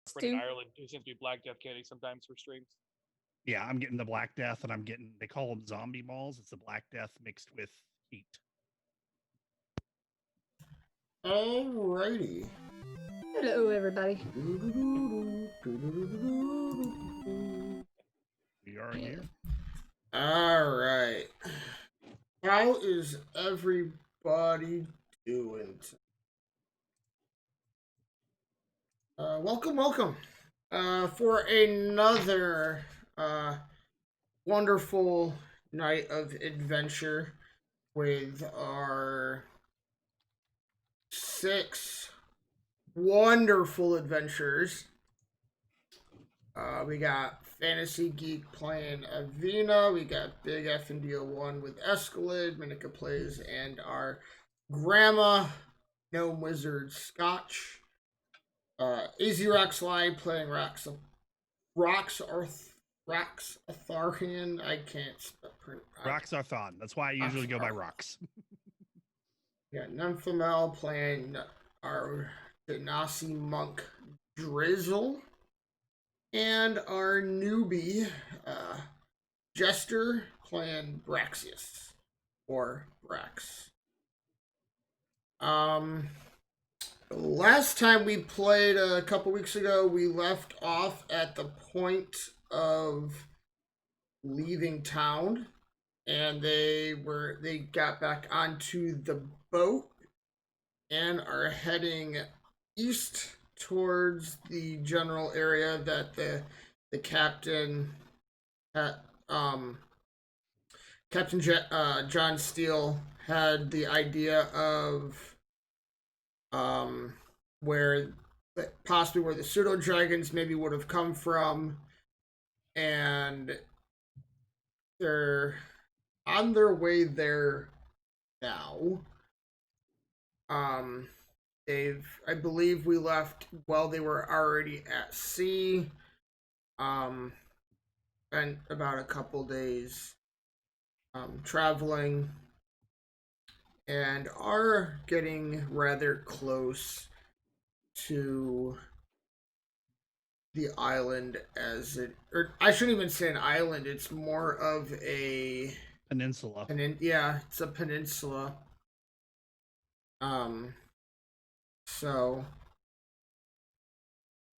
friend in Ireland who seems to be Black Death candy sometimes for streams. Yeah, I'm getting the Black Death, and I'm getting, they call them zombie balls. It's the Black Death mixed with heat. Alrighty. Hello, everybody. We are here. Alright. How is everybody doing? Welcome. For another wonderful night of adventure with our 6 wonderful adventures. We got Fantasy Geek playing Avena. We got Big F and Deal 1 with Escalade. Minica plays, and our Grandma Gnome Wizard Scotch. AZ Rocks Live playing Rocks Atharian. I can't Rocks Arthon. That's why I usually go by Rocks. We got Nymphomel playing our Genasi Monk Drizzle. And our newbie, Jester, playing Braxius. Or Brax. Last time we played a couple weeks ago, we left off at the point of leaving town. And they got back onto the boat and are heading east towards the general area that the captain Captain John Steele had the idea of where possibly where the pseudo dragons maybe would have come from, and they're on their way there now. I believe we left while they were already at sea. Spent about a couple days traveling, and are getting rather close to the island or I shouldn't even say an island, it's more of a peninsula. Yeah, it's a peninsula. So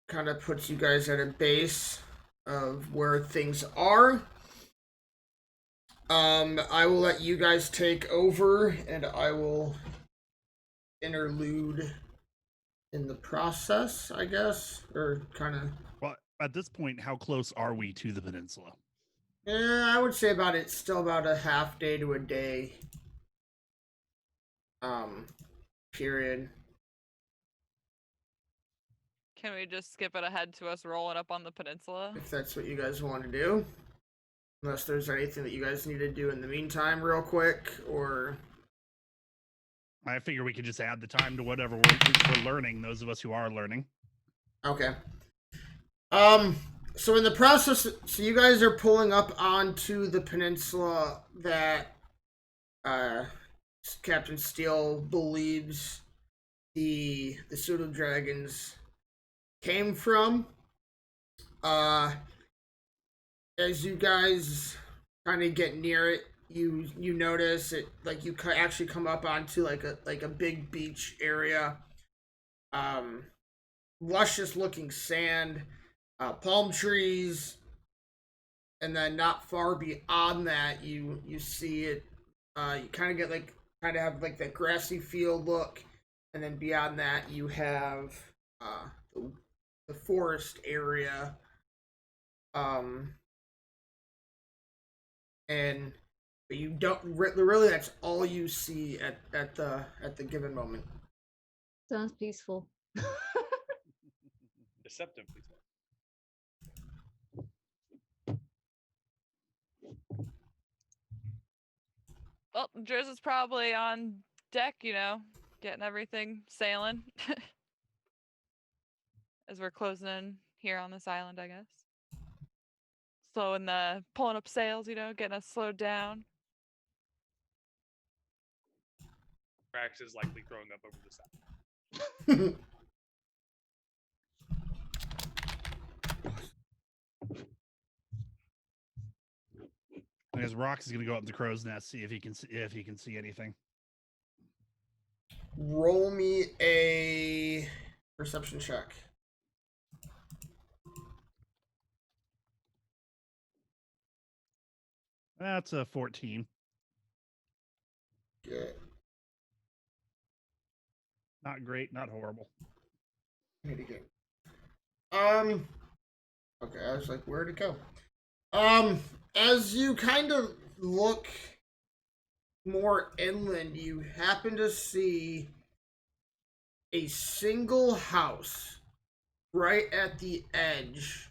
kind of puts you guys at a base of where things are. I will let you guys take over, and I will interlude in the process, I guess, or kind of. Well, at this point, how close are we to the peninsula? I would say still about a half day to a day. Period. Can we just skip it ahead to us rolling up on the peninsula? If that's what you guys want to do. Unless there's anything that you guys need to do in the meantime real quick, or... I figure we could just add the time to whatever we're learning, those of us who are learning. Okay. So in the process, so you guys are pulling up onto the peninsula that Captain Steele believes the pseudo dragons came from. As you guys kind of get near it, you notice it, like you actually come up onto like a big beach area. Luscious looking sand, palm trees, and then not far beyond that you see it. You kind of have like that grassy field look, and then beyond that you have the forest area. But you don't really. That's all you see at the given moment. Sounds peaceful. Deceptive peaceful. Well, Driz is probably on deck, getting everything sailing. As we're closing in here on this island, I guess. Pulling up sails, getting us slowed down. Brax is likely growing up over the side. I guess Rox is gonna go up the crow's nest, see if he can see anything. Roll me a perception check. That's a 14. Good. Not great, not horrible. Hit again. Okay, I was like, where'd it go? As you kind of look more inland, you happen to see a single house right at the edge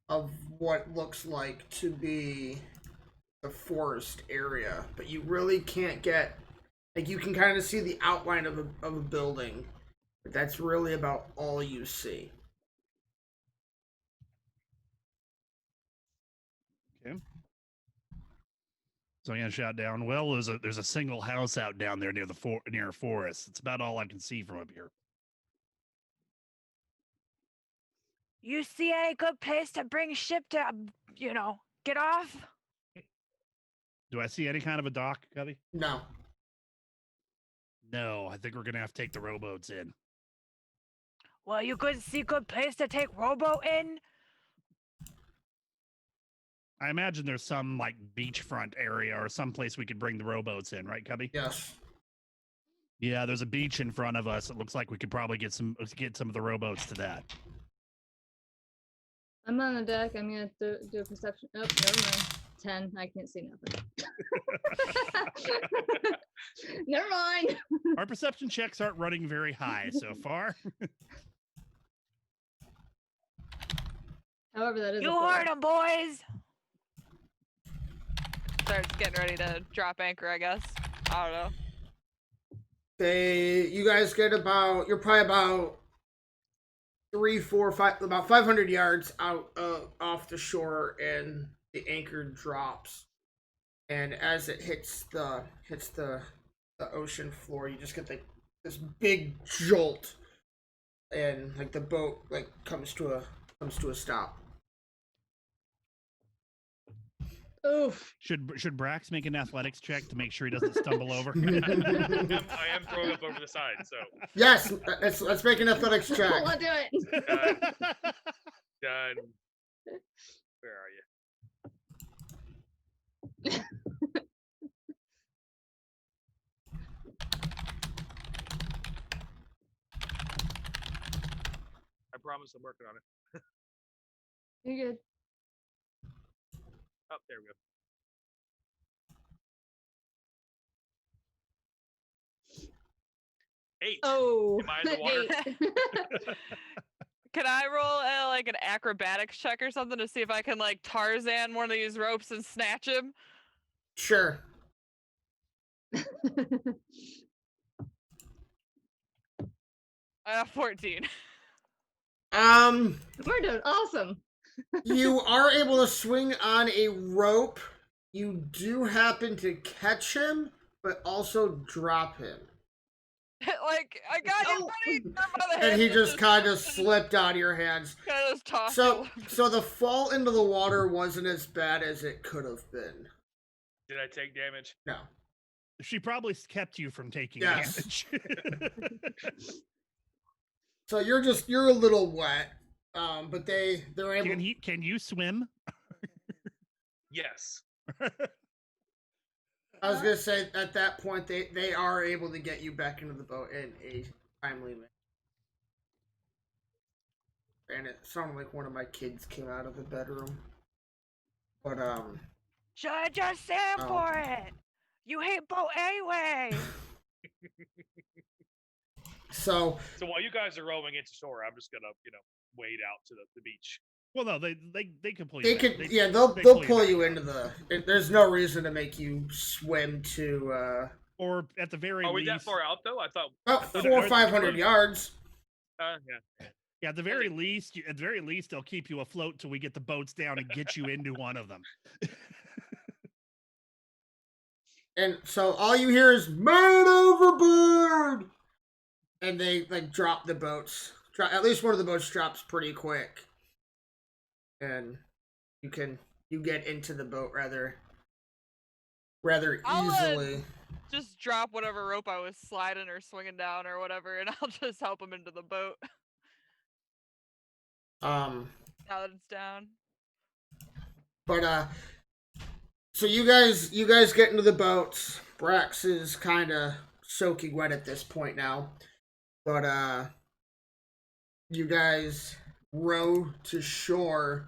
of what looks like to be the forest area, but you really can't get, like, you can kind of see the outline of a building, but that's really about all you see. Okay. So I'm gonna shout down. Well, there's a single house out down there near near a forest. It's about all I can see from up here. You see a good place to bring ship to, get off? Do I see any kind of a dock, Cubby? No. No, I think we're gonna have to take the rowboats in. Well, you could see good place to take rowboat in? I imagine there's some like beachfront area or some place we could bring the rowboats in, right, Cubby? Yes. Yeah, there's a beach in front of us. It looks like we could probably get some of the rowboats to that. I'm on the deck. I'm gonna do a perception. Oh, never mind. 10. I can't see nothing. Never mind. Our perception checks aren't running very high so far. However, that is. You heard him, boys! Starts getting ready to drop anchor, I guess. I don't know. You guys get you're probably about 3, 4, 5, about 500 yards out off the shore, and the anchor drops. And as it hits the ocean floor, you just get this big jolt, and like the boat comes to a stop. Oof. Should Brax make an athletics check to make sure he doesn't stumble over? I am throwing up over the side, so. Yes, let's make an athletics check. Let's do it. Done. Where are you? I promise I'm working on it. You're good. Oh, there we go. Eight. Oh. Am I in the water? 8. Can I roll like an acrobatics check or something to see if I can like Tarzan one of these ropes and snatch him? Sure. 14. We're doing awesome. You are able to swing on a rope. You do happen to catch him, but also drop him. Like, I got you, buddy! Grab by the And hand he just kind of slipped out of your hands. Kind of just tossed So, him. so the fall into the water wasn't as bad as it could have been. Did I take damage? No. She probably kept you from taking Yes. damage. So you're a little wet. But they're able. Can you swim? Yes. I was gonna say at that point they are able to get you back into the boat in a timely manner. And it sounded like one of my kids came out of the bedroom. But Should I just stand for it? You hate boat anyway. So while you guys are rowing into shore, I'm just gonna, wade out to the beach. Well, no, they can pull you. they back. can they'll they pull you back. into the. There's no reason to make you swim to. Or at the very Are we least. that far out though? I thought. About 400 or 500 yards. Yeah. Yeah, at the very least, they'll keep you afloat till we get the boats down and get you into one of them. And so all you hear is "Man overboard!" And they drop the boats. At least one of the boats drops pretty quick. And you get into the boat rather rather I'll, easily. Just drop whatever rope I was sliding or swinging down or whatever, and I'll just help him into the boat Um, now that it's down. but so you guys get into the boats. Brax is kind of soaking wet at this point now, but you guys row to shore,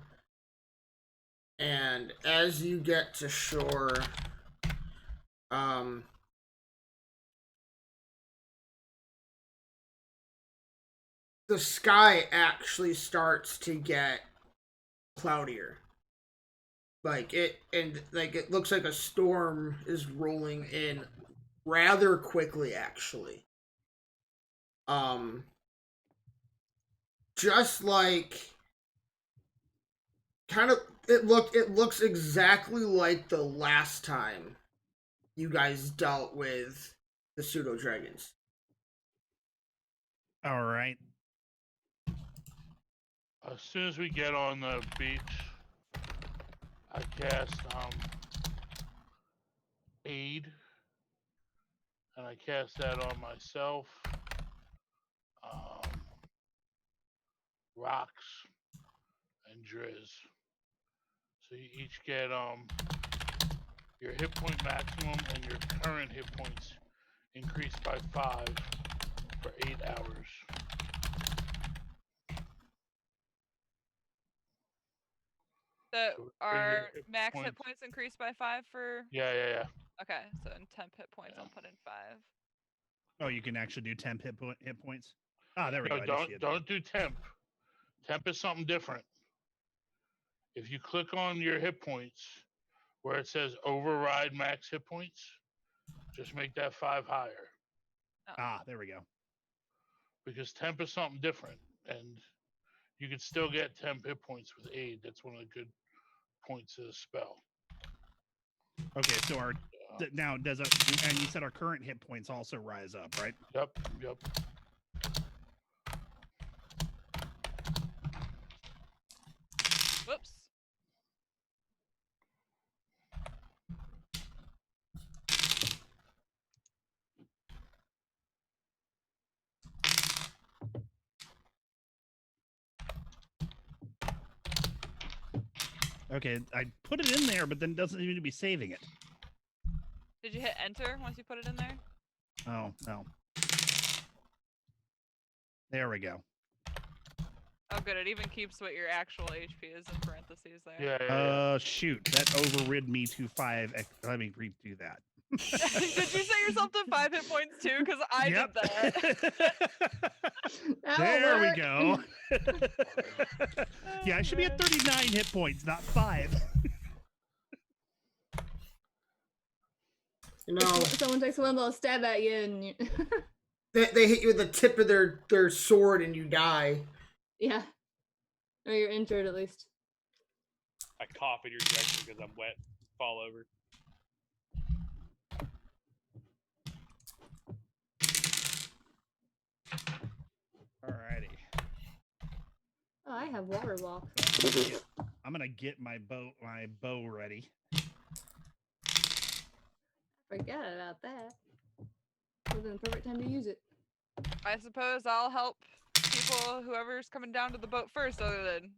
and as you get to shore, the sky actually starts to get cloudier. It looks like a storm is rolling in rather quickly, actually. Just like it looks exactly like the last time you guys dealt with the pseudo dragons. All right. As soon as we get on the beach, I cast aid, and I cast that on myself, Rocks, and Driz. So you each get your hit point maximum and your current hit points increased by 5 for 8 hours. So So our hit max hit points increased by 5 for. Yeah. Okay, so in temp hit points, I'll put in 5. Oh, you can actually do temp hit points. Ah, there we go. No, don't do temp. Temp is something different. If you click on your hit points where it says override max hit points, just make that 5 higher. Oh. Ah, there we go. Because temp is something different, and you can still get temp hit points with aid. That's one of the good points of the spell. Okay, so our now does it? And you said our current hit points also rise up, right? Yep. Whoops. Okay, I put it in there, but then it doesn't seem to be saving it. Did you hit enter once you put it in there? Oh, no. There we go. Oh, good. It even keeps what your actual HP is in parentheses there. Yeah. Shoot. That overrid me to 5. Let me redo that. Did you set yourself to 5 hit points too? Because I did that. There we go. Yeah, I should be at 39 hit points, not 5. You know, Someone takes one little stab at you and you... they hit you with the tip of their sword and you die. Yeah. Or you're injured at least. I cough in your direction because I'm wet. Fall over. Alrighty. Oh, I have water walk. I'm gonna get my bow ready. Forgot about that. Would have been the perfect time to use it. I suppose I'll help people, whoever's coming down to the boat first, other than,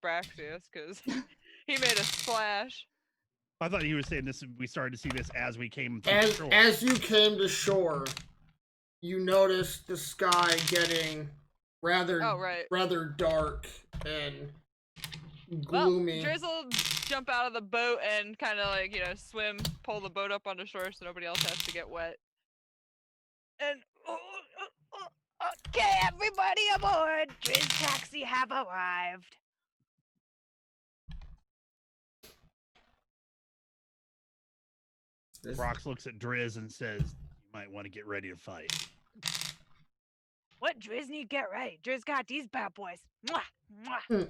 Braxius, because he made a splash. I thought you were saying this. We started to see this as we came to shore. As you came to shore, you noticed the sky getting rather dark and gloomy. Well, Drizzle jump out of the boat and kind of swim, pull the boat up onto shore so nobody else has to get wet. And okay, everybody aboard. Driz taxi have arrived. Rox looks at Driz and says, "You might want to get ready to fight." What Driz need get ready? Driz got these bad boys. Mwah, mwah.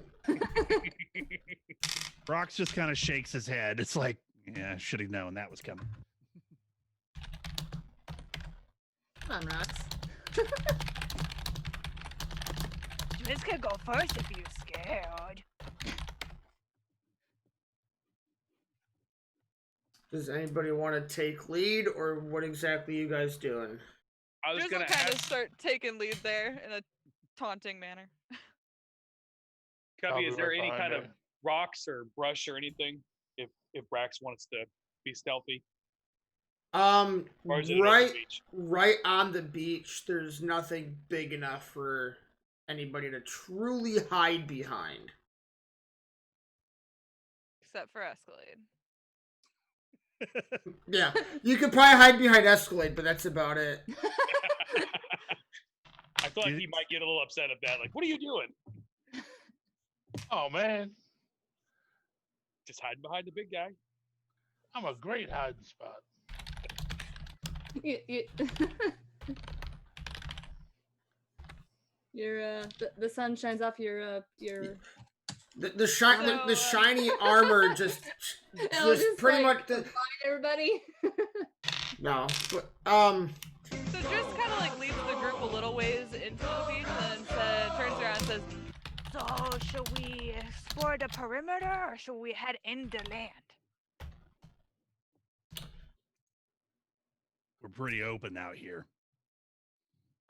Rox just kind of shakes his head. It's like, yeah, should have known that was coming. Come on, Rox. Driz could go first if you're scared. Does anybody want to take lead, or what exactly you guys doing? I was Drizzle gonna kind of ask start taking lead there in a taunting manner. I'll Cubby, be is there right any behind kind of her. rocks or brush or anything if Brax wants to be stealthy? Or is it an open beach? Right on the beach. There's nothing big enough for anybody to truly hide behind. Except for Escalade. Yeah, you could probably hide behind Escalade, but that's about it. I feel like he might get a little upset at that. Like, what are you doing? Oh man, Just hiding behind the big guy. I'm a great hiding spot. You your the sun shines off your The So, shiny armor just It'll just pretty like much the, combine everybody. no, but So Driz kind of like leads the group a little ways into the beach and then turns around and says, So, should we explore the perimeter or should we head into land? We're pretty open out here.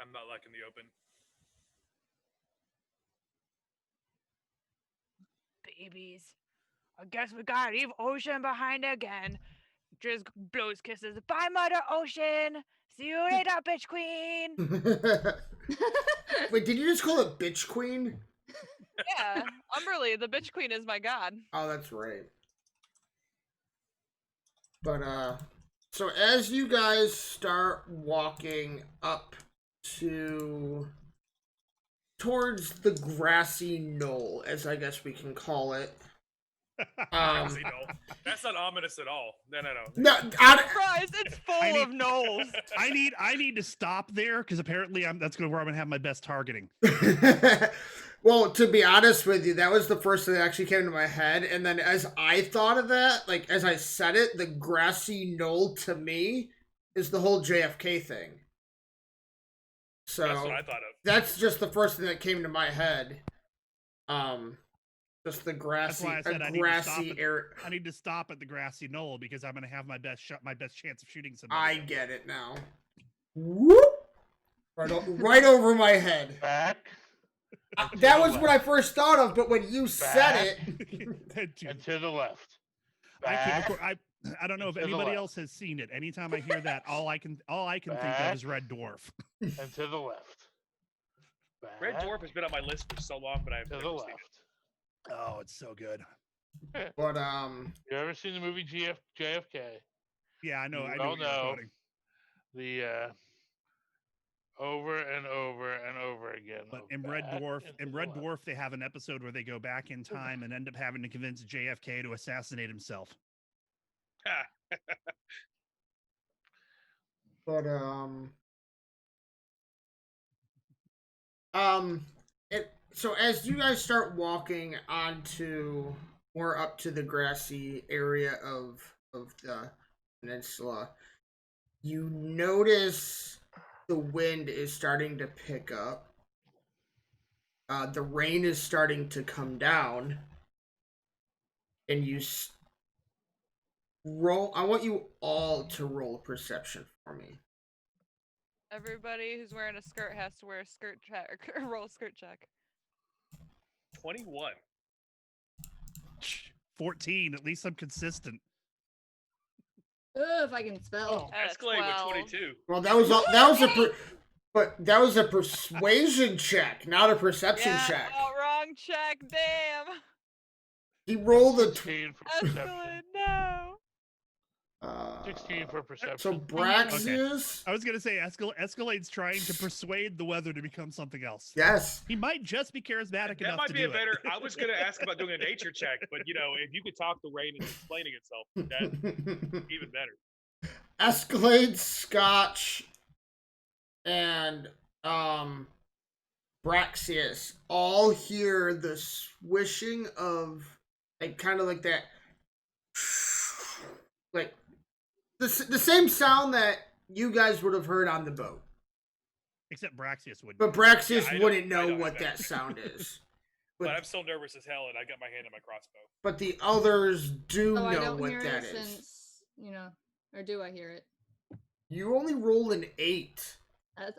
I'm not liking the open. Babies. I guess we gotta leave ocean behind again. Driz blows kisses. Bye, Mother Ocean. See you later, bitch queen. wait, did you just call it bitch queen? yeah, Umberly, the bitch queen is my god. Oh, that's right. But so as you guys start walking up towards the grassy knoll, as I guess we can call it. Grassy knoll. That's not ominous at all. No. No, Surprise, it's full of knolls. I need to stop there because apparently that's where I'm gonna have my best targeting. well, to be honest with you, that was the first thing that actually came to my head. And then as I thought of that, like as I said it, the grassy knoll to me is the whole JFK thing. So That's what I thought of. that's just the first thing that came to my head. Just the grassy, That's why I said grassy area. I need to stop at the grassy knoll because I'm gonna have my best chance of shooting somebody. I get it now. Whoop! Right over my head. Back. That was what I first thought of, but when you said And to the left. I Back. can't. I don't know if To the anybody left. else has seen it. Anytime I hear that, all I can think of is Red Dwarf. And to the left. Back. Red Dwarf has been on my list for so long, but I've To never the seen left. it. Oh, it's so good. it, but You ever seen the movie JFK? Yeah, I know. I You know all what you're know. quoting. The over and over and over again. But of in Red back Dwarf, and to the left. they have an episode where they go back in time and end up having to convince JFK to assassinate himself. but so as you guys start walking onto more up to the grassy area of the peninsula, you notice the wind is starting to pick up. The rain is starting to come down, and roll. I want you all to roll perception for me. Everybody who's wearing a skirt has to wear a skirt check or roll a skirt check. 21. 14. At least I'm consistent. Ugh, if I can spell. Escalade with 22. Well, that was but that was a persuasion check, not a perception Yeah, check. oh, wrong check. Damn. He rolled a 16 for perception. Escalade, no. 16 for perception. So Braxius, I was gonna say Escalade's trying to persuade the weather to become something else. yes. He might just be charismatic That enough might to be do a better. it. I was going to ask about doing a nature check, but if you could talk the rain and explaining itself, that's even better. Escalade, Scotch, and Braxius all hear the swishing of kind of like that, like the same sound that you guys would have heard on the boat. Except Braxius wouldn't. But Braxius Yeah, I wouldn't know know what that. that sound is. But I'm still nervous as hell, and I got my hand on my crossbow. But the others do Oh, I know don't what hear that it is. since or do I hear it? You only rolled an 8,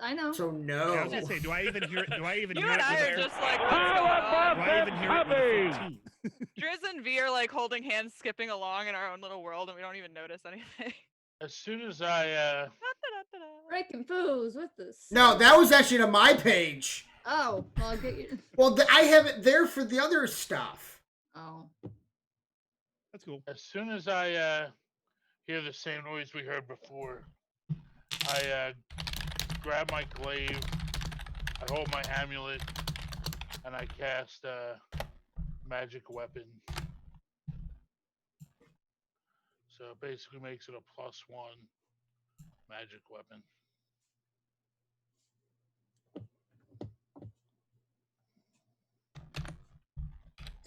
I know. so no. Yeah, I was gonna say, do I even hear it? Do I even You hear and it? I With are a, just like, what's going on? do I even hear it with a 14? Driz and V are like holding hands, skipping along in our own little world, and we don't even notice anything. As soon as I Right, confused with this. No, that was actually to my page. Oh, well, I'll get you. Well, I have it there for the other stuff. Oh. That's cool. as soon as I hear the same noise we heard before, I grab my glaive, I hold my amulet, and I cast magic weapon. So it basically makes it a +1 magic weapon.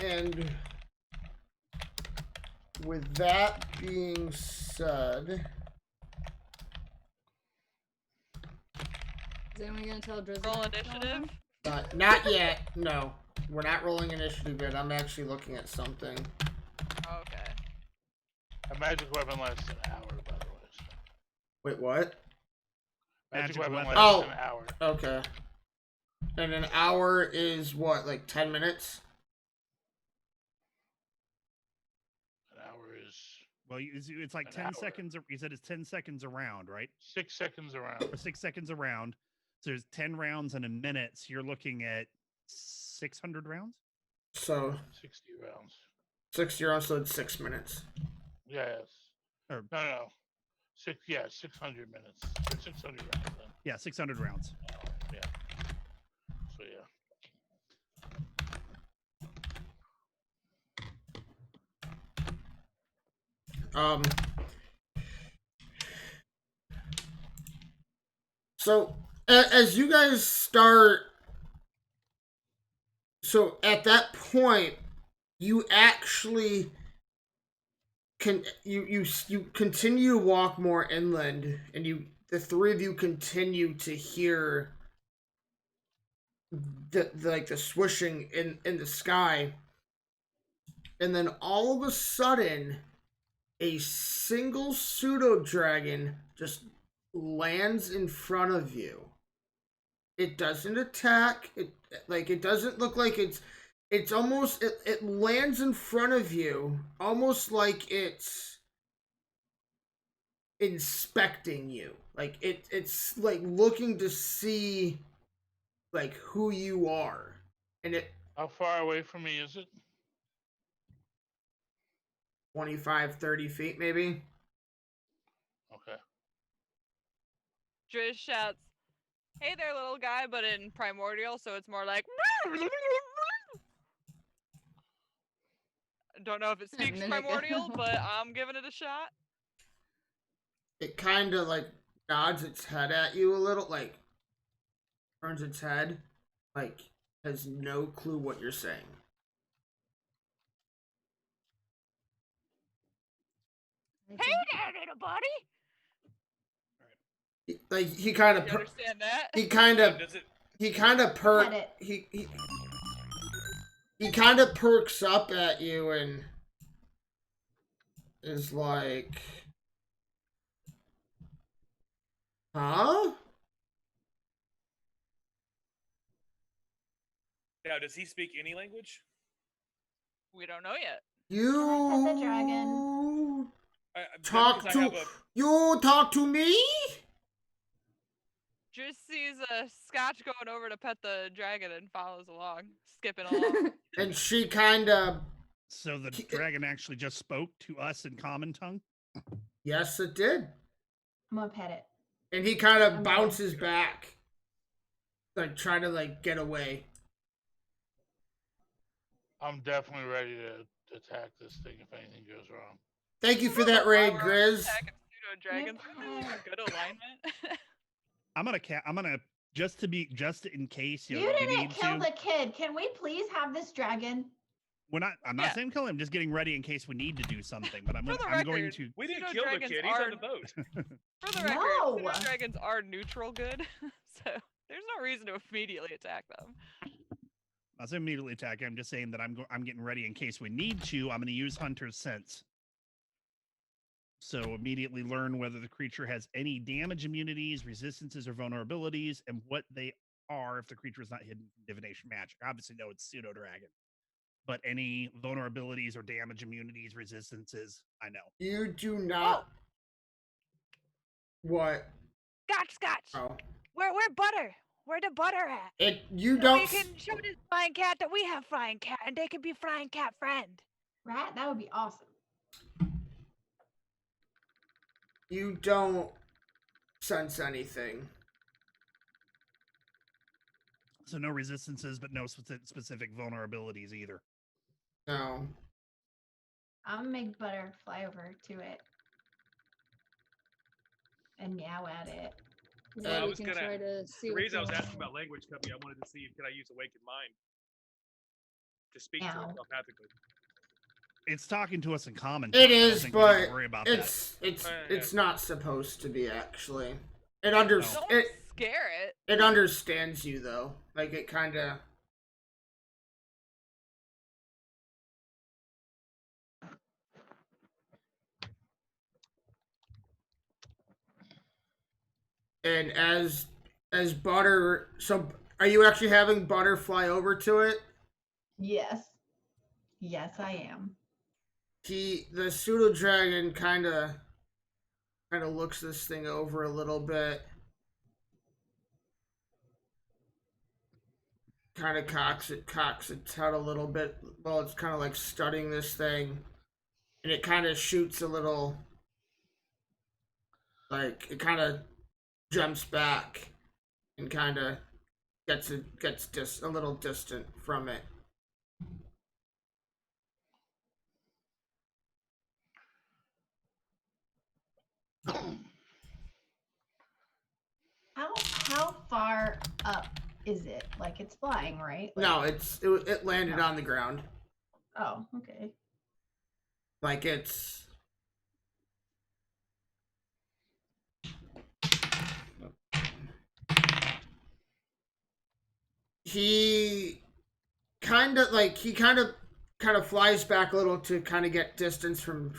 And with that being said, Is anyone gonna tell Drizzle? Roll initiative. not yet. No, we're not rolling initiative yet. I'm actually looking at something. Okay. A magic weapon lasts an hour, by the way. So. Wait, what? Magic Magic weapon weapon. lasts Oh. an hour. Okay. And an hour is what, like 10 minutes? An hour is Well, it's like An 10 hour. seconds. You said it's 10 seconds around, right? 6 seconds around. Or 6 seconds around. So there's 10 rounds in a minute. So you're looking at 600 rounds. So 60 rounds. 60 rounds, so it's 6 minutes. Yes. Or No. 600 minutes. Or 600 rounds then. yeah, 600 rounds. Yeah. So yeah. So as you guys start, so at that point, you actually you continue to walk more inland, and the three of you continue to hear the swishing in the sky, and then all of a sudden, a single pseudo dragon just lands in front of you. It doesn't attack. It doesn't look like it's almost it lands in front of you, almost like it's inspecting you. Like it's like looking to see like who you are. And it How far away from me is it? 25, 30 feet maybe. Okay. Driz shouts, "Hey there, little guy," but in primordial, so it's more like. Don't know if it speaks minute ago. primordial, but I'm giving it a shot. It kind of like nods its head at you a little, like turns its head, like has no clue what you're saying. Hey there, little buddy. Like he kind of You understand that? he kind of Does it? he kind of he kind of perks up at you and is like, huh? Now, does he speak any language? We don't know yet. You pet the dragon? talk to you talk to me? Just sees a Scotch going over to pet the dragon and follows along, skipping along. And she kind of, So the dragon actually just spoke to us in common tongue. yes, it did. I'm gonna pet it. And he kind of I'm bounces back, like trying to like get away. I'm definitely ready to attack this thing if anything goes wrong. Thank you for that raid, Grizz. Attacking pseudo dragons. Good alignment. I'm gonna just in case You we didn't need kill to. the kid. Can we please have this dragon? I'm not saying kill him. Just getting ready in case we need to do something. But I'm going record, to. We didn't Pseudo kill the dragons kid. He's are- on the boat. For the record, No. pseudo dragons are neutral good, so there's no reason to immediately attack them. I'm not saying immediately attack. I'm just saying that I'm getting ready in case we need to. I'm going to use Hunter's Sense. So immediately learn whether the creature has any damage immunities, resistances, or vulnerabilities, and what they are if the creature is not hidden from divination magic. Obviously, no, it's pseudo dragon. But any vulnerabilities or damage immunities, resistances, I know. You do not. What? Scotch. Oh. Where butter? Where the butter at? You So don't. we can show this flying cat that we have flying cat, and they can be flying cat friend. Rat? That would be awesome. You don't sense anything. So no resistances, but no specific vulnerabilities either. No. I'm gonna make butter fly over to it and meow at it. Yeah, I we was can gonna- try to see The what's reason I was going asking on. about language, Cubby, I wanted to see could I use Awakened Mind to speak to Ow. it telepathically. It's talking to us in common. It I don't is, think we need to but worry about it's not supposed to be actually. It Don't scare it. It understands you though. Like it kind of. And as butter, so are you actually having butter fly over to it? Yes. Yes, I am. The pseudo dragon kind of looks this thing over a little bit. Kind of cocks its head a little bit. Well, it's kind of like studying this thing, and it kind of shoots a little. Like it kind of jumps back, and kind of gets a little distant from it. How far up is it? Like it's flying, right? Like, No, it landed on the ground. Oh, okay. Like it's. He kind of flies back a little to kind of get distance from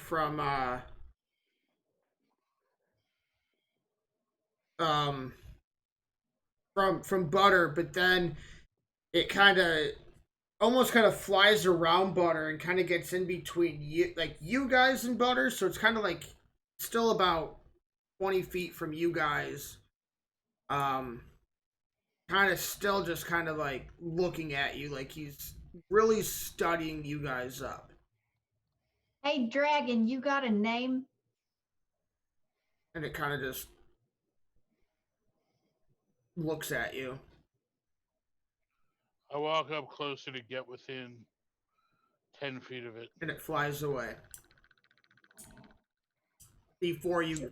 Butter, but then it almost flies around Butter and kind of gets in between you guys and Butter, so it's kind of like still about 20 feet from you guys. Kind of still just kind of like looking at you, like he's really studying you guys up. Hey, dragon, you got a name? And it kind of just looks at you. I walk up closer to get within 10 feet of it. And it flies away. Before you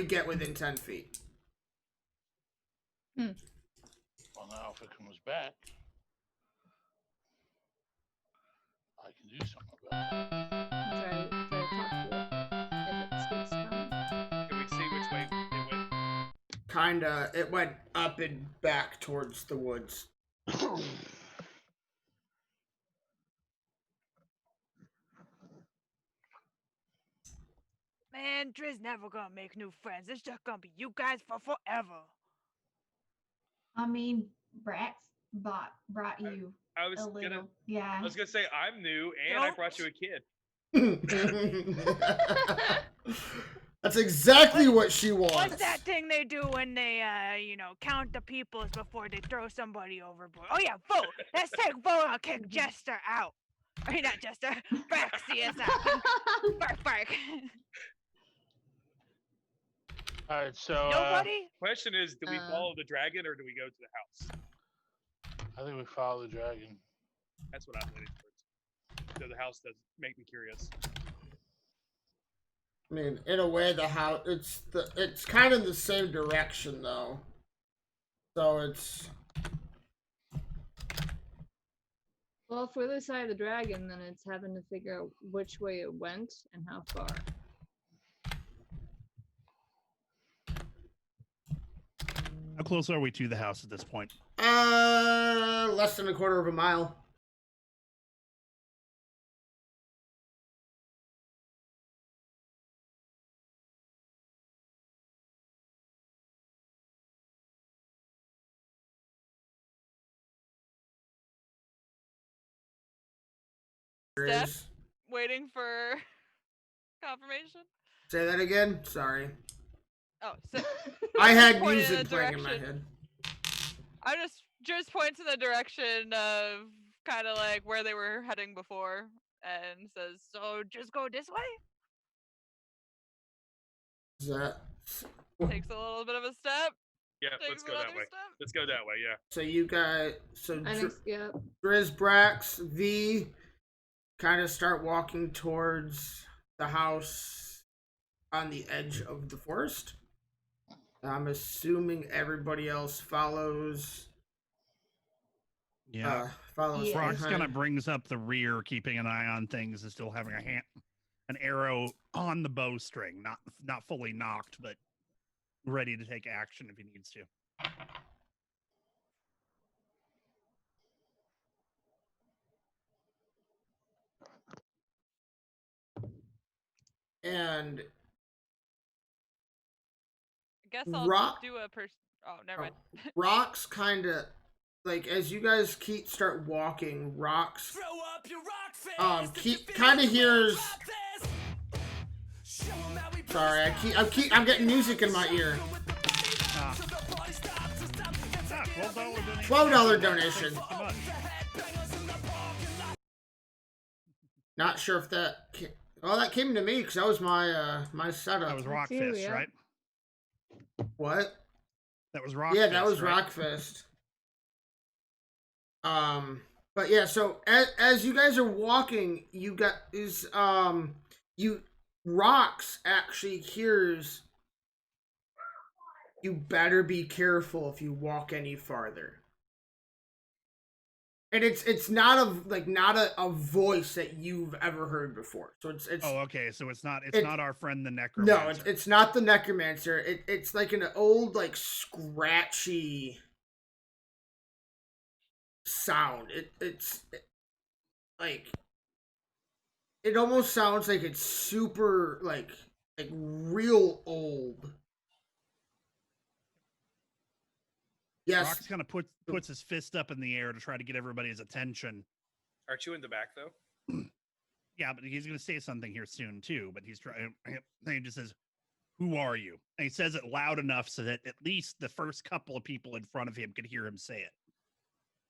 get within 10 feet. Well, now if it comes back, I can do something about it. Try to talk to it. If it speaks common. Can we see which way it went? Kinda. It went up and back towards the woods. Man, Driz never gonna make new friends. It's just gonna be you guys for forever. I mean, Brax brought you I was a gonna. little. Yeah. I was gonna say I'm new, and I brought you a kid. That's exactly what she wants. What's that thing they do when they, count the peoples before they throw somebody overboard? Oh yeah, vote. Let's take vote. I'll kick Jester out. I mean, not Jester. Braxius out. Bark, bark. All right, so Nobody. Question is, do we follow the dragon or do we go to the house? I think we follow the dragon. That's what I'm leaning towards. So the house does make me curious. I mean, in a way, the house it's kind of the same direction though. So it's. Well, if we're the side of the dragon, then it's having to figure out which way it went and how far. How close are we to the house at this point? Less than a quarter of a mile. Step, Grizz. waiting for confirmation. Say that again. Sorry. Oh, so I had pointing in music the playing in my direction. head. I just points in the direction of kind of like where they were heading before, and says, "So just go this way." Is that Takes a little bit of a step. Yeah, Takes let's go another that way. step. Let's go that way. Yeah. so? You guys, I think, yeah. Grizz, Brax, V, kind of start walking towards the house on the edge of the forest. I'm assuming everybody else follows. Yeah. Follows Yeah. Brock's kind behind. of brings up the rear, keeping an eye on things, and still having an arrow on the bowstring, not fully knocked, but ready to take action if he needs to. And I guess I'll Rock. do a Oh, never mind. Rocks kind of like as you guys start walking. Rocks kind of hears. Sorry, I'm getting music in my ear. $12 donation. Not sure if that. That came to me because that was my my setup. That was That's you, Rockfist, yeah. right? What? That was Rockfist. Yeah, that was right? Rockfist. But yeah, so as you guys are walking, Rocks actually hears. You better be careful if you walk any farther. And it's not a voice that you've ever heard before. So it's Oh, okay. So it's not our friend the no, necromancer. it's not the necromancer. It's like an old like scratchy sound. It's like it almost sounds like it's super like real old. Yes. Rock's kind of puts his fist up in the air to try to get everybody's attention. Aren't you in the back though? Yeah, but he's going to say something here soon too. But he's trying. He just says, "Who are you?" And he says it loud enough so that at least the first couple of people in front of him could hear him say it.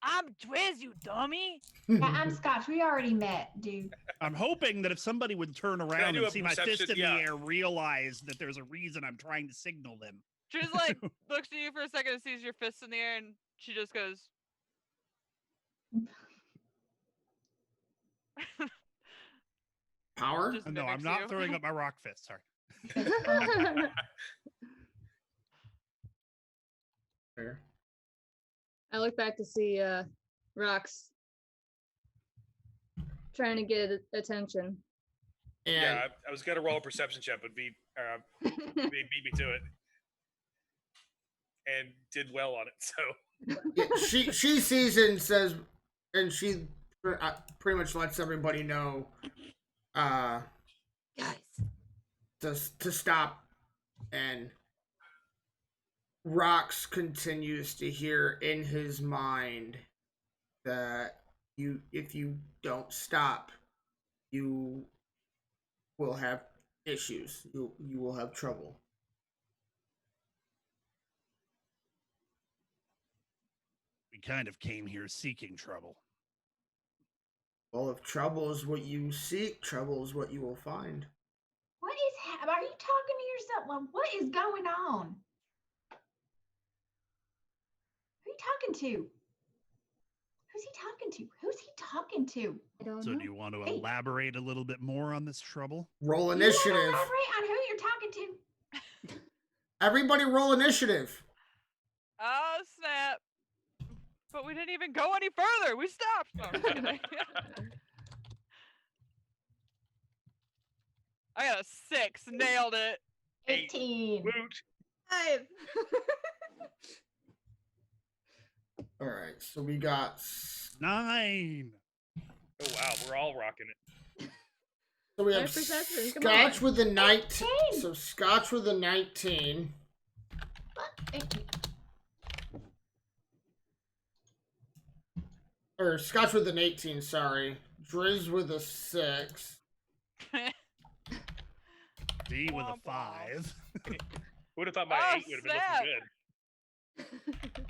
I'm Twiz, you dummy. Yeah, I'm Scotch. We already met, dude. I'm hoping that if somebody would turn I around do and a see my fist perception? in Yeah. the air, realize that there's a reason I'm trying to signal them. She just like looks at you for a second and sees your fist in the air, and she just goes. Power? Just No, I'm mimics not you. throwing up my rock fist. Sorry. Fair. I look back to see Rox trying to get attention. And Yeah, I was gonna roll a perception check, but beat me to it, and did well on it. So yeah, she sees it and says, and she pretty much lets everybody know, Guys. to stop. And Rox continues to hear in his mind that if you don't stop, you will have issues. You will have trouble. We kind of came here seeking trouble. Well, if trouble is what you seek, trouble is what you will find. What is are you talking to yourself? Well, what is going on? Who are you talking to? Who's he talking to? Who's he talking to? I don't So know. do you want to Hey. elaborate a little bit more on this trouble? Roll You wanna initiative. elaborate on who you're talking to? Everybody roll initiative. Oh snap! But we didn't even go any further. We stopped. No, I'm kidding. I got a 6. Nailed it. 18. woot. 5. All right, so we got 9. Oh wow, we're all rocking it. so we have Nice perception, come Scotch on. with a 19. 18. So Scotch with a 19. Thank you. Or Scotch with an 18, sorry. Driz with a 6. D with a Womp womp. 5. Would have thought my Oh, 8 would have been snap. looking good.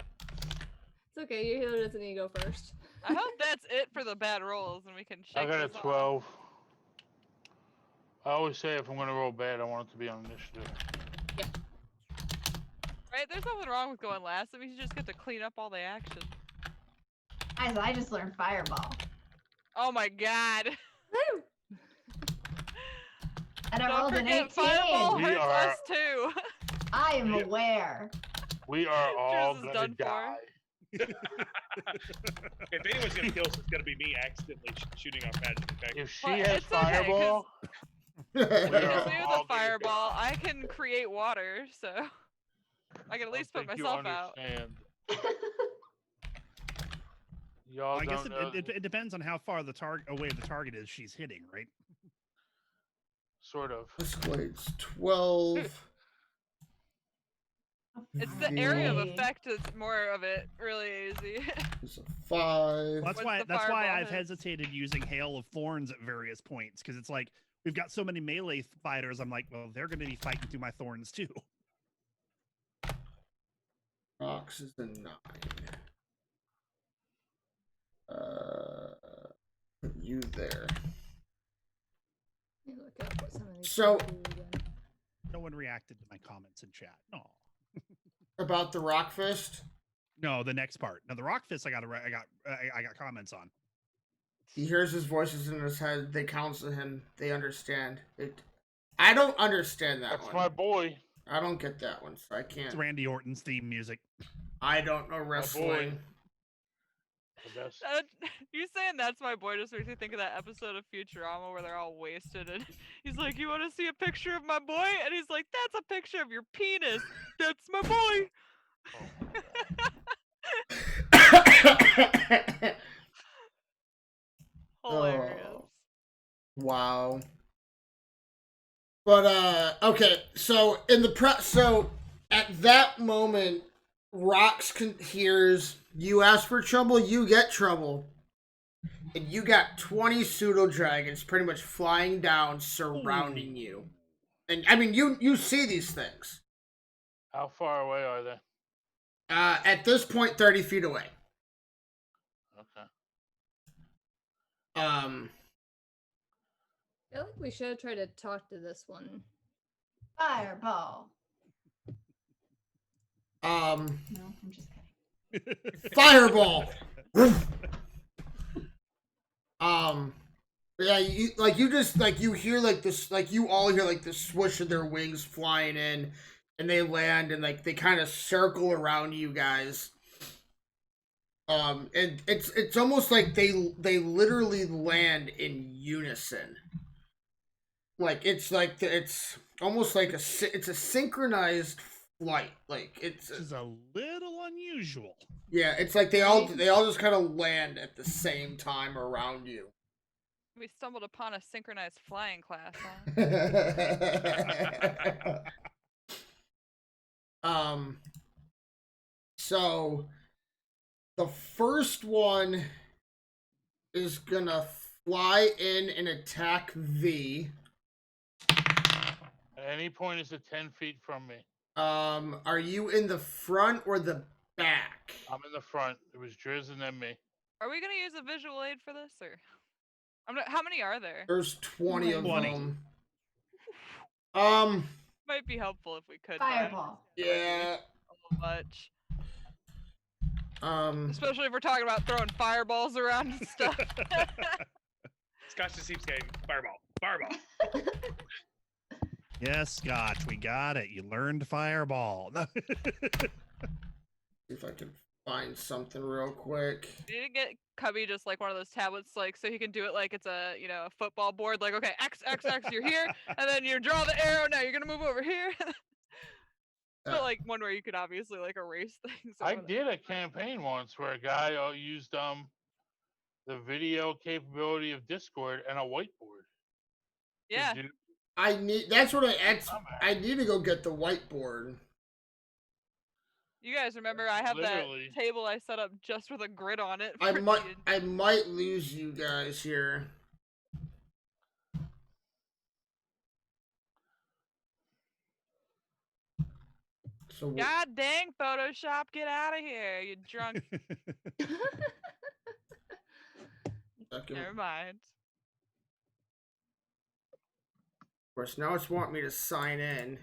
It's okay. Your healer doesn't need to go first. I hope that's it for the bad rolls, and we can I shake got a this off. 12. I always say if I'm gonna roll bad, I want it to be on initiative. Right? There's nothing wrong with going last. That means you just get to clean up all the action. Guys, I just learned fireball. Oh my god. Woo! And I Don't rolled an forget, 18. fireball We hurts are- us too. I am aware. We are all is gonna done for. die. If anyone's gonna kill us, it's gonna be me accidentally shooting off magic. Okay? If she Well, has it's okay, 'cause- fireball, we Because are me with all a gonna fireball, I can create water, so I can at least put think myself out. you understand. Y'all I guess don't know. it depends on how far the away the target is she's hitting, right? Sort of. Escalates 12. It's the area of V effect that's more of it really easy. is a 5. That's What's why the that's why fireball I've hit? hesitated using Hail of Thorns at various points, because it's like we've got so many melee fighters. I'm like, well, they're going to be fighting through my thorns too. Rocks is a 9. Put you there. Let me look up what some of these So- people do again. No one reacted to my comments in chat. No, About the rock fist. no, the next part. No, the rock fist. I got comments on. He hears his voices in his head. They counsel him. They understand it. I don't understand that That's one. my boy. I don't get that one, so I It's can't. Randy Orton's theme music. I don't know wrestling. The best. You saying that's my boy just makes me think of that episode of Futurama where they're all wasted and he's like, "You want to see a picture of my boy?" And he's like, "That's a picture of your penis. That's my boy." Hilarious. Oh. Wow. But okay, so in the so at that moment, Rox hears you ask for trouble, you get trouble. And you got 20 pseudo dragons pretty much flying down, surrounding you. And I mean you see these things. How far away are they? At this point 30 feet away. Okay. I feel like we should have tried to talk to this one. Fireball. No, I'm just kidding. Fireball. Yeah, you hear like this, like you all hear like the swoosh of their wings flying in, and they land and like they kind of circle around you guys. And it's almost like they literally land in unison. Like it's almost like it's a synchronized flight. Like it's Which is a little unusual. yeah, it's like they all just kind of land at the same time around you. We stumbled upon a synchronized flying class, huh? So the first one is gonna fly in and attack V. At any point, is it 10 feet from me? Are you in the front or the back? I'm in the front. It was Driz and then me. Are we gonna use a visual aid for this, or how many are there? There's 20 of 20. them. Might be helpful if we could. Fireball. Yeah. A little much. Um, Especially if we're talking about throwing fireballs around and stuff. Scotch just keeps saying fireball, fireball. Yes, Scotch, we got it. You learned fireball. see if I can find something real quick. You need to get Cubby just like one of those tablets, like so he can do it like it's a a football board. Like, okay, X X X, you're here, and then you draw the arrow. Now you're gonna move over here. But like one where you could obviously like erase things. or I whatever. did a campaign once where a guy used the video capability of Discord and a whiteboard. to Yeah. do- I need to go get the whiteboard. You guys remember I have Literally. that table I set up just with a grid on it. I for might D&D. I might lose you guys here. So God dang, Photoshop, get out of here, you drunk. Never mind. Of course, now it's wanting me to sign in.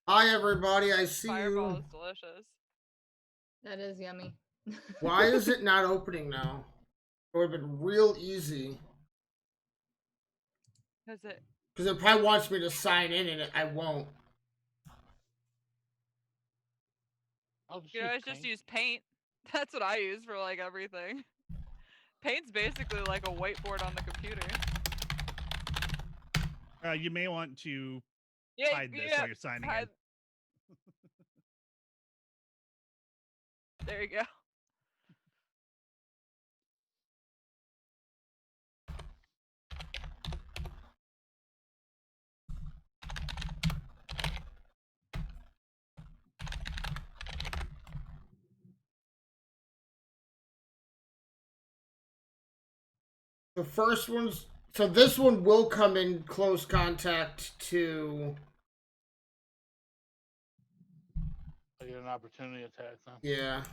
Hi, everybody. I see Fireball you. is delicious. That is yummy. Why is it not opening now? It would have been real easy. Because it probably wants me to sign in, and I won't. You know, just use paint. That's what I use for like everything. Paint's basically like a whiteboard on the computer. You may want to hide this while you're signing in. There you go. The first one's... So this one will come in close contact to... I get an opportunity attack then. Yeah.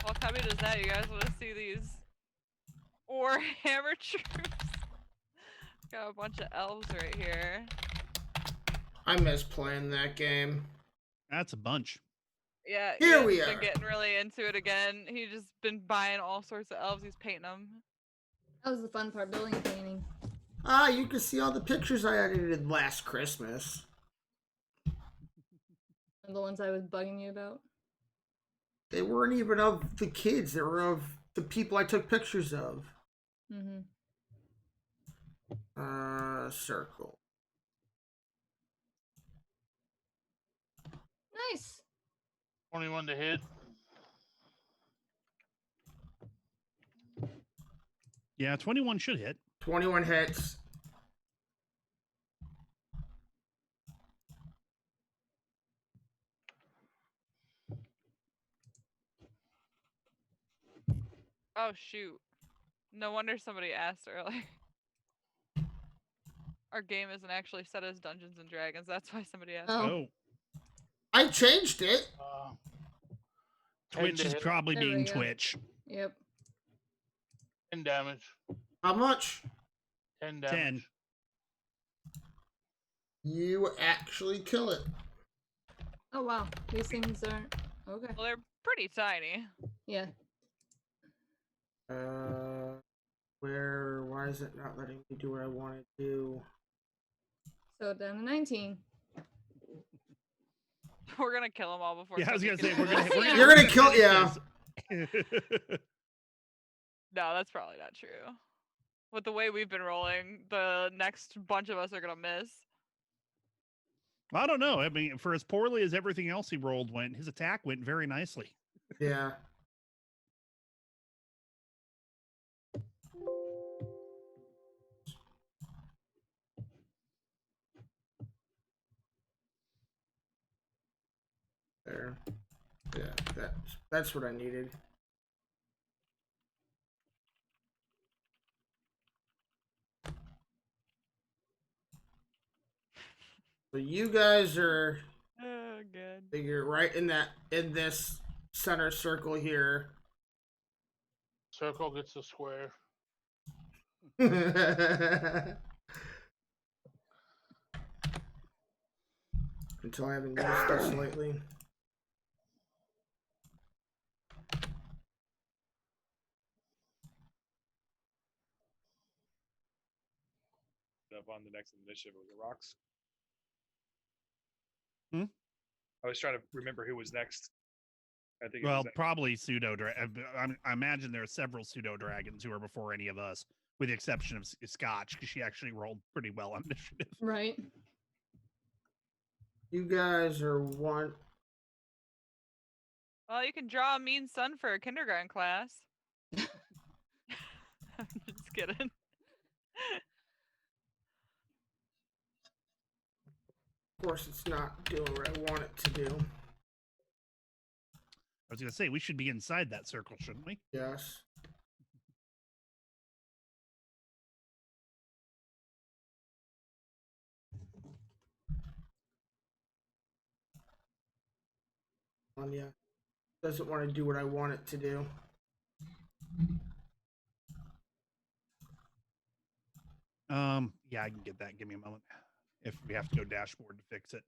Well, Cubby does that. You guys want to see these Warhammer troops? Got a bunch of elves right here. I miss playing that game. That's a bunch. Yeah, Here he's we been are. getting really into it again. He's just been buying all sorts of elves. He's painting them. That was the fun part, building and painting. Ah, you can see all the pictures I edited last Christmas. And the ones I was bugging you about. They weren't even of the kids. They were of the people I took pictures of. Mm-hmm. Circle. Nice. 21 to hit. Yeah, 21 should hit. 21 hits. Oh shoot! No wonder somebody asked earlier. Our game isn't actually set as Dungeons and Dragons. That's why somebody asked. Oh. I changed it. Twitch is probably being Twitch. Yep. 10 damage. How much? 10 damage. 10. You actually kill it. Oh wow, these things aren't okay. Well, they're pretty tiny. Yeah. Why is it not letting me do what I want to do? So down to 19. We're gonna kill them all before. Yeah, I was gonna say Cubby we're kills gonna. us. You're gonna kill, yeah. No, that's probably not true. With the way we've been rolling, the next bunch of us are gonna miss. I don't know. I mean, for as poorly as everything else he rolled went, his attack went very nicely. Yeah. There. Yeah, that's what I needed. So you guys are good. You're right in this center circle here. Circle gets a square. Until I haven't used this lately. Up on the next initiative, was it Rocks? I was trying to remember who was next. I think. Well, probably pseudo. I imagine there are several pseudo dragons who are before any of us, with the exception of Scotch, because she actually rolled pretty well on initiative. Right. You guys are one. Well, you can draw a mean son for a kindergarten class. I'm just kidding. Of course, it's not doing what I want it to do. I was going to say, we should be inside that circle, shouldn't we? Yes. Yeah. Doesn't want to do what I want it to do. Yeah, I can get that. Give me a moment. If we have to go dashboard to fix it.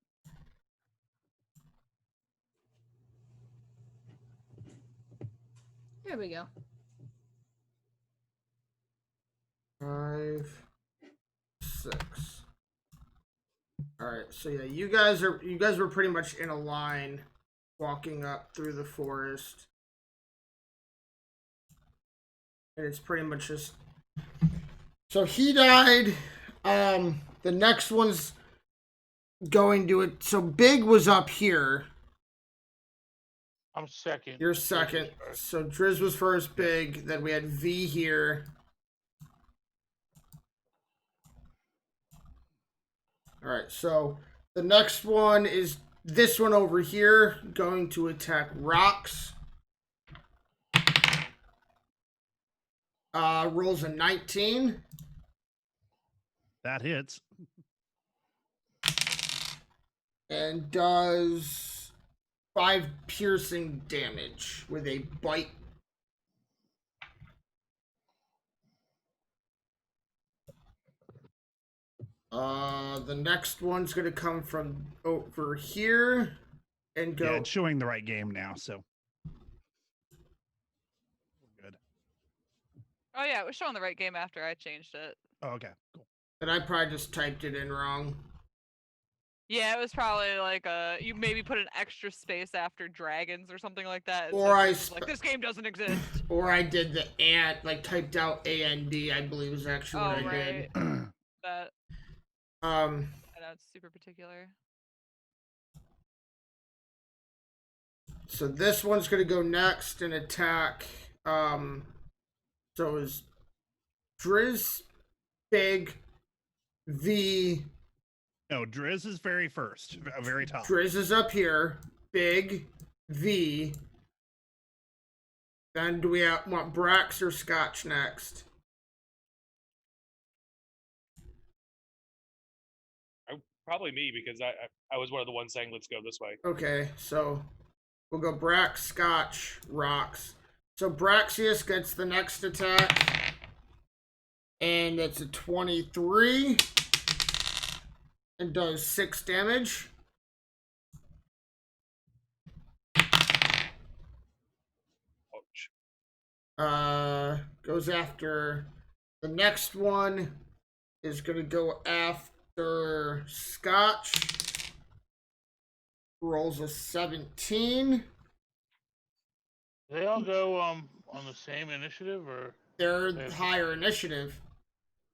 Here we go. 5, 6. All right, so yeah, you guys were pretty much in a line, walking up through the forest, and it's pretty much just. So he died. The next one's going to it. So Big was up here. I'm second. You're second. So Driz was first, Big. Then we had V here. All right, so the next one is this one over here, going to attack rocks. Rolls a 19. That hits. And does 5 piercing damage with a bite. The next one's gonna come from over here and go. Yeah, it's showing the right game now, so good. Oh yeah, it was showing the right game after I changed it. Oh, okay, cool. And I probably just typed it in wrong. Yeah, it was probably like you maybe put an extra space after dragons or something like that. Or I like this game doesn't exist. Or I did the and like typed out AND. I believe is actually what I did. That. I know it's super particular. So this one's gonna go next and attack. So is Driz, Big, V. No, Driz is very first, very top. Driz is up here. Big, V. Then do we want Brax or Scotch next? Probably me, because I was one of the ones saying let's go this way. Okay, so we'll go Brax, Scotch, Rocks. So Braxius gets the next attack. And it's a 23. And does 6 damage. Ouch. Goes after the next one is gonna go after Scotch. Rolls a 17. They all go on the same initiative, or They're higher initiative.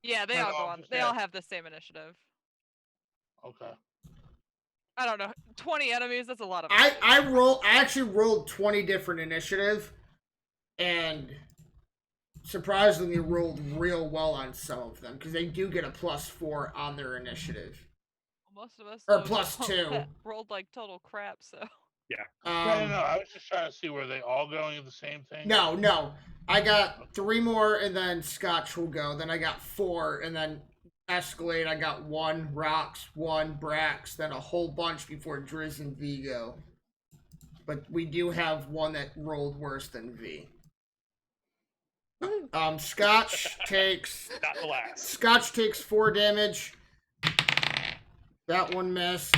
Yeah, they all go on. They all have the same initiative. Okay. I don't know. 20 enemies, that's a lot of I actually rolled 20 different initiative, and surprisingly rolled real well on some of them, because they do get a +4 on their initiative. Most of us or +2 rolled like total crap, so yeah. No, I was just trying to see, were they all going at the same thing? No, I got 3 more, and then Scotch will go. Then I got 4, and then Escalade. I got 1 Rocks, 1 Brax, then a whole bunch before Driz and V go. But we do have one that rolled worse than V. Scotch takes. Not the last. Scotch takes 4 damage. That one missed,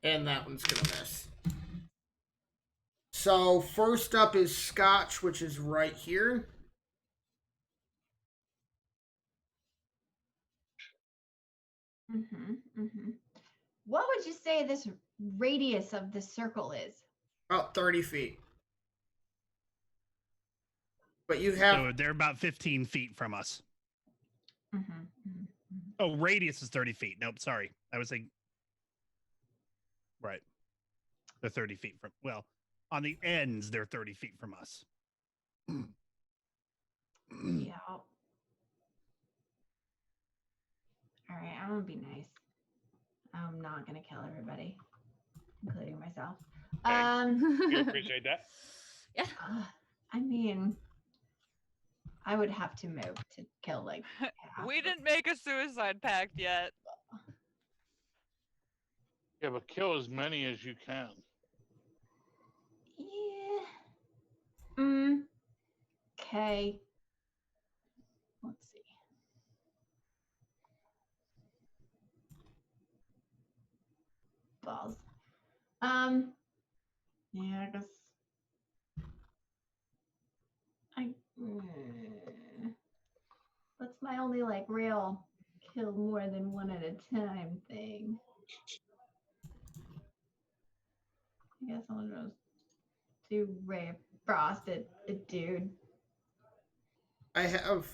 and that one's gonna miss. So first up is Scotch, which is right here. What would you say this radius of the circle is? About 30 feet. But you have. So they're about 15 feet from us. Oh, radius is 30 feet. Nope, sorry. I was saying. Right. They're 30 feet from. Well, On the ends, they're 30 feet from us. Yeah. All right, I'm gonna be nice. I'm not gonna kill everybody, including myself. We appreciate that. Yeah. I mean, I would have to move to kill like half. We of- didn't make a suicide pact yet. Yeah, but kill as many as you can. Yeah. Okay. Let's see. Balls. Yeah, I guess. What's my only like real kill more than one at a time thing? I guess I'll just do Ray of Frost at a dude. I have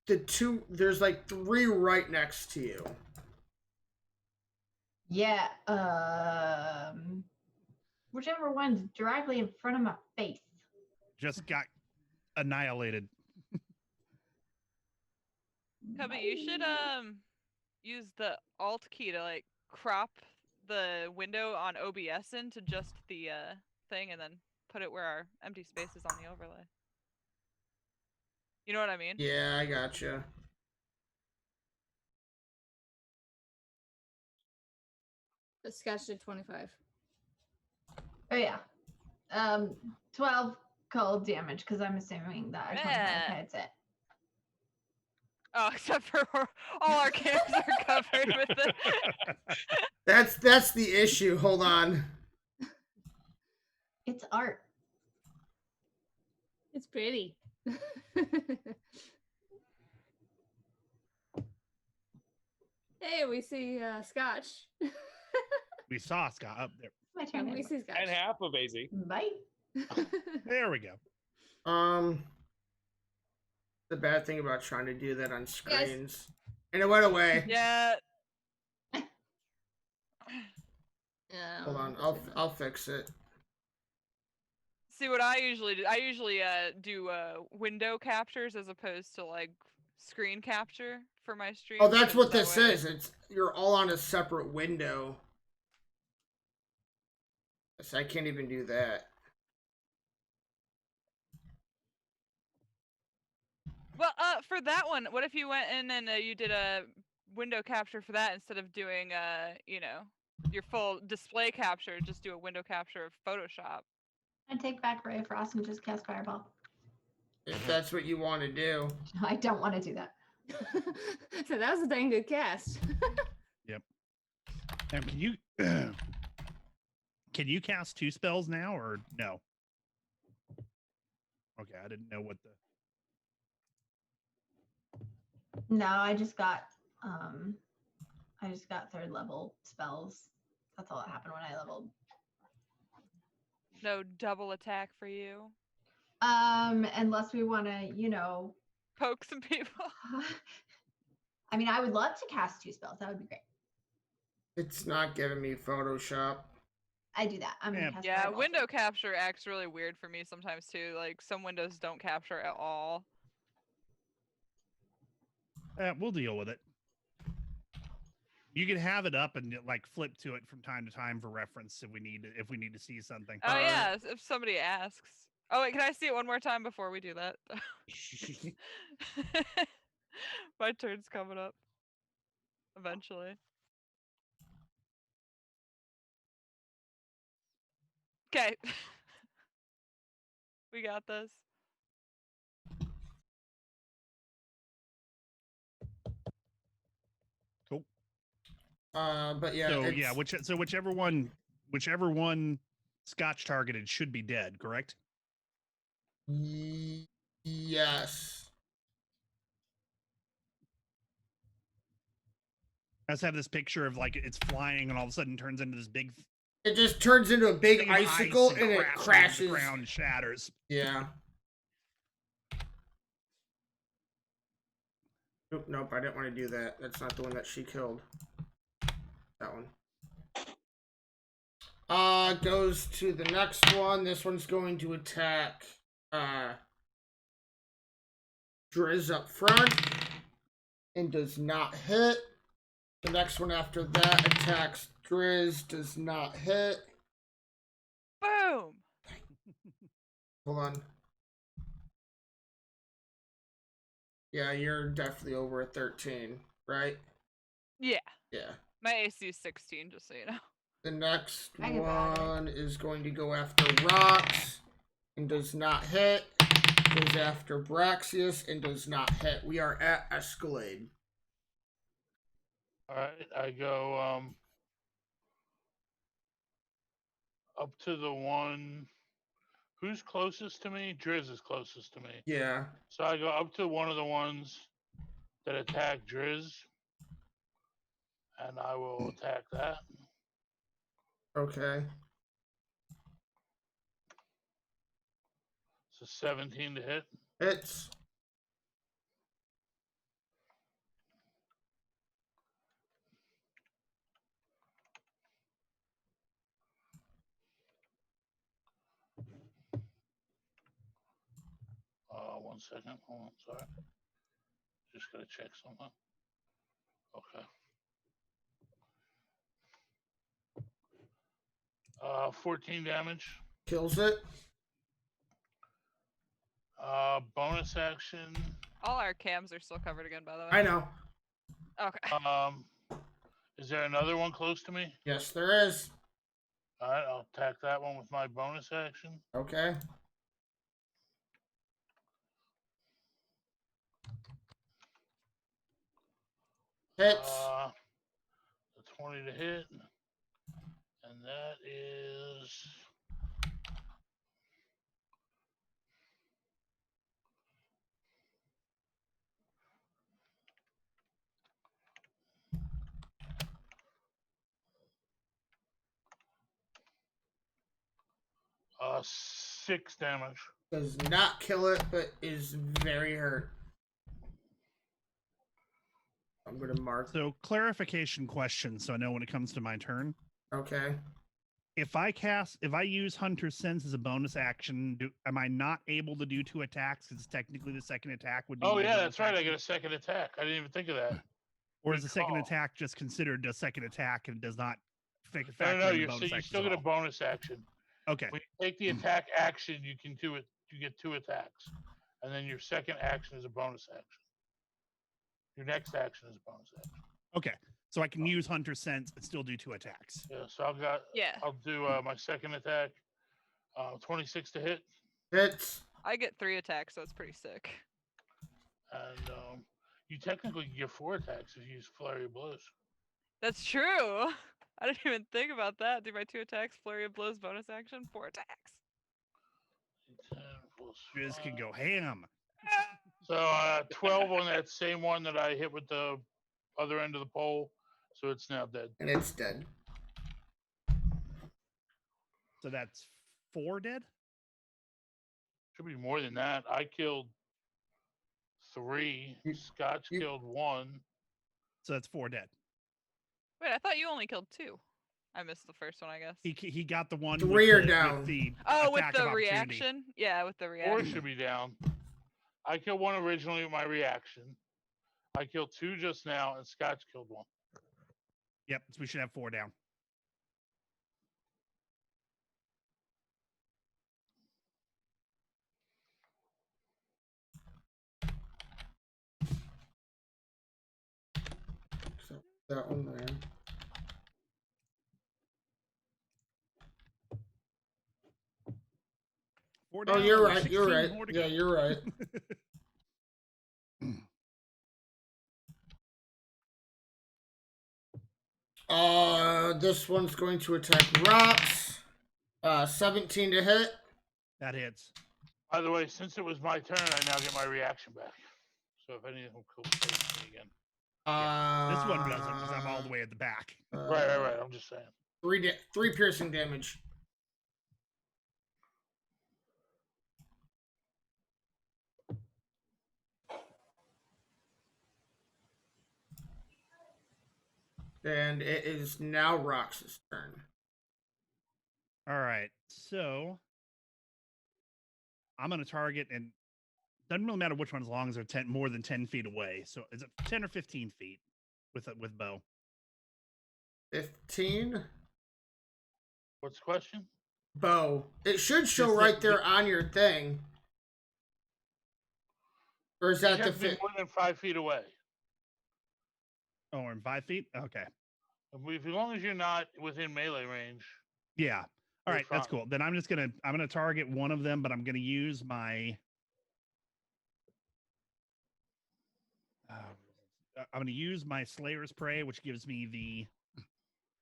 the two. There's like 3 right next to you. Yeah. Whichever one's directly in front of my face. Just got annihilated. Cubby, you should use the Alt key to like crop the window on OBS into just the thing, and then put it where our empty space is on the overlay. You know what I mean? Yeah, I gotcha. The Scotch did 25. Oh yeah. 12 cold damage because I'm assuming that 25 Yeah. hits it. Oh, except for all our cams are covered with it. That's the issue. Hold on. It's art. It's pretty. Hey, we see Scotch. We saw Scott up there. My turn. We see Scotch. And half of AZ. Bye. There we go. The bad thing about trying to do that on screens, and it went away. Yeah. Hold on, I'll fix it. See what I usually do? I usually do window captures as opposed to like screen capture for my stream. Oh, that's what that this way- is. It's you're all on a separate window. So I can't even do that. Well, for that one, what if you went in and you did a window capture for that instead of doing, you know, your full display capture? Just do a window capture of Photoshop. I take back Ray of Frost and just cast Fireball. If that's what you want to do. I don't want to do that. So that was a dang good cast. Yep. And can you cast 2 spells now or no? Okay, I didn't know what the. No, I just got 3rd level spells. That's all that happened when I leveled. No double attack for you. Unless we want to, you know, Poke some people. I mean, I would love to cast 2 spells. That would be great. It's not giving me Photoshop. I do that. I'm gonna cast Yeah, Fireball. window capture acts really weird for me sometimes too. Like some windows don't capture at all. We'll deal with it. You can have it up and like flip to it from time to time for reference if we need to see something. Oh yeah, if somebody asks. Oh wait, can I see it one more time before we do that? My turn's coming up. Eventually. Okay. We got this. Cool. But yeah. So yeah, whichever one Scotch targeted should be dead, correct? Yes. Let's have this picture of like it's flying and all of a sudden turns into this big It just turns into a big thing of ice icicle and it into crashes. the ground, and shatters. Yeah. Nope, I didn't want to do that. That's not the one that she killed. That one. Goes to the next one. This one's going to attack Driz up front and does not hit. The next one after that attacks Driz, does not hit. Boom. Hold on. Yeah, you're definitely over a 13, right? Yeah. Yeah. My AC is 16, just so you know. The next Think about it. one is going to go after Rocks and does not hit. Goes after Braxius and does not hit. We are at Escalade. All right, I go up to the one. Who's closest to me? Driz is closest to me. Yeah. So I go up to one of the ones that attack Driz, and I will attack that. Okay. So 17 to hit. Hits. One second. Hold on, sorry. Just gotta check something. Okay. 14 damage. Kills it. Bonus action. All our cams are still covered again, by the way. I know. Okay. Is there another one close to me? Yes, there is. All right, I'll attack that one with my bonus action. Okay. Hits. The 20 to hit. And that is... Uh, 6 damage. Does not kill it, but is very hurt. I'm gonna mark. So clarification question, so I know when it comes to my turn. Okay. If I use Hunter's Sense as a bonus action, am I not able to do 2 attacks? Because technically the second attack would be. Oh my yeah, bonus that's right. I action? get a second attack. I didn't even think of that. Or is the Good second call. attack just considered a second attack and does not factor No, in the you bonus action still at get a all? bonus action. Okay. When you take the attack action, you can do it. You get 2 attacks, and then your second action is a bonus action. Your next action is a bonus action. Okay. So I can use Hunter's Sense and still do 2 attacks. Yeah. So I'll do my second attack. 26 to hit. Hits. I get 3 attacks, so it's pretty sick. And you technically get 4 attacks if you use Flurry of Blows. That's true. I didn't even think about that. Do my 2 attacks, flurry of blows, bonus action, 4 attacks. 10 plus Driz can 5. go ham. So 12 on that same one that I hit with the other end of the pole. So it's now dead. And it's dead. So that's 4 dead? Should be more than that. I killed 3. Scotch killed 1. So that's 4 dead. Wait, I thought you only killed 2. I missed the first one, I guess. He got the one 3 with are the, down. With the with attack the of opportunity. reaction? Yeah, with the 4 reaction. should be down. I killed 1 originally with my reaction. I killed 2 just now, and Scotch killed 1. Yep, so we should have 4 down. So that one there. Four Oh, down, you're only right. You're 16 right. more to Yeah, go. you're right. This one's going to attack Rocks. 17 to hit. That hits. By the way, since it was my turn, I now get my reaction back. So if anything will face me again. This one doesn't because I'm all the way at the back. Right. I'm just saying. 3 piercing damage. And it is now Rox's turn. All right. So I'm going to target, and doesn't really matter which one as long as they're more than 10 feet away. So is it 10 or 15 feet with bow? 15. What's the question? Bow. It should show Just right there on your thing. Or is You that the have to be fit? more than 5 feet away. Oh, we're in 5 feet? Okay. As long as you're not within melee range. Yeah. All You're right, that's fine. cool. Then I'm gonna target one of them, but I'm gonna use my I'm gonna use my Slayer's Prey, which gives me the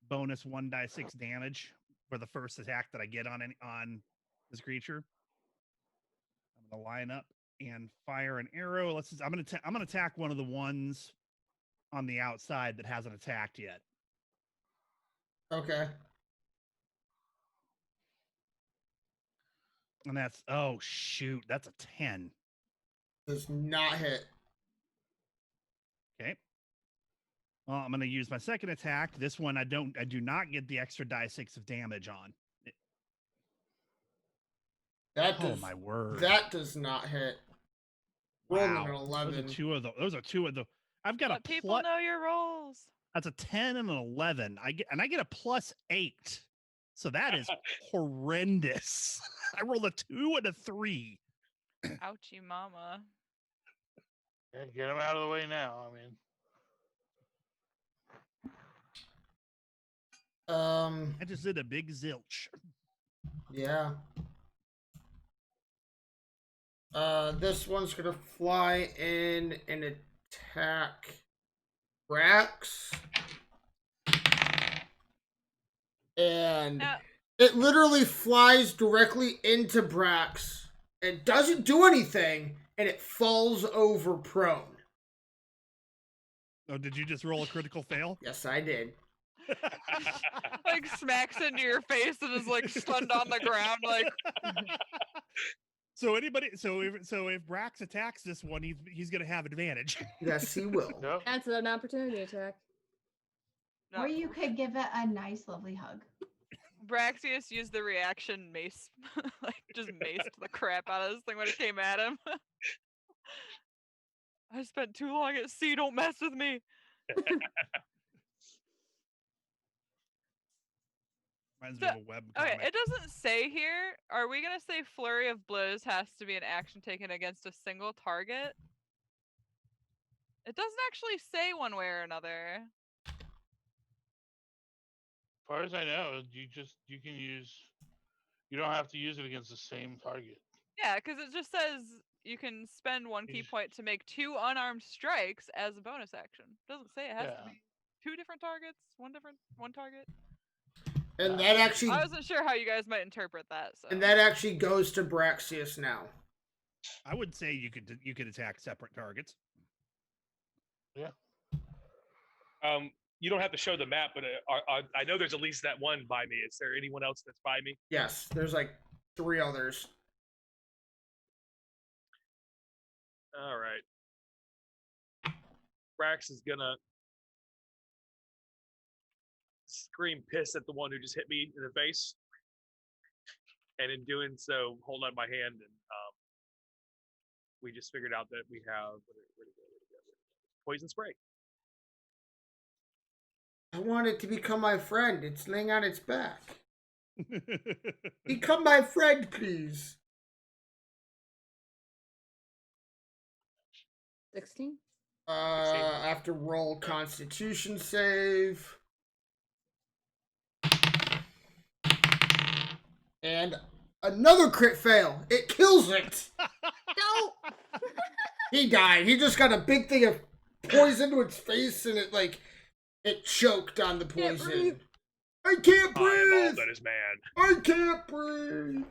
bonus 1d6 damage for the first attack that I get on this creature. I'm gonna line up and fire an arrow. I'm gonna attack one of the ones on the outside that hasn't attacked yet. Okay. And that's, oh shoot, that's a 10. Does not hit. Okay. Well, I'm gonna use my second attack. This one I do not get the extra die 6 of damage on. That Oh does, my word. That does not hit. Rolling an 11. Those are two of the. I've got Let a people know your rolls. That's a 10 and an 11. I get a +8. So that is horrendous. I rolled a 2 and a 3. Ouchie mama. Yeah, get him out of the way now. I just did a big zilch. Yeah. This one's gonna fly in and attack Brax. And it literally flies directly into Brax. It doesn't do anything, and it falls over prone. Oh, did you just roll a critical fail? Yes, I did. Like smacks into your face and is like stunned on the ground. Like. So if Brax attacks this one, he's gonna have advantage. Yes, he will. Yep. That's an opportunity attack. Or you could give it a nice, lovely hug. Braxius used the reaction mace, like just maced the crap out of this thing when it came at him. I spent too long at sea. Don't mess with me. Reminds me of a web Okay, comic. it doesn't say here. Are we gonna say flurry of blows has to be an action taken against a single target? It doesn't actually say one way or another. As far as I know, you don't have to use it against the same target. Yeah, because it just says you can spend 1 key point to make 2 unarmed strikes as a bonus action. It doesn't say it has to be 2 different targets, one target. And that actually, I wasn't sure how you guys might interpret that. So. And that actually goes to Braxius now. I would say you could attack separate targets. Yeah. You don't have to show the map, but I know there's at least that one by me. Is there anyone else that's by me? Yes, there's like 3 others. All right. Brax is gonna scream piss at the one who just hit me in the face, and in doing so, hold out my hand, and we just figured out that we have where'd it go? Poison spray. I want it to become my friend. It's laying on its back. Become my friend, please. 16? I have to roll Constitution save. And another crit fail. It kills it. No! He died. He just got a big thing of poison to its face, and it choked on the poison. I can't breathe. I am all that is man. I can't breathe.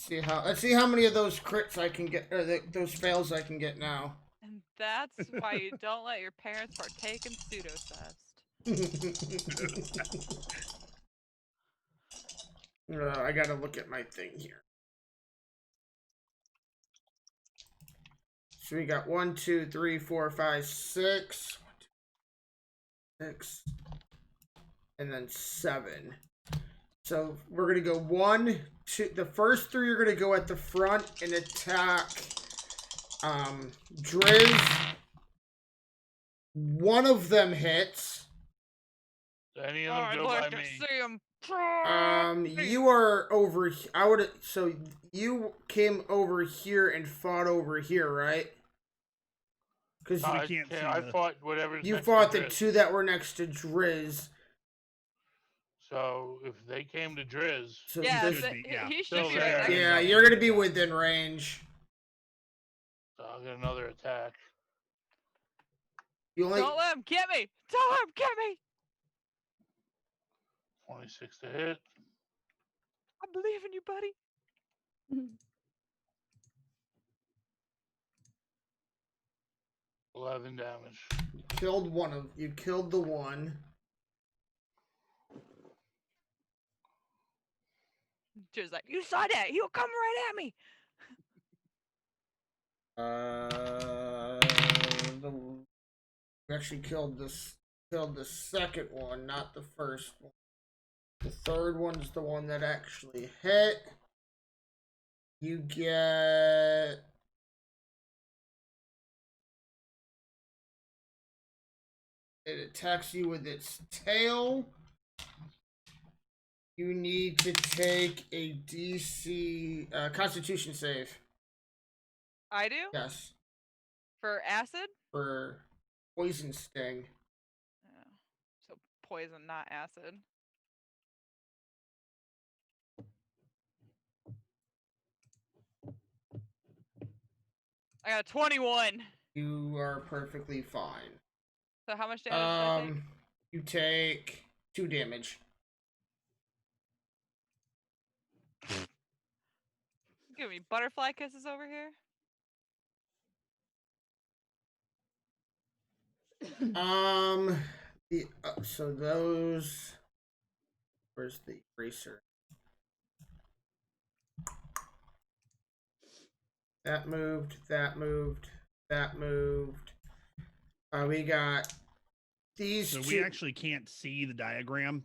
Let's see how many of those crits I can get, or those fails I can get now. And that's why you don't let your parents partake in pseudocest. I gotta look at my thing here. So we got 1, 2, 3, 4, 5, 6. 6. And then 7. So we're gonna go 1, 2. The first 3 are gonna go at the front and attack Driz. One of them hits. Do any of Oh, them I'd go like by to me? see him. You are over. I would. So you came over here and fought over here, right? Because we I can't see I the- fought whatever's you next fought to the Driz. 2 that were next to Driz. So if they came to Driz, So Yeah, this, should be, yeah. he should Still be there. right next to yeah, me. you're gonna be within range. I'll get another attack. You only. Don't let him get me. Don't let him get me. 26 to hit. I believe in you, buddy. 11 damage. Killed one of. You killed the one. Just like, you saw that. He'll come right at me. We actually killed this. Killed the second one, not the first one. The third one's the one that actually hit. You get. It attacks you with its tail. You need to take a DC Constitution save. I do? Yes, For acid? for poison sting. Yeah. So poison, not acid. I got a 21. You are perfectly fine. So how much damage did I take? You take 2 damage. Give me butterfly kisses over here. So those. Where's the eraser? That moved. That moved. That moved. We got these So 2. we actually can't see the diagram.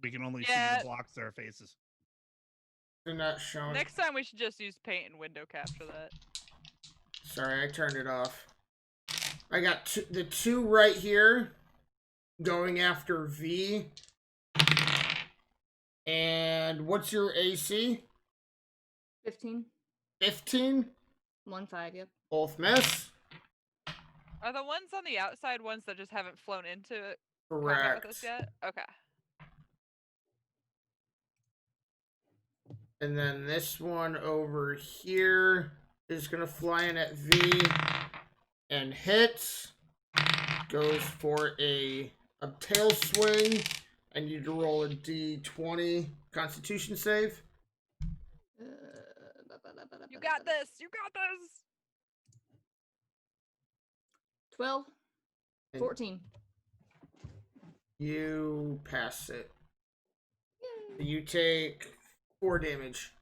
We can only see Yeah. the blocks that are faces. They're not shown. Next time we should just use paint and window capture that. Sorry, I turned it off. I got the 2 right here going after V. And what's your AC? 15. 15? 1-5, yep. Both miss. Are the ones on the outside ones that just haven't flown into combat Correct. with us yet? Okay. And then this one over here is going to fly in at V and hits. Goes for a tail swing. I need to roll a D20 Constitution save. You got this. You got this. 12. And 14. you pass it. Yay. You take 4 damage.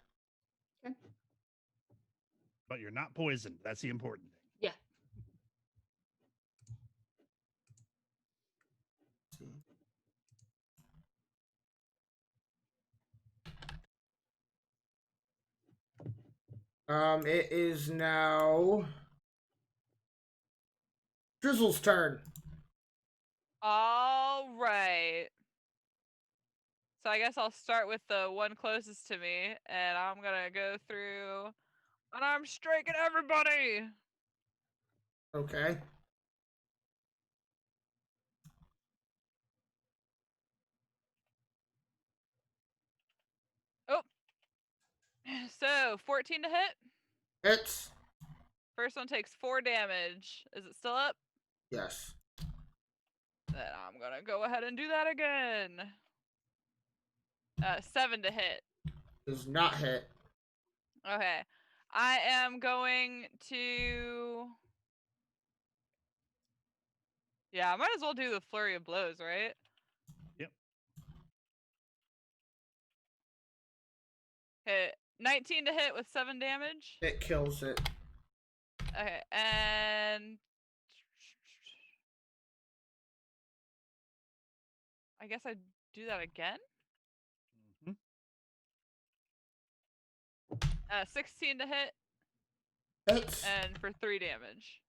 But you're not poisoned. That's the important thing. Yeah. It is now Drizzle's turn. All right. So I guess I'll start with the one closest to me, and I'm gonna go through, and I'm striking everybody. Okay. Oh. So 14 to hit. Hits. First one takes 4 damage. Is it still up? Yes. Then I'm gonna go ahead and do that again. 7 to hit. Does not hit. Okay. I am going to. Yeah, I might as well do the flurry of blows, right? Yep. Okay, 19 to hit with 7 damage. It kills it. Okay, and I guess I do that again. 16 to hit Hits. and for 3 damage.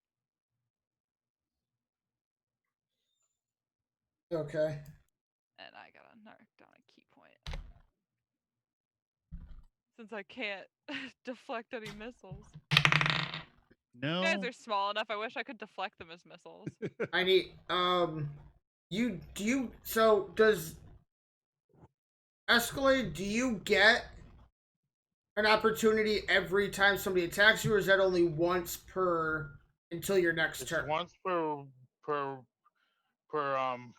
Okay. And I gotta knock down a key point. Since I can't deflect any missiles. No. You guys are small enough, I wish I could deflect them as missiles. I need so does Escalade, do you get an opportunity every time somebody attacks you, or is that only once per until your next It's turn? once per round.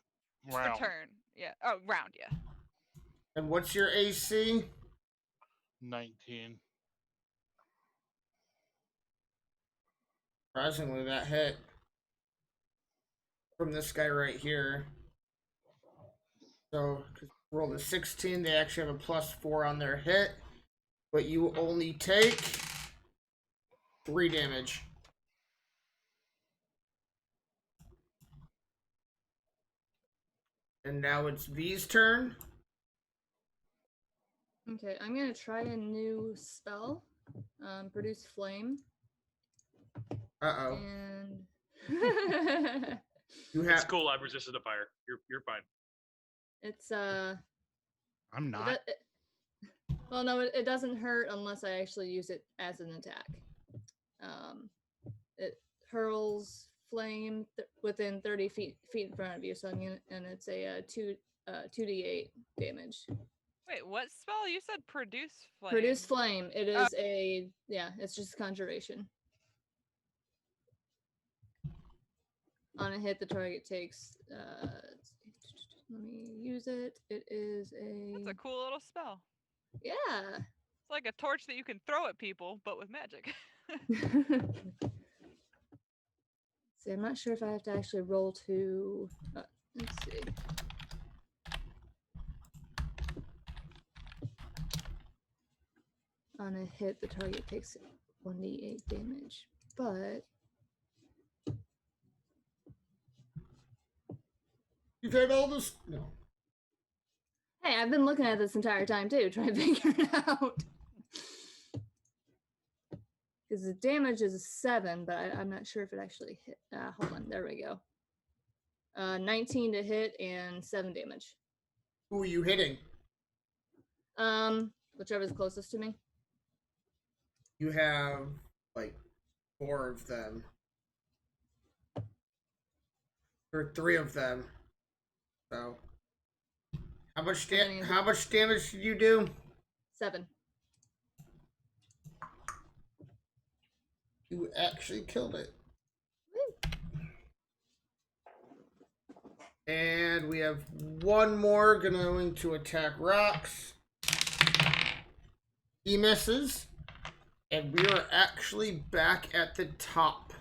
Per turn. Yeah. Oh, round, yeah. And what's your AC? 19. Surprisingly, that hit from this guy right here. So, roll a 16. They actually have a +4 on their hit, but you only take 3 damage. And now it's V's turn. Okay, I'm gonna try a new spell. Produce flame. Uh-oh. And You It's have cool. I'm resistant to fire. You're fine. it's I'm not. well, no, it doesn't hurt unless I actually use it as an attack. It hurls flame within 30 feet in front of you, so I'm gonna, and it's a 2d8 damage. Wait, what spell? You said produce flame. Produce flame. It is it's just conjuration. On a hit, the target takes. Let me use it. It is a. That's a cool little spell. Yeah. It's like a torch that you can throw at people, but with magic. See, I'm not sure if I have to actually roll to. Let's see. On a hit, the target takes 1d8 damage, but. You've had all this. No. Hey, I've been looking at this entire time too, trying to figure it out. Because the damage is 7, but I'm not sure if it actually hit. Hold on, there we go. 19 to hit and 7 damage. Who are you hitting? Whichever's closest to me. You have like 4 of them. Or 3 of them. So how much damage did you do? 7. You actually killed it. Woo. And we have one more going to attack Rocks. He misses. And we are actually back at the top.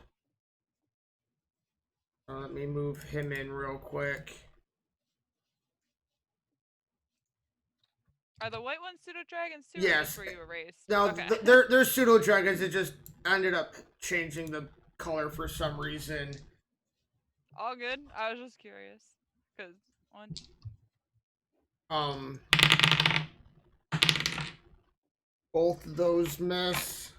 Let me move him in real quick. Are the white ones pseudo dragons too? Yes. Or were you erased? No, Okay. they're pseudo dragons. It just ended up changing the color for some reason. All good. I was just curious. Cause one. Both of those miss.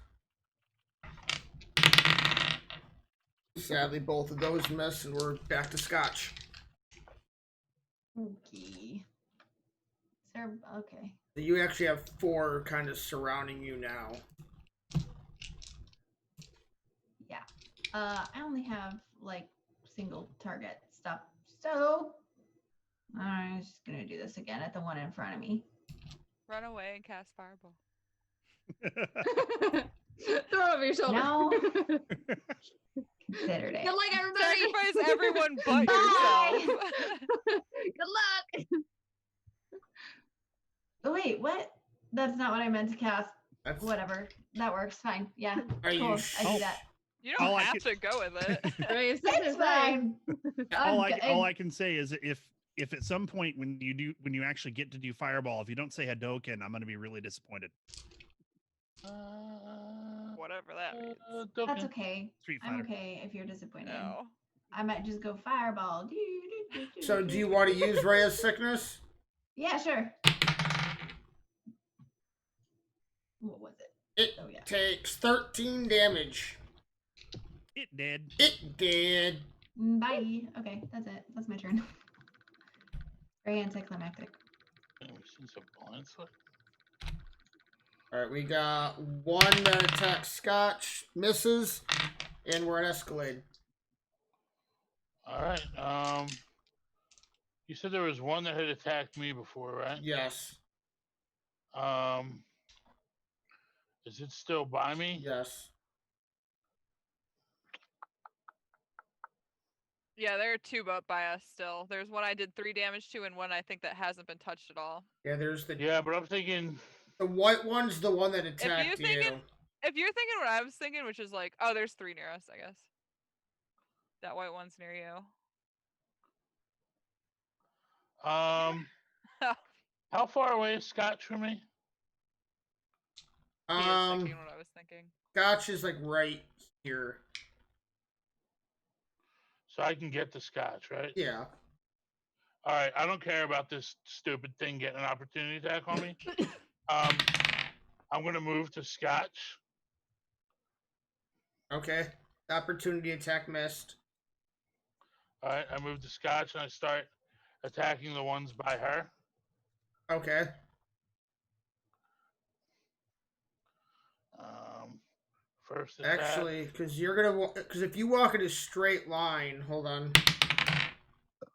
Sadly, both of those miss, and we're back to Scotch. Okay. Okay. So you actually have 4 kind of surrounding you now. Yeah. I only have like single target stuff. So I'm just gonna do this again at the one in front of me. Run away and cast fireball. Throw it over your shoulder. No. Considered it. Good luck, everybody. Sacrifice everyone but Bye. yourself. Good luck. Oh, wait, what? That's not what I meant to cast. That's Whatever. That works. Fine. Yeah. Are you Cool. I Oh. do that. You don't All I have could- to go with it. Right, It's fine. all I can say is if at some point when you actually get to do fireball, if you don't say Hadoken, I'm going to be really disappointed. Whatever that means. That's okay. Street I'm Fighter. okay if you're disappointed. No. I might just go fireball. So do you want to use Rhea's Sickness? Yeah, sure. What was it? It takes 13 damage. It did. It did. Bye. Okay, that's it. That's my turn. Very anticlimactic. We've seen some blind slip. Alright, we got one that attacks Scotch, misses, and we're at Escalade. All right. You said there was one that had attacked me before, right? Yes. Is it still by me? Yes. Yeah, there are two by us still. There's one I did 3 damage to, and one I think that hasn't been touched at all. Yeah, there's the Yeah, but I'm thinking. the white one's the one that attacked you. If you're thinking what I was thinking, which is like, oh, there's 3 near us, I guess. That white one's near you. How far away is Scotch from me? He is thinking what I was thinking. Scotch is like right here. So I can get the Scotch, right? Yeah. All right. I don't care about this stupid thing getting an opportunity attack on me. I'm gonna move to Scotch. Okay. Opportunity attack missed. All right. I move to Scotch and I start attacking the ones by her. Okay. First attack. Actually, because if you walk in a straight line, hold on.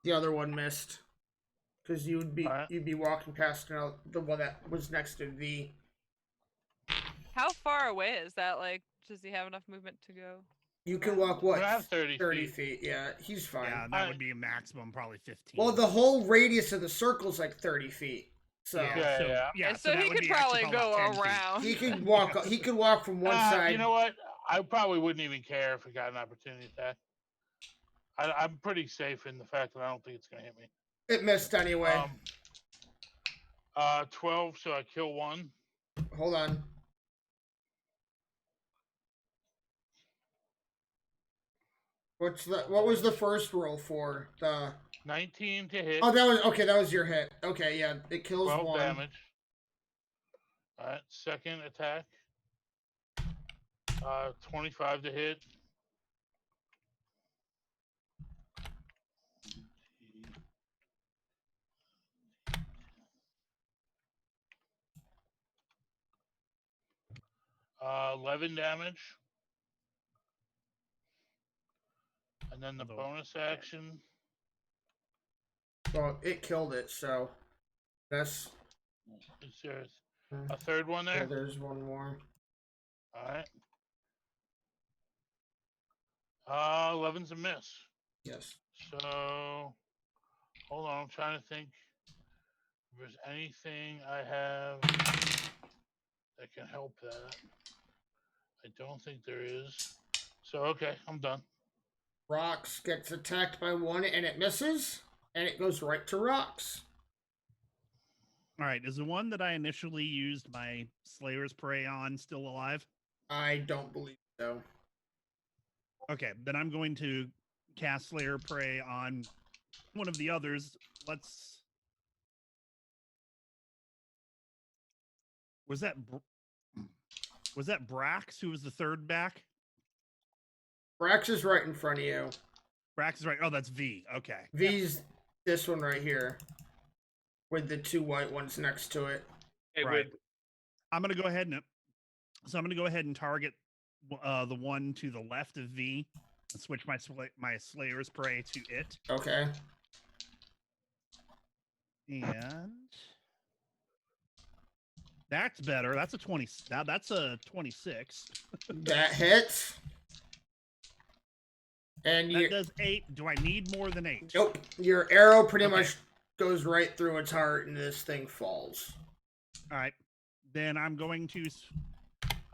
The other one missed. Because you'd be walking past the one that was next to V. How far away is that? Like, does he have enough movement to go? You can walk what? I have 30 feet. Yeah, he's fine. Yeah, that would be a maximum, probably 15. Well, the whole radius of the circle's like 30 feet. So So that he would could be probably actually go about 10 feet. around. He could walk. He could walk from one side. You know what? I probably wouldn't even care if it got an opportunity attack. I'm pretty safe in the fact that I don't think it's gonna hit me. It missed anyway. 12, so I kill one. Hold on. What was the first roll for? The 19 to hit. Oh, that was okay. That was your hit. Okay, yeah, it kills 12 one. damage. All right, second attack. 25 to hit. Uh, 11 damage. And then the bonus action. Well, it killed it, so that's. Is there a third one there? Yeah, there's one more. All right. 11's a miss. Yes. So, hold on. I'm trying to think if there's anything I have that can help that. I don't think there is. So, okay, I'm done. Rox gets attacked by one and it misses, and it goes right to Rox. All right, is the one that I initially used my Slayer's Prey on still alive? I don't believe so. Okay, then I'm going to cast Slayer Prey on one of the others. Was that Brax who was the third back? Brax is right in front of you. Brax is right. Oh, that's V. Okay. V's this one right here, with the two white ones next to it. Right. I'm gonna go ahead and target the one to the left of V and switch my Slayer's Prey to it. Okay. And that's better. That's a 20. Now that's a 26. That hits. And that does 8. Do I need more than 8? Nope. Your arrow pretty much goes right through its heart, and this thing falls. All right. Then I'm going to.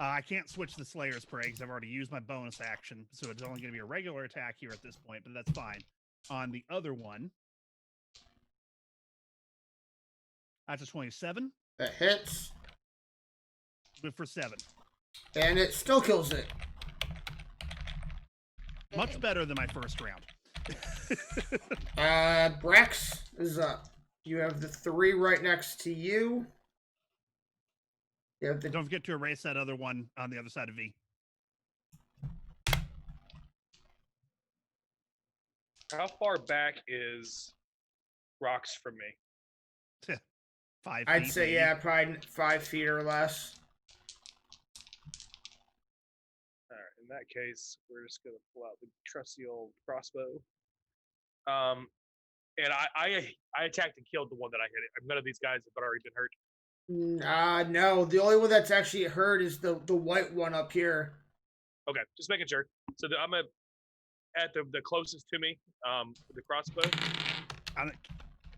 I can't switch the Slayer's Prey because I've already used my bonus action, so it's only going to be a regular attack here at this point, but that's fine. On the other one, that's a 27. That hits. Good for 7. And it still kills it. Much better than my first round. Brax is up. You have the 3 right next to you. Yeah, Don't forget to erase that other one on the other side of V. How far back is rocks from me? 5 I'd feet, say maybe. yeah, probably 5 feet or less. All right. In that case, we're just gonna pull out the trusty old crossbow. And I attacked and killed the one that I hit. None of these guys have already been hurt. No. The only one that's actually hurt is the white one up here. Okay, just making sure. So I'm at the closest to me with the crossbow.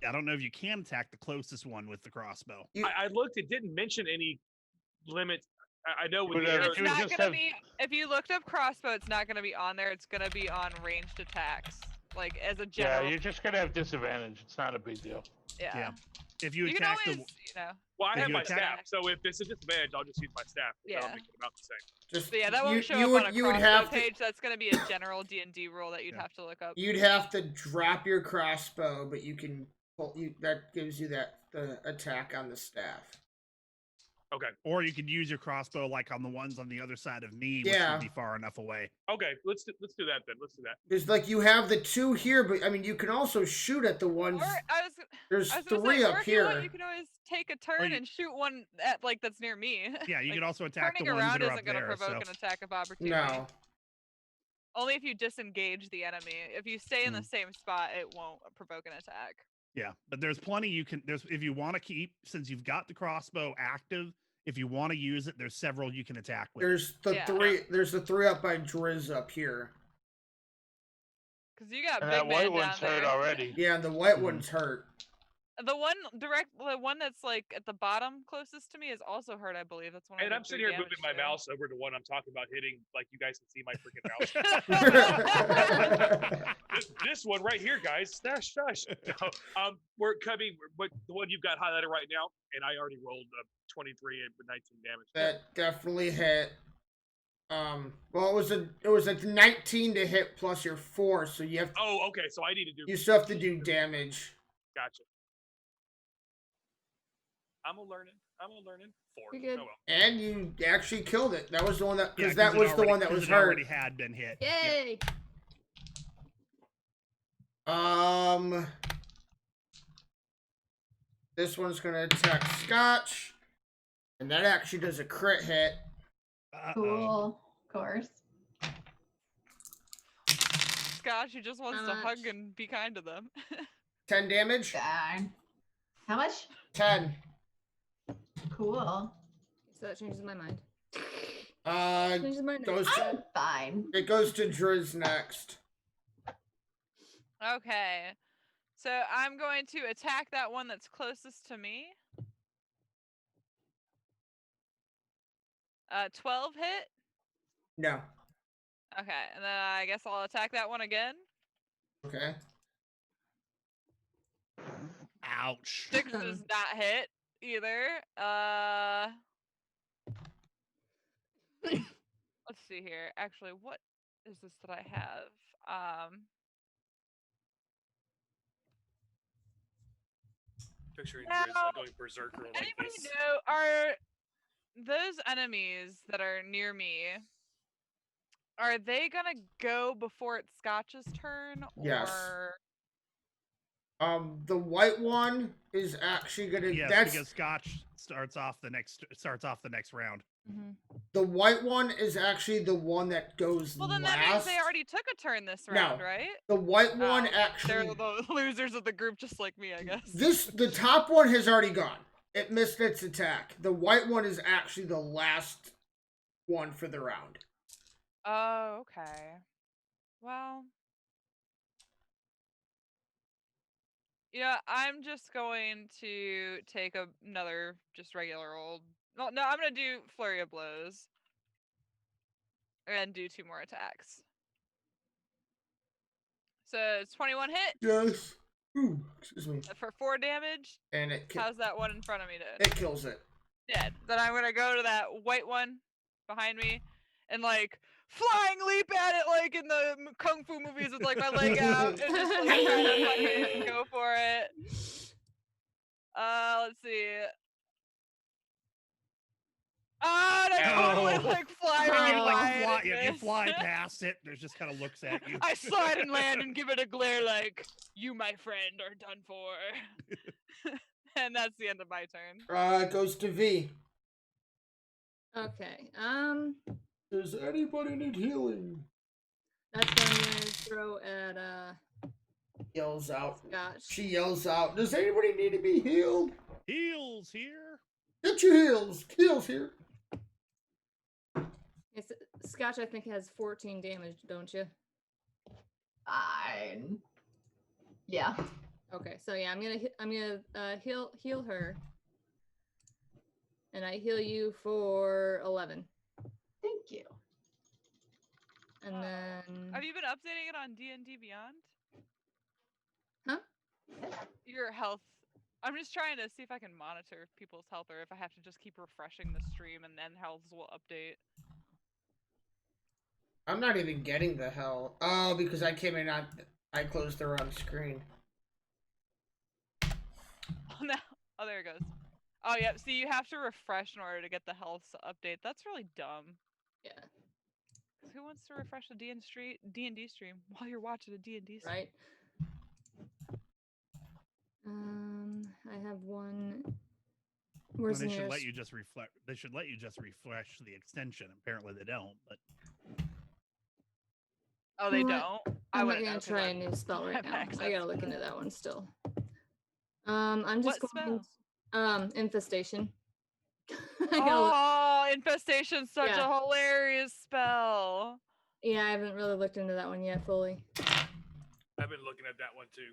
I don't know if you can attack the closest one with the crossbow. I looked. It didn't mention any limit. I know with But, the arrows. It's you would not just gonna have- be. If you looked up crossbow, it's not gonna be on there. It's gonna be on ranged attacks, like as a Yeah, general. you're just gonna have disadvantage. It's not a big deal. Yeah. If you You can attack always, the Well, I If have you my attack- staff, so if it's a disadvantage, I'll just use my staff. Yeah. That'll make it about the same. Just But yeah, that won't show you up would, on a you would crossbow have to, page. That's gonna be a general D&D rule that you'd Yeah. have to look up. You'd have to drop your crossbow, but you can that gives you the attack on the staff. Okay. or you could use your crossbow like on the ones on the other side of me, which Yeah. would be far enough away. Okay. Let's do that then. Let's do that. There's like you have the 2 here, but I mean you can also shoot at the ones. Or There's I was gonna 3 say, up or if you want, here. you can always take a turn you- and shoot one at like that's near me. Yeah, you Like, could also attack the turning ones around that are isn't up gonna there. provoke So. an attack of opportunity. No. Only if you disengage the enemy. If you stay in the same spot, it won't provoke an attack. Yeah, but there's plenty you can. There's if you want to keep, since you've got the crossbow active. If you want to use it, there's several you can attack with. There's the Yeah. 3. There's the 3 up by Driz up here. Because you got And big that man white down one's there. hurt already. Yeah, and the white Mhm. one's hurt. The one that's like at the bottom closest to me is also hurt, I believe. That's one. And I I'm did sitting 3 here moving damage my to. mouse over to one I'm talking about hitting. Like you guys can see my freaking mouse. This one right here, guys. Shush. No, we're Cubby. But the one you've got highlighted right now, and I already rolled 23 and 19 damage. That definitely hit. Well, it was a 19 to hit plus your 4, so you have Oh, okay. So I need to do. you still have to do damage. Gotcha. I'm a learning. 4. You're good. Oh well. And you actually killed it. That was the one that Yeah, because that it was the already- one that 'cause was it hurt. already had been hit. Yep. Yay! This one's gonna attack Scotch, and that actually does a crit hit. Uh-oh. Cool. Of course. Scotch, who just wants How to much? hug and be kind to them. 10 damage. Darn. How much? 10. Cool. So that changes my mind. Uh, Changes my mind. goes I'm fine. it goes to Driz next. Okay. So I'm going to attack that one that's closest to me. 12 hit. No. Okay, and then I guess I'll attack that one again. Okay. Ouch. 6 does not hit either. Let's see here. Actually, what is this that I have? Picturing Now, Driz like going berserker like Anybody this. know, are those enemies that are near me, are they gonna go before it's Scotch's turn? Yes. Or The white one is actually gonna. Yes, that's because Scotch starts off the next round. the white one is actually the one that goes well, then last. that means they already took a turn this No. round, right? The white one They're actually. the losers of the group, just like me, I guess. The top one has already gone. It missed its attack. The white one is actually the last one for the round. Oh, okay. Well, yeah, I'm just going to take another just regular old. No, I'm gonna do flurry of blows and do 2 more attacks. So it's 21 hit Yes. Ooh, excuse me. for 4 damage. And it How's that one in front of me doing? it kills it. Dead. Then I'm gonna go to that white one behind me and like flying leap at it like in the kung fu movies with like my leg out and just like try to fucking go for it. Let's see. Oh, and I totally Oh. like fly You right Oh. by it. fly, and yeah, you miss. fly past it. There's just kind of looks at you. I slide and land and give it a glare like, you, my friend, are done for. And that's the end of my turn. It goes to V. Okay. Does anybody need healing? That's what I'm gonna throw at Yells out. Scotch. She yells out, does anybody need to be healed? Heels here. Get your heals. Heals here. It's Scotch. I think has 14 damage, don't you? Fine. Yeah. Okay, so yeah, I'm gonna heal her, and I heal you for 11, Thank you. and then Have you been updating it on D&D Beyond? Huh? Your health. I'm just trying to see if I can monitor people's health or if I have to just keep refreshing the stream and then healths will update. I'm not even getting the hell. Oh, because I came in on. I closed the wrong screen. Oh, no. Oh, there it goes. Oh, yeah. See, you have to refresh in order to get the health update. That's really dumb. yeah, 'Cause who wants to refresh a D&D stream while you're watching a D&D stream? right. I have one. Well, Where's they the should let nearest? you just reflect. They should let you just refresh the extension. Apparently, they don't. But Oh, they You know don't? what? I I'm not wouldn't gonna know 'cause try a I'm- new spell right have now. I access gotta to look that. into that one still. I'm just What going. spell? Infestation. I gotta look. Oh, infestation's such Yeah. a hilarious spell. Yeah, I haven't really looked into that one yet fully. I've been looking at that one too.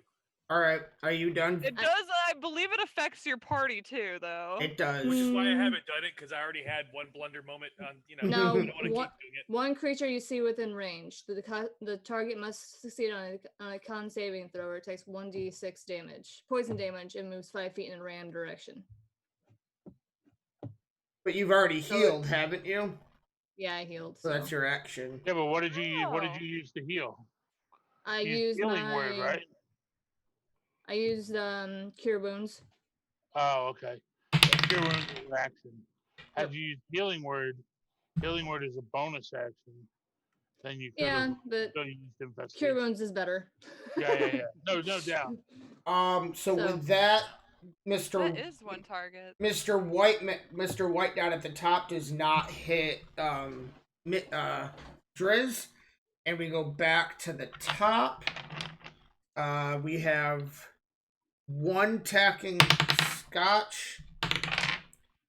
All right, are you done? It does. I believe it affects your party too, though. It does. Which is why I Mm. haven't done it, because I already had one blunder moment on, No, I don't want to keep what- doing it. One creature you see within range. The target must succeed on a con saving throw or takes 1d6 damage, poison damage, and moves 5 feet in a random direction. But you've already So it- healed, haven't you? Yeah, I healed. So So that's your action. Yeah, but what did you use? What did Oh. you use to heal? I You used healing my. word, right? I used cure wounds. Oh, okay. Cure wounds is an action. Had you used healing word is a bonus action. Then you could Yeah, have but still used infestation. cure wounds is better. Yeah. No doubt. So So- with that, Mr. That is one target. Mr. White down at the top does not hit Driz, and we go back to the top. We have one attacking Scotch.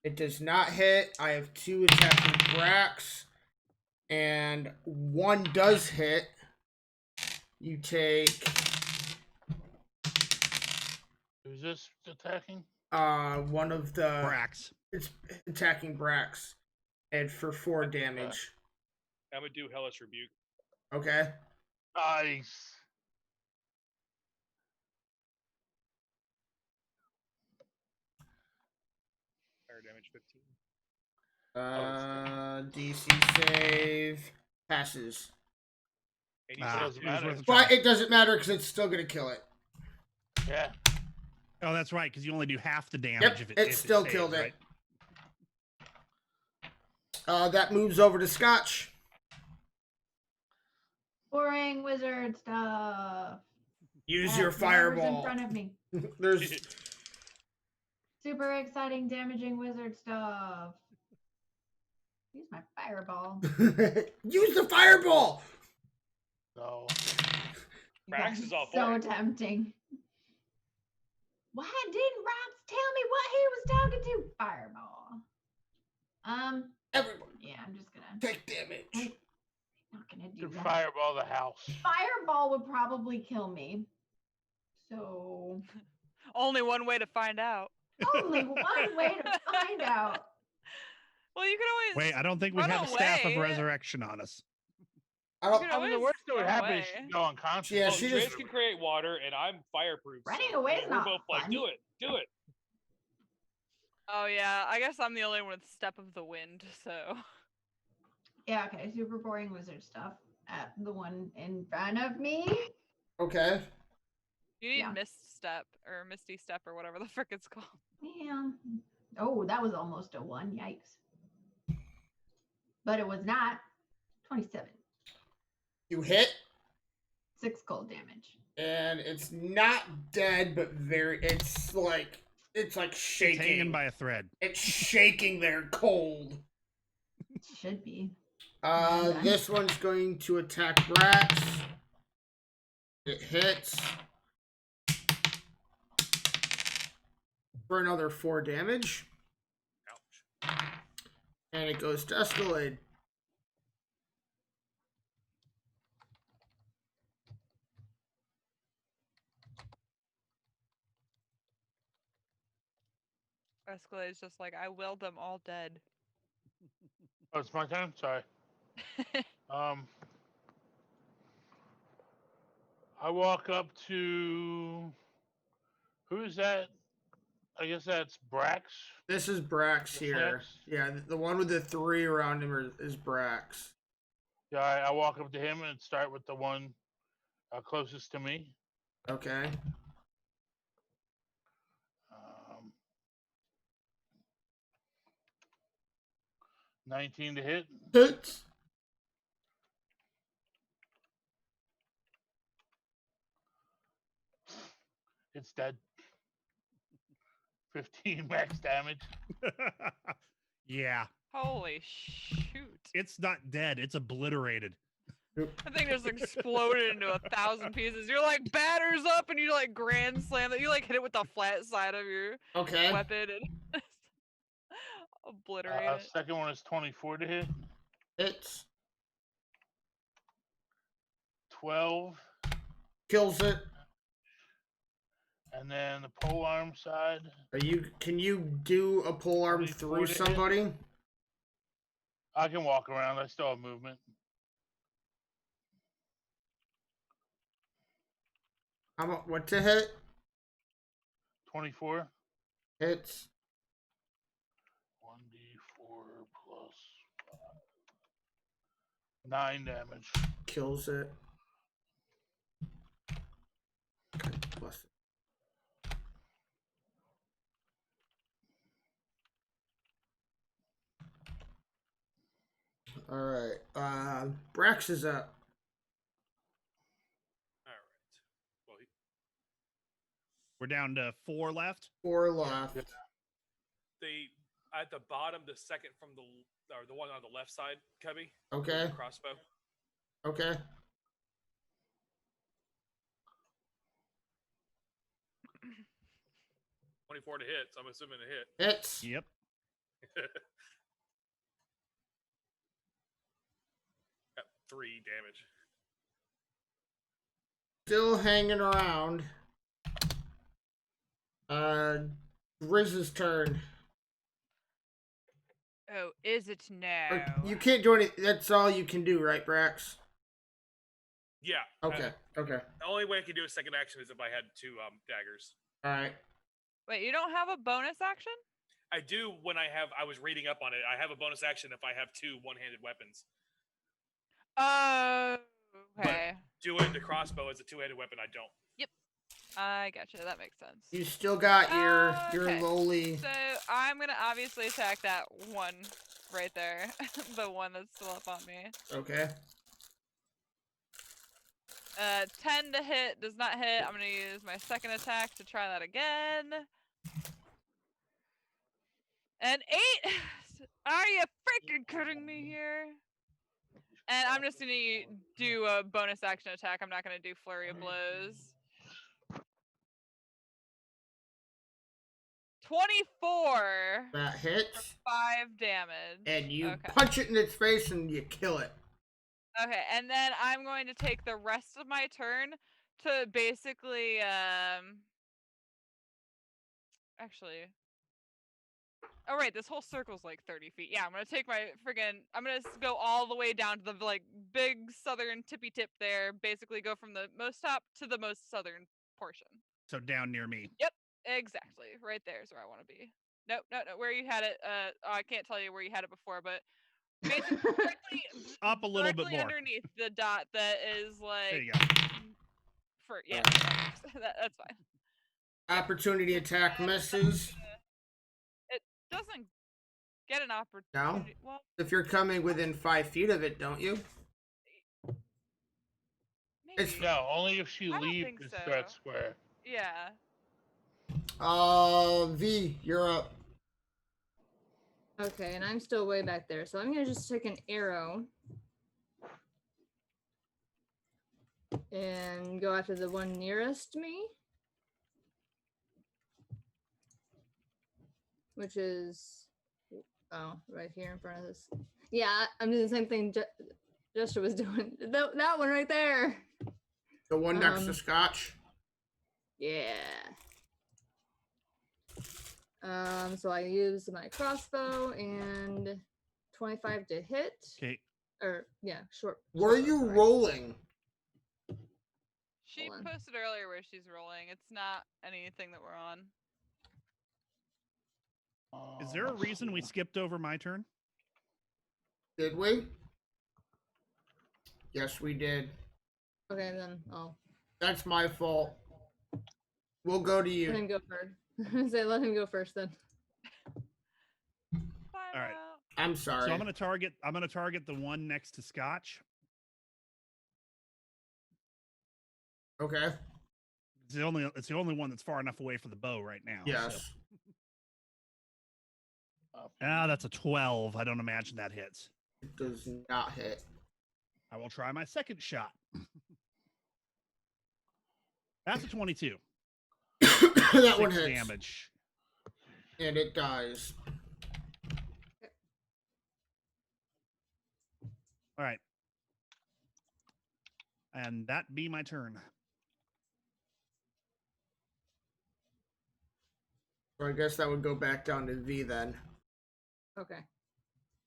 It does not hit. I have 2 attacking Brax, and 1 does hit. You take Who's this attacking? one of the Brax. it's attacking Brax, and for 4 damage. I'm gonna do Hellish Rebuke. Okay. Nice. Fire damage 15. DC save passes, And you Ah, said doesn't it was matter. worth a but try. it doesn't matter because it's still gonna kill it. Yeah. Oh, that's right, because you only do half the damage Yep, if it if still saves, killed right? it. That moves over to Scotch. Boring wizard stuff. Use I your have numbers in fireball. front of me. There's Super exciting, damaging wizard stuff. Use my fireball. use the fireball. No. Brax is all so for it. tempting. Why didn't Rox tell me what he was talking to? Fireball. Everybody Yeah, I'm just gonna. take damage. I'm not gonna do You that. fireball the house. Fireball would probably kill me. So Only one way to find out. only one way to find out. Well, you can always. Wait, I don't think we run have a staff of away. resurrection on us. I You don't. can I mean, the always worst that would run happen is away. she'd go unconscious. Yeah, Well, she Driz just- can create water, and I'm fireproof. Running so away is we're not both like, fun. do it. Oh yeah, I guess I'm the only one with step of the wind. So Yeah, okay. Super boring wizard stuff at the one in front of me. Okay. you need Yeah. mist step or misty step or whatever the frick it's called. Yeah. Oh, that was almost a 1. Yikes. but it was not. 27. You hit, 6 cold damage. and it's not dead, but it's like shaking. It's hanging by a thread. It's shaking there, cold. Should be. This one's going to attack Brax. It hits for another 4 damage. Ouch. And it goes to Escalade. Escalade's just like, I willed them all dead. Oh, it's my turn. Sorry. I walk up to. Who is that? I guess that's Brax. This is Brax The here. flex? Yeah, the one with the 3 around him is Brax. Yeah, I walk up to him and start with the one closest to me. Okay. 19 to hit. Hits. It's dead. 15 max damage. Yeah. Holy shoot. It's not dead. It's obliterated. I think just exploded into 1,000 pieces. You're like, batters up, and you like grand slam it. You like hit it with the flat side of your Okay. weapon and obliterate it. Second one is 24 to hit. Hits. 12. Kills it. And then the pole arm side. Can you do a pole arm 24 through to hit. somebody? I can walk around. I still have movement. What to hit? 24. Hits. 1d4 plus 5. 9 damage. Kills it. Okay, plus it. All right. Brax is up. All right. Well, We're down to 4 left. 4 left. at the bottom, the second from the one on the left side, Cubby. Okay. The crossbow. Okay. $24 to hit. So I'm assuming a hit. Hits. Yep. Got 3 damage. Still hanging around. Riz's turn. Oh, is it now? You can't do any. That's all you can do, right, Brax? Yeah. Okay. Okay. The only way I can do a second action is if I had 2 daggers. All right. Wait, you don't have a bonus action? I do when I was reading up on it. I have a bonus action if I have 2 one-handed weapons. Oh, okay. Doing the crossbow as a 2-handed weapon, I don't. I gotcha. That makes sense. You still got your Okay. lowly. So I'm gonna obviously attack that one right there, the one that's still up on me. Okay. 10 to hit does not hit. I'm gonna use my second attack to try that again. And 8. Are you freaking kidding me here? And I'm just gonna do a bonus action attack. I'm not gonna do flurry of blows. 24 That hits. 5 damage. And you Okay. punch it in its face and you kill it. Okay, and then I'm going to take the rest of my turn to basically actually, oh right, this whole circle's like 30 feet. Yeah, I'm gonna take my I'm gonna go all the way down to the like big southern tippy tip there, basically go from the most top to the most southern portion. So down near me. Exactly, right there is where I want to be. No, where you had it, I can't tell you where you had it before, but basically directly Up a little bit directly more. underneath the dot that is There like you go. that's fine. Opportunity attack misses. It doesn't get an opportunity. Well, If you're coming within 5 feet of it, don't you? maybe. No, only if she I don't leaves think the so. threat square. Yeah. V, you're up. Okay, and I'm still way back there, so I'm gonna just take an arrow and go after the one nearest me, which is right here in front of this. Yeah, I'm doing the same thing Jester was doing. That one right there. The one next to Scotch. Yeah. So I use my crossbow and 25 to hit. Okay. Or yeah, short. Where are short bow, you sorry. rolling? She Hold on. posted earlier where she's rolling. It's not anything that we're on. Is there a reason we skipped over my turn? Did we? Yes, we did. Okay, then I'll That's my fault. We'll go to let you. him go first. Say let him go first then. All right. I'm sorry. So I'm gonna target the one next to Scotch. Okay. It's the only one that's far enough away for the bow right now. Yes. So. That's a 12. I don't imagine that hits. It does not hit. I will try my second shot. That's a 22. That one 6 hits. damage. And it dies. All right. And that be my turn. So I guess that would go back down to V then. Okay.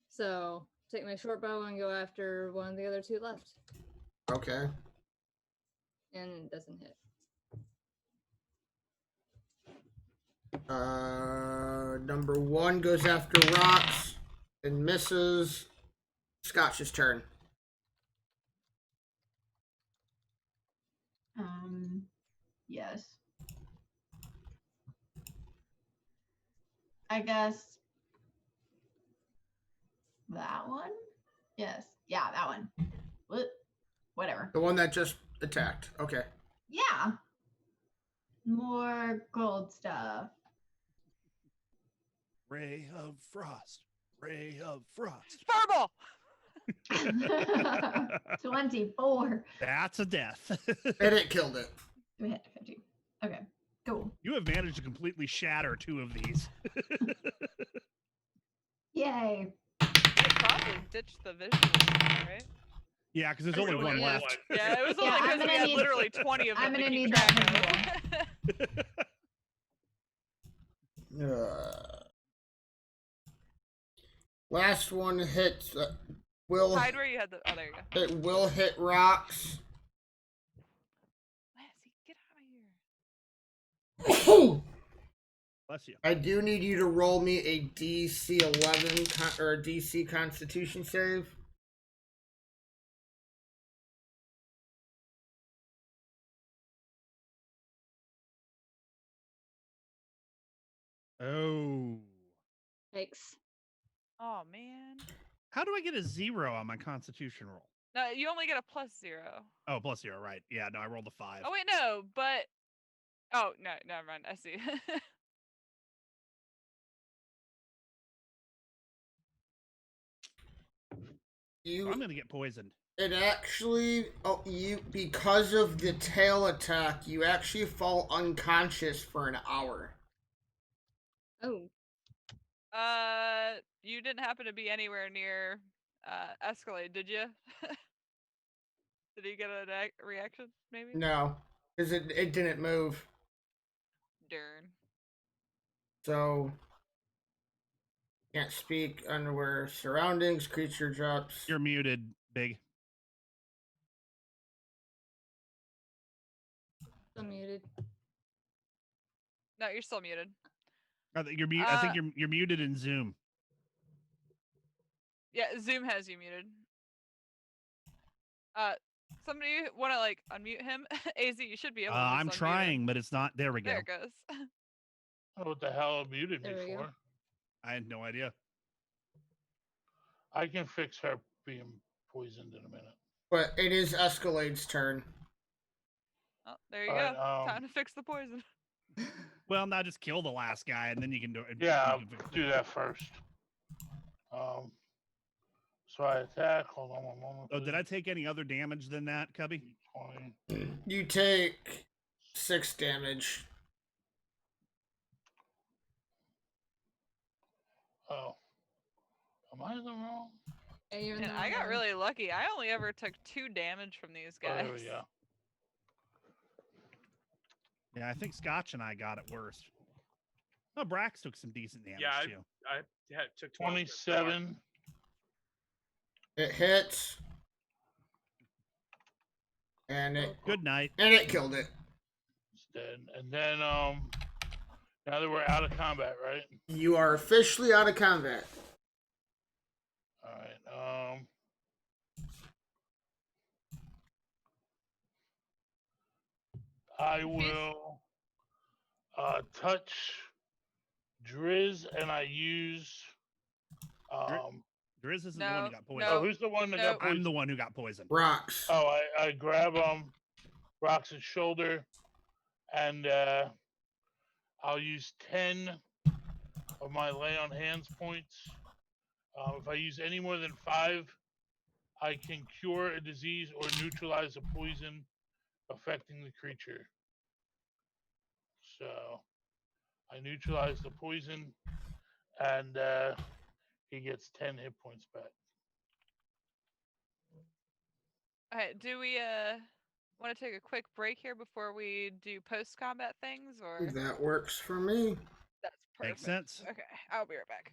So take my short bow and go after one of the other two left. Okay. And it doesn't hit. Number 1 goes after rocks and misses. Scotch's turn. Yes. I guess that one? Yes. Yeah, that one. Whatever. The one that just attacked. Okay. Yeah. More gold stuff. Ray of Frost. Ray of Frost. Fireball! 24. That's a death. And it killed it. We hit 50. Okay, cool. You have managed to completely shatter 2 of these. Yay. I probably ditched the vision, right? Yeah, because there's only one left. Yeah, it was only Yeah, I'm because we gonna had need- literally 20 of them I'm to gonna keep need track of. Last one hits. Will Hide where you had the. Oh, there you go. it will hit rocks. Lassie, get out of here. Bless you. I do need you to roll me a DC 11 or a DC Constitution save. Oh. Thanks. Oh, man. How do I get a 0 on my Constitution roll? No, you only get a +0. Oh, +0, right. Yeah, no, I rolled a 5. Oh, wait, no, but. Oh, no, never mind. I see. I'm going to get poisoned. It actually, because of the tail attack, you actually fall unconscious for an hour. Oh. You didn't happen to be anywhere near Escalade, did you? Did you get a reaction, maybe? No, because it didn't move. Darn. So, can't speak, unaware surroundings, creature drops. You're muted, Big. Still muted. No, you're still muted. I think you're muted in Zoom. Yeah, Zoom has you muted. Somebody want to like unmute him? Az, you should be able to. I'm unmute him. trying, but it's not. There we go. There it goes. Oh, what the hell muted me There we go. for? I had no idea. I can fix her being poisoned in a minute. But it is Escalade's turn. Oh, there you Alright, go. Time to fix the poison. Well, now just kill the last guy, and then you can do it. Yeah, you I'll can fix it. do that first. So I attack. Hold on one moment. Oh, did I take any other damage than that, Cubby? 20. You take 6 damage. Oh. Am I in the wrong? Yeah, you're in And the I wrong got one. really lucky. I only ever took 2 damage from these Oh, guys. there we go. Yeah, I think Scotch and I got it worst. Oh, Brax took some decent damage Yeah, too. I took 12. 27. It hits. And it Good night. killed it. It's dead. And then now that we're out of combat, right? You are officially out of combat. Alright, I will touch Driz, and I use Driz isn't the one who got poisoned. Oh, who's the one that got poisoned? I'm the one who got poisoned. Rocks. Oh, I grab Rox's shoulder, and I'll use 10 of my lay on hands points. If I use any more than 5, I can cure a disease or neutralize a poison affecting the creature. So I neutralize the poison, and he gets 10 hit points back. Alright, do we want to take a quick break here before we do post combat things, or That works for me. that's perfect. Makes sense. Okay, I'll be right back.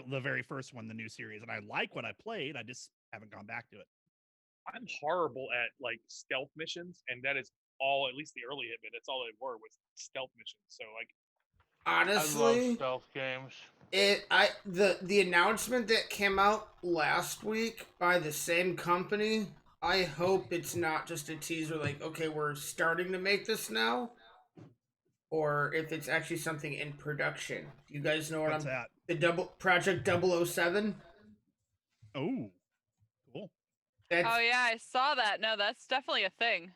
the very first one, the new series, and I like what I played. I just haven't gone back to it. I'm horrible at like stealth missions, and that is all. At least the early Hitman, that's all they were was stealth missions. So like, I love Honestly, stealth games. the announcement that came out last week by the same company, I hope it's not just a teaser like, okay, we're starting to make this now, or if it's actually something in production. Do you guys know what What's I'm that? the Project 007? Oh, cool. That's Oh yeah, I saw that. No, that's definitely a thing.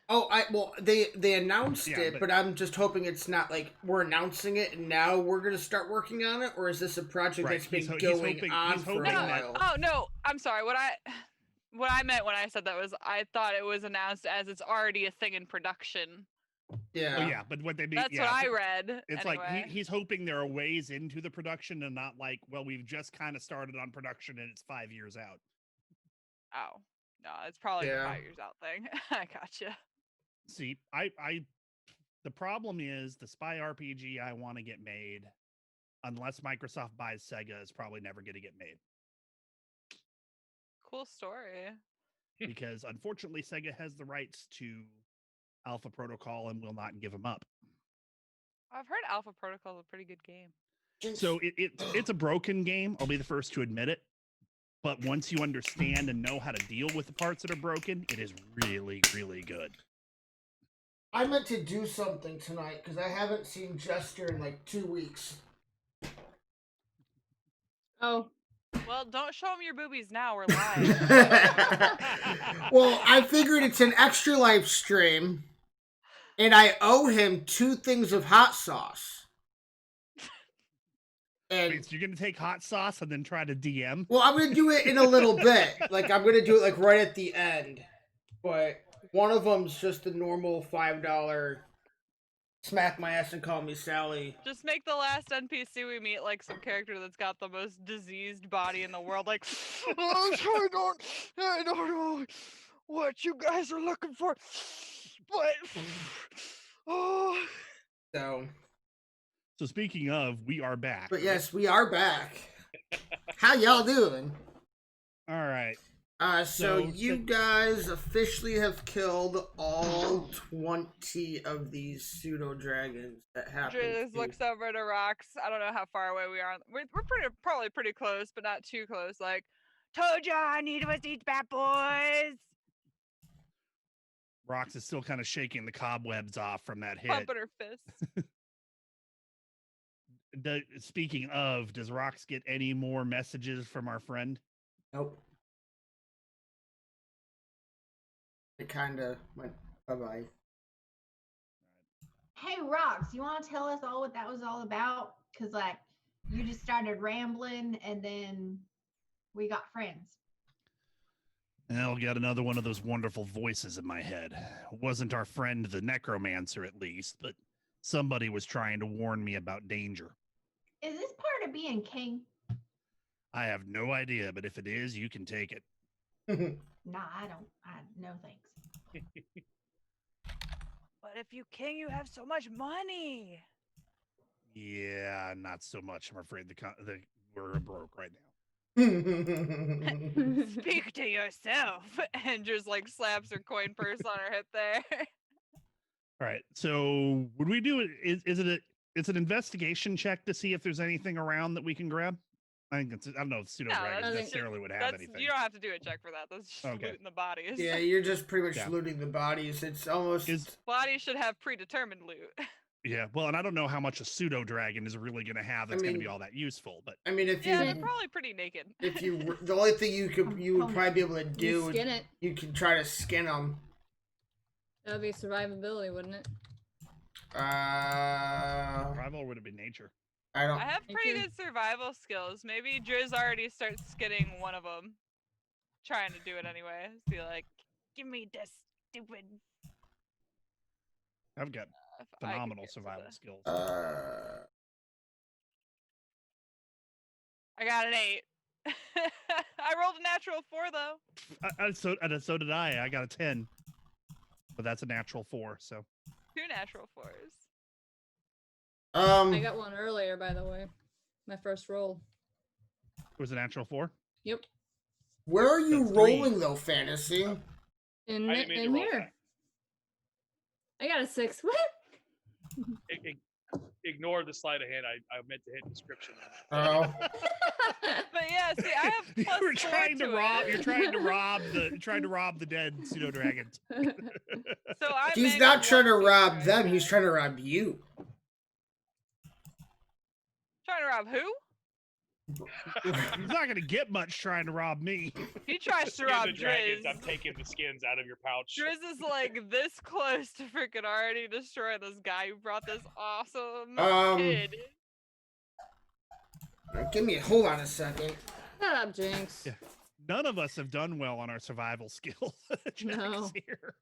they announced Yeah, it, but I'm just hoping it's not like we're announcing it and now we're gonna start working on it, or is this a project Right, that's been he's going hoping- on he's for a hoping that- while? Oh no, I'm sorry. What I meant when I said that was I thought it was announced as it's already a thing in production. Yeah. Oh yeah, but what they mean? That's yeah, what I read. It's anyway. like he's hoping there are ways into the production and not like, well, we've just kind of started on production and it's 5 years out. Oh no, it's probably Yeah. the 5 years out thing. I gotcha. See, the problem is the spy RPG I want to get made, unless Microsoft buys Sega, is probably never going to get made Cool story. because unfortunately Sega has the rights to Alpha Protocol and will not give them up. I've heard Alpha Protocol is a pretty good game. So it's a broken game. I'll be the first to admit it. But once you understand and know how to deal with the parts that are broken, it is really, really good. I meant to do something tonight because I haven't seen Jester in like 2 weeks. Oh, Well, don't show him your boobies now. We're live. Well, I figured it's an extra life stream, and I owe him 2 things of hot sauce. And Wait, so you're going to take hot sauce and then try to DM? well, I'm gonna do it in a little bit. Like I'm gonna do it like right at the end. But one of them's just the normal $5 smack my ass and call me Sally. Just make the last NPC we meet like some character that's got the most diseased body in the world. Like, I don't know what you guys are looking for, but oh. So speaking of, we are back. But right? yes, we are back. How y'all doing? All right. So So, you guys officially have killed all 20 of these pseudo dragons that happened. Driz looks over to Rocks. I don't know how far away we are. We're probably pretty close, but not too close. Like, Told ya I need was these bad boys. Rox is still kind of shaking the cobwebs off from that hit. pumping her fists. Speaking of, does Rox get any more messages from our friend? Nope. It kind of went bye-bye. Hey, Rox, you want to tell us all what that was all about? Because, like, you just started rambling and then we got friends. I'll get another one of those wonderful voices in my head. It wasn't our friend the necromancer, at least, but somebody was trying to warn me about danger. Is this part of being king? I have no idea, but if it is, you can take it. Nah, I don't. No thanks. But if you king, you have so much money. Yeah, not so much. I'm afraid we're broke right now. Speak to yourself. And just like slaps her coin purse on her hip there. All right. So would we do it? Is it's an investigation check to see if there's anything around that we can grab? I think I don't know if pseudo dragons that's- necessarily would have That's anything. you don't have to do a check for that. That's just Okay. looting the bodies. Yeah, you're just pretty much Yeah. looting the bodies. It's almost... Bodies should have predetermined loot. Yeah. Well, and I don't know how much a pseudo dragon is really going to have that's going to be mean- all that useful, but I mean, if Yeah, you... they're probably pretty naked. If you... The only thing you would probably be able to do... you skin it. You can try to skin them. That would be survivability, wouldn't it? survival would have been nature. I don't... I have Thank pretty you. good survival skills. Maybe Driz already starts skinning one of them. Trying to do it anyway. Be like, Give me this stupid. I've got if I could phenomenal get to survival the- skills. I got an 8. I rolled a natural 4 though. So did I. I got a 10, but that's a natural 4. So 2 natural 4s. I got one earlier, by the way. My first roll. was a natural 4. Yep. Where are you That's 3. rolling though, Fantasy? In I didn't mean to in roll here. I got a 6. What? Ignore the sleight of hand. I meant to hit description. Oh, But yeah, see, I have You plus were 4 trying to to rob. it. You're trying to rob the dead pseudo dragons. So I he's mangled not trying to one rob creature, them. He's yeah. trying to rob you. Trying to rob who? He's not gonna get much trying to rob me. He tries to Skin rob the dragons. I'm Driz. taking the skins out of your pouch. Driz is like this close to freaking already destroying this guy who brought this awesome kid. Hold on a second. Shut up, Jinx. Yeah. None of us have done well on our survival skill checks No. here.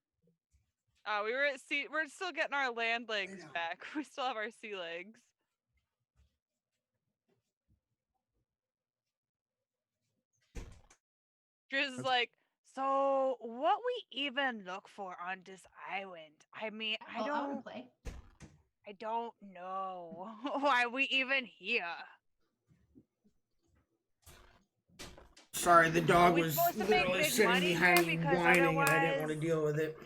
We were at sea. We're still getting our land legs back. We still have our sea legs. Driz is like, So, what we even look for on this island? I mean, I Well, I want don't, to play. I don't know why we even here. Sorry, the dog we was supposed to make literally big sitting money behind here? me Because whining, and I didn't otherwise- want to deal with it.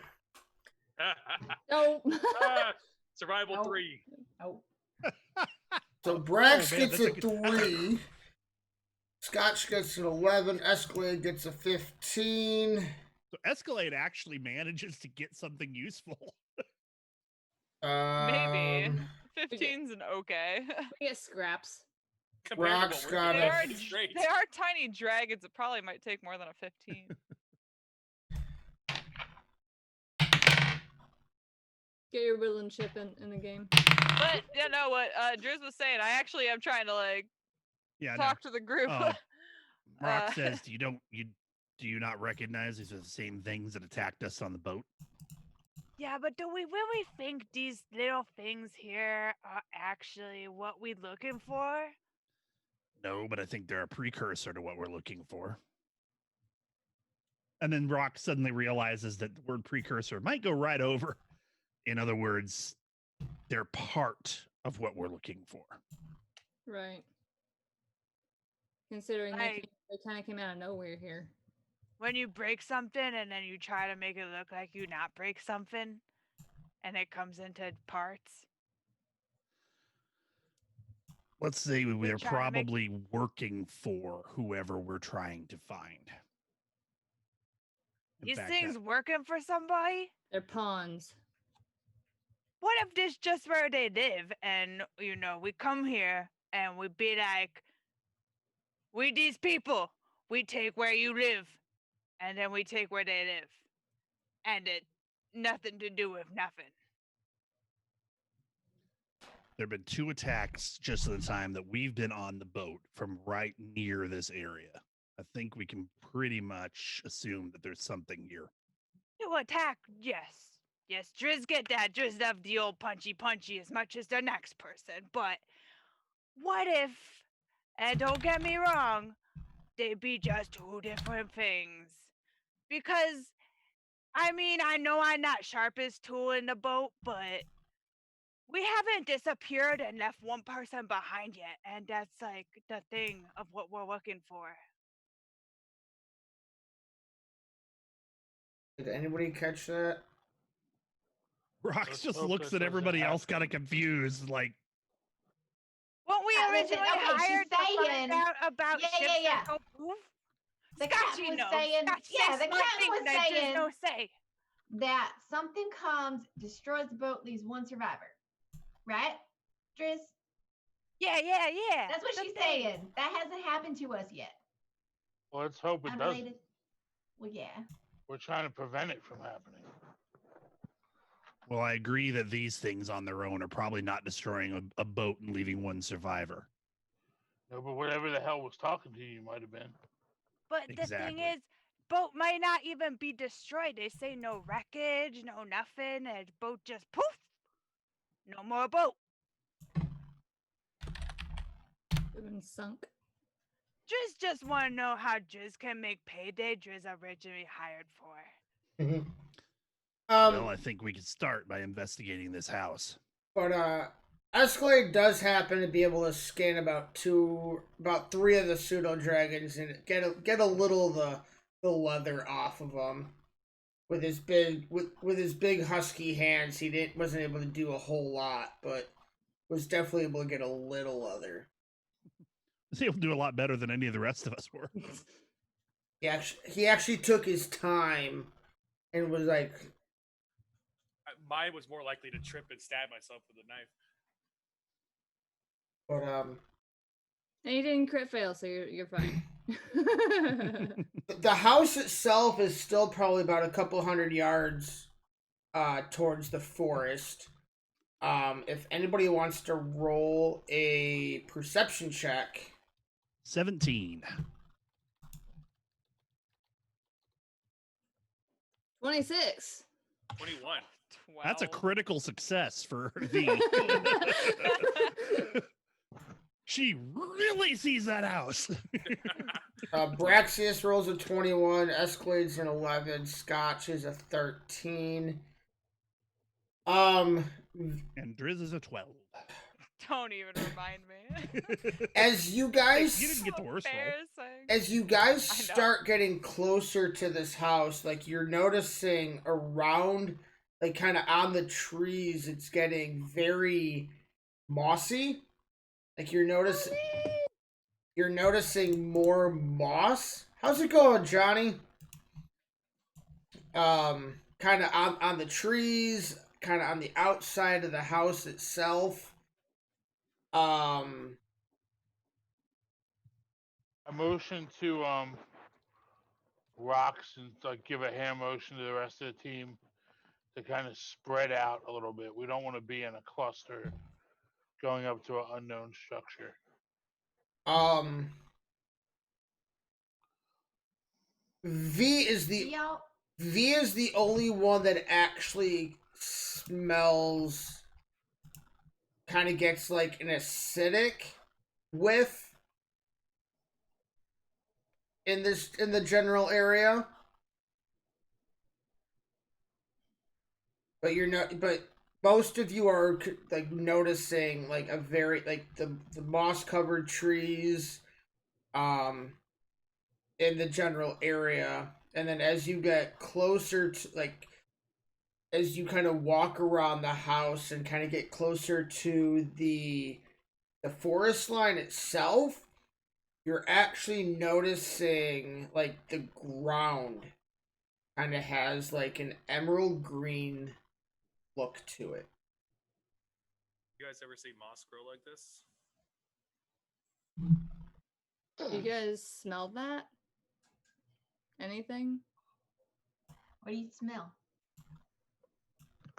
No. Survival Nope. 3. Oh, So Brax man, gets that's a a good- 3. Scotch gets an 11. Escalade gets a 15. So Escalade actually manages to get something useful. Maybe. Um, 15's an okay. We get scraps. Compared to Rock's what we're got getting, a- it's great. They are tiny dragons. It probably might take more than a 15. Get your villain chip in the game. But you know what Driz was saying. I actually am trying to like Yeah. talk to the group. Rock Uh, says, "Do you not recognize these are the same things that attacked us on the boat?" Yeah, but do we really think these little things here are actually what we're looking for? No, but I think they're a precursor to what we're looking for. And then Rock suddenly realizes that the word precursor might go right over. In other words, they're part of what we're looking for. Right. Considering Like- they kind of came out of nowhere here. When you break something and then you try to make it look like you not break something and it comes into parts. Let's say they're trying to make- probably working for whoever we're trying to find. In These fact, things working for somebody? They're pawns. What if this just where they live and we come here and we be like, we these people, we take where you live and then we take where they live. And it nothing to do with nothing. there have been 2 attacks just in the time that we've been on the boat from right near this area. I think we can pretty much assume that there's something here. To attack, yes. Yes, Driz get that. Driz love the old punchy as much as the next person. But what if, and don't get me wrong, they be just 2 different things? Because, I mean, I know I'm not sharpest tool in the boat, but we haven't disappeared and left one person behind yet. And that's like the thing of what we're looking for. did anybody catch that? Rox Let's just hope looks that at everybody doesn't else kind of happen. confused, like, Weren't we Listen, originally okay, she's hired to saying- find out about Yeah, ships yeah, yeah. that go poof? The Scotchy captain was knows. saying- Scotchy yeah, says the smart captain things was that just saying- no say. that something comes, destroys the boat, leaves one survivor. Right? Driz? Yeah. That's what the she's thing. saying. That hasn't happened to us yet. Well, let's hope it doesn't. Unrelated. Well, yeah. We're trying to prevent it from happening. well, I agree that these things on their own are probably not destroying a boat and leaving one survivor. No, but whatever the hell was talking to you might have been. But the thing Exactly. is, boat might not even be destroyed. They say no wreckage, no nothing, and boat just poof. No more boat. They've been sunk. Driz just want to know how Driz can make payday Driz originally hired for. Well, I think we could start by investigating this house. But Escalade does happen to be able to scan about 3 of the pseudo dragons and get a little of the leather off of them. With his big husky hands, he wasn't able to do a whole lot, but was definitely able to get a little leather. Was able to do a lot better than any of the rest of us were. He actually took his time and was like, Mine was more likely to trip and stab myself with a knife. but And you didn't crit fail, so you're fine. the house itself is still probably about a couple hundred yards towards the forest. If anybody wants to roll a perception check. 17. 26. 21. 12. That's a critical success for V. She really sees that house. Braxius rolls a 21, Escalade's an 11, Scotch is a 13. And Driz is a 12. Don't even remind me. As you guys You didn't get the worst roll. Embarrassing. As you guys I know. start getting closer to this house, like you're noticing around, like kind of on the trees, it's getting very mossy. Like you're noticing more moss. How's it going, Johnny? Kind of on the trees, kind of on the outside of the house itself. I motion to Rocks and like give a hand motion to the rest of the team to kind of spread out a little bit. We don't want to be in a cluster going up to an unknown structure. V is the only one that actually smells, kind of gets like an acidic whiff in the general area. But most of you are like noticing like a very like the moss covered trees in the general area, and then as you get closer to like as you kind of walk around the house and kind of get closer to the forest line itself, you're actually noticing like the ground kind of has like an emerald green look to it. You guys ever see moss grow like this? You guys smell that? Anything? What do you smell?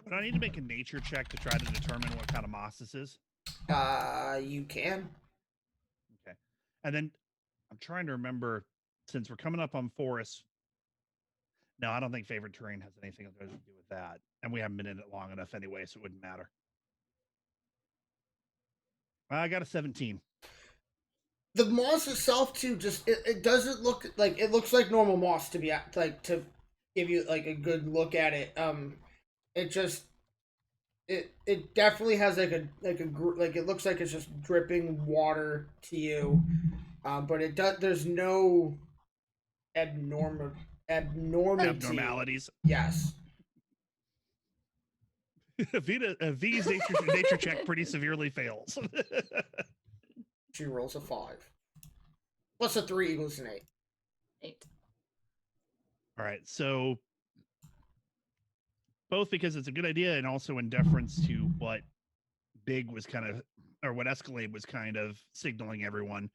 But I need to make a nature check to try to determine what kind of moss this is. You can. Okay. And then I'm trying to remember, since we're coming up on forest. No, I don't think favorite terrain has anything to do with that. And we haven't been in it long enough anyway, so it wouldn't matter. I got a 17. The moss itself too, just it doesn't look like, it looks like normal moss to be like, to give you like a good look at it. It just it definitely has like it looks like it's just dripping water to you. But it does, there's no abnormality. Abnormalities. Yes. V's nature check pretty severely fails. She rolls a 5. Plus a 3 equals an 8. 8. All right, so both because it's a good idea and also in deference to what Big was kind of, or what Escalade was kind of signaling everyone,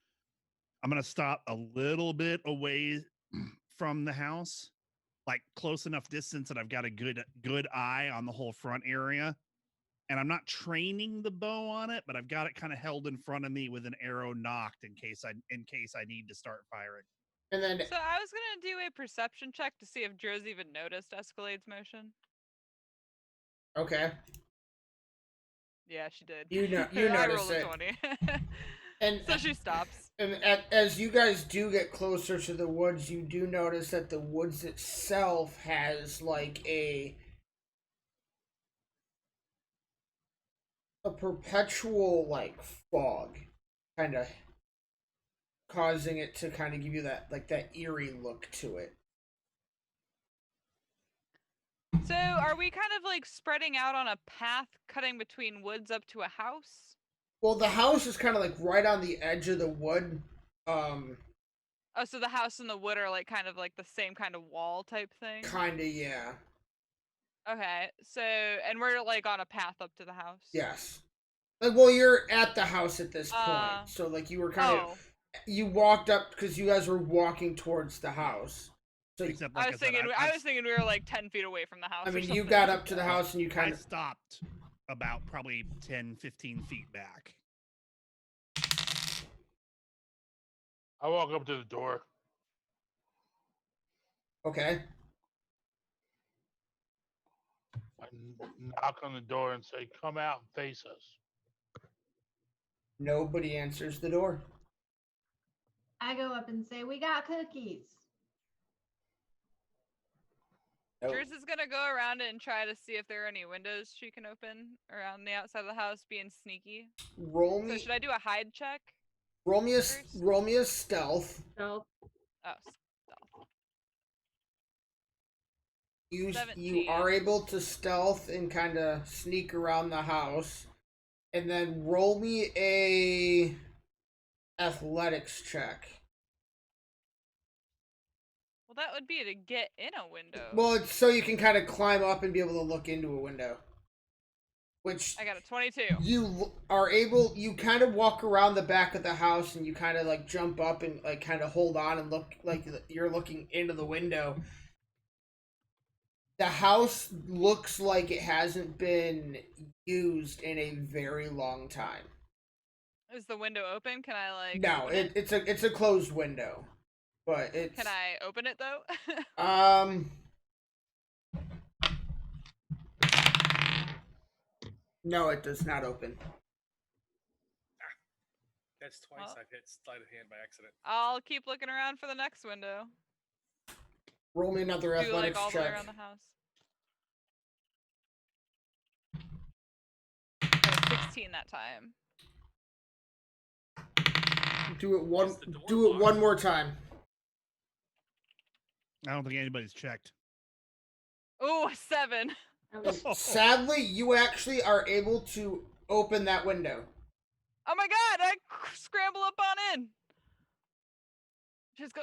I'm going to stop a little bit away from the house, like close enough distance that I've got a good eye on the whole front area. And I'm not training the bow on it, but I've got it kind of held in front of me with an arrow knocked in case I need to start firing. And then So I was gonna do a perception check to see if Joe's even noticed Escalade's motion. okay. Yeah, she did. You I notice rolled a it. 20. And So she stops. And as you guys do get closer to the woods, you do notice that the woods itself has like a perpetual like fog, kind of causing it to kind of give you that eerie look to it. So are we kind of like spreading out on a path cutting between woods up to a house? Well, the house is kind of like right on the edge of the wood. Oh, so the house and the wood are like kind of like the same kind of wall type thing? Kinda, yeah. Okay, so, and we're like on a path up to the house? Yes. Like, well, you're at the house at this point, so like you were kind Oh, of you walked up because you guys were walking towards the house. So Except, I like was said, thinking, I was thinking we were like 10 feet away from the house. I or mean, you something. got up to the house and you I kind of stopped about probably 10, 15 feet back. I walk up to the door. okay. I knock on the door and say, "Come out and face us." Nobody answers the door. I go up and say, "We got cookies." Nope. Drew's is gonna go around and try to see if there are any windows she can open around the outside of the house, being sneaky. Roll So me. should I do a hide check? Roll me a first? roll me a stealth. So Oh, stealth. You 17. are able to stealth and kind of sneak around the house, and then roll me a athletics check. Well, that would be to get in a window. Well, it's so you can kind of climb up and be able to look into a window. Which I got a 22. you are able. You kind of walk around the back of the house and you kind of like jump up and like kind of hold on and look like you're looking into the window. The house looks like it hasn't been used in a very long time. Is the window open? Can I like? No, open it? it's a closed window, but it's. Can I open it though? No, it does not open. That's twice Well, I've hit sleight of hand by accident. I'll keep looking around for the next window. Roll me another Do like athletics all the way check. around the house. Oh, 16 that time. Do it one. Is the door Do it locked? one more time. I don't think anybody's checked. Oh, 7. that was Sadly, you actually are able to open that window. Oh my god, I scramble up on in. Just go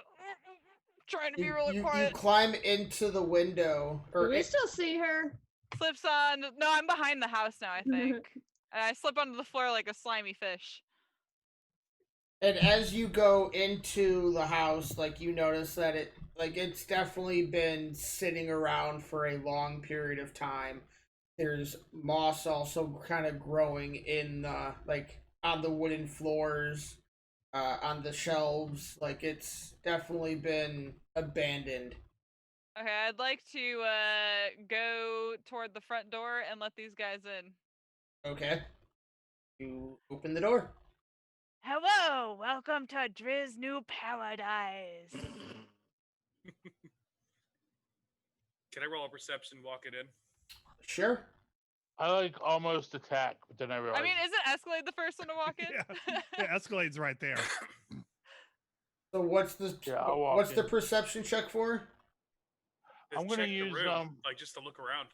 trying to be really You quiet. climb into the window, do or we still see her? Slips on. No, I'm behind the house now, I think. And I slip onto the floor like a slimy fish. and as you go into the house, like you notice that it's definitely been sitting around for a long period of time. There's moss also kind of growing in like on the wooden floors, on the shelves. Like it's definitely been abandoned. Okay, I'd like to go toward the front door and let these guys in. Okay. You open the door. Hello, welcome to Driz New Paradise. Can I roll a perception walking in? Sure. I like almost attack, but then I realize. I mean, isn't Escalade the first one to walk in? Yeah, Escalade's right there. So what's the Yeah, I'll walk what's the in. perception check for? Just I'm gonna check the use, room, like just to look around.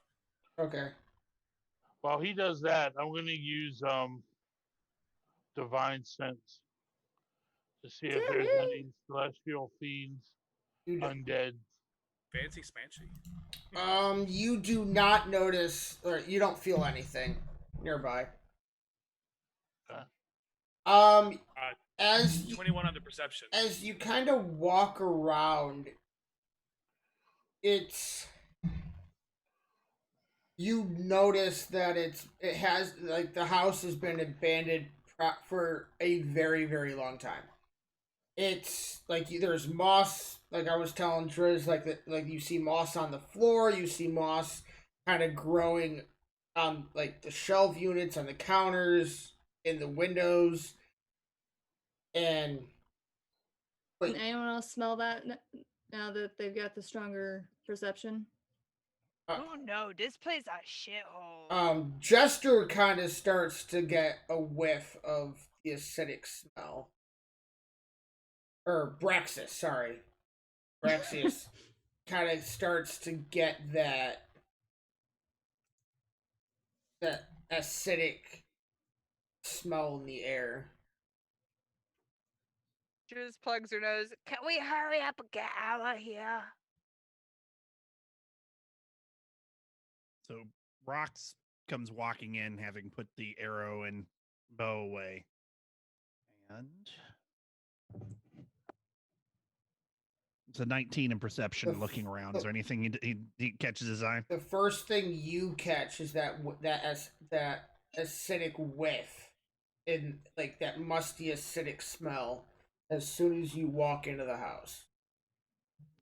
Okay. While he does that, I'm gonna use divine sense to see if there's any celestial fiends, You do. undead. Fancy smanchy. You do not notice, or you don't feel anything nearby. Okay. As 21 on the perception. as you kind of walk around, you notice that it has like the house has been abandoned for a very, very long time. It's like there's moss, like I was telling Driz, like you see moss on the floor, you see moss kind of growing on like the shelf units, on the counters, in the windows, and Can anyone else smell that now that they've got the stronger perception? Oh no, this place a shithole. Jester kind of starts to get a whiff of the acidic smell. Or Braxis, sorry. Braxius kind of starts to get that acidic smell in the air. Juice plugs her nose. Can we hurry up and get out of here? So Rox comes walking in, having put the arrow and bow away. And it's a 19 in perception, looking around. Is there anything he catches his eye? The first thing you catch is that acidic whiff, and like that musty acidic smell as soon as you walk into the house.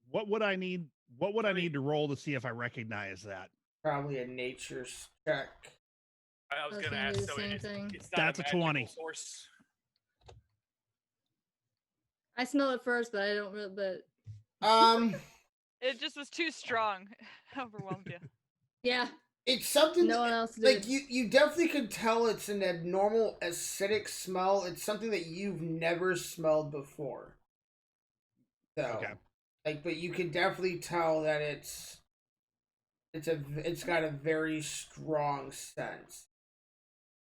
What would I need? What would I need to roll to see if I recognize that? Probably a nature check. I was gonna do ask. the So same it's, thing. it's not That's a magical 20. Source. I smell it first, but I don't really. But It just was too strong. Overwhelmed you. yeah, it's something no that, one else did. like you definitely can tell it's an abnormal acidic smell. It's something that you've never smelled before. So, Okay. like, but you can definitely tell that it's got a very strong sense.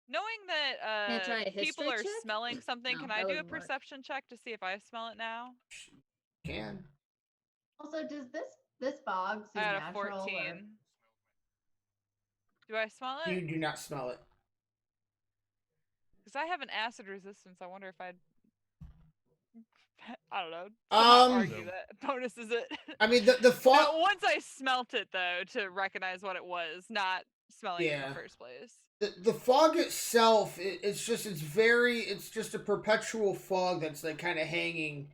Knowing Can I try that a history people are check? smelling something, No, can that I do a wouldn't work. perception check to see if I smell it now? Can. Also, does this fog I seem got a natural? 14. Or... Do I smell it? You do not smell it. Because I have an acid resistance. I wonder if I'd. I don't know. Somehow argue that bonuses it. I mean, the fog. No, once I smelt it though, to recognize what it was, not smelling it in Yeah. the first place. The fog itself, it's just a perpetual fog that's like kind of hanging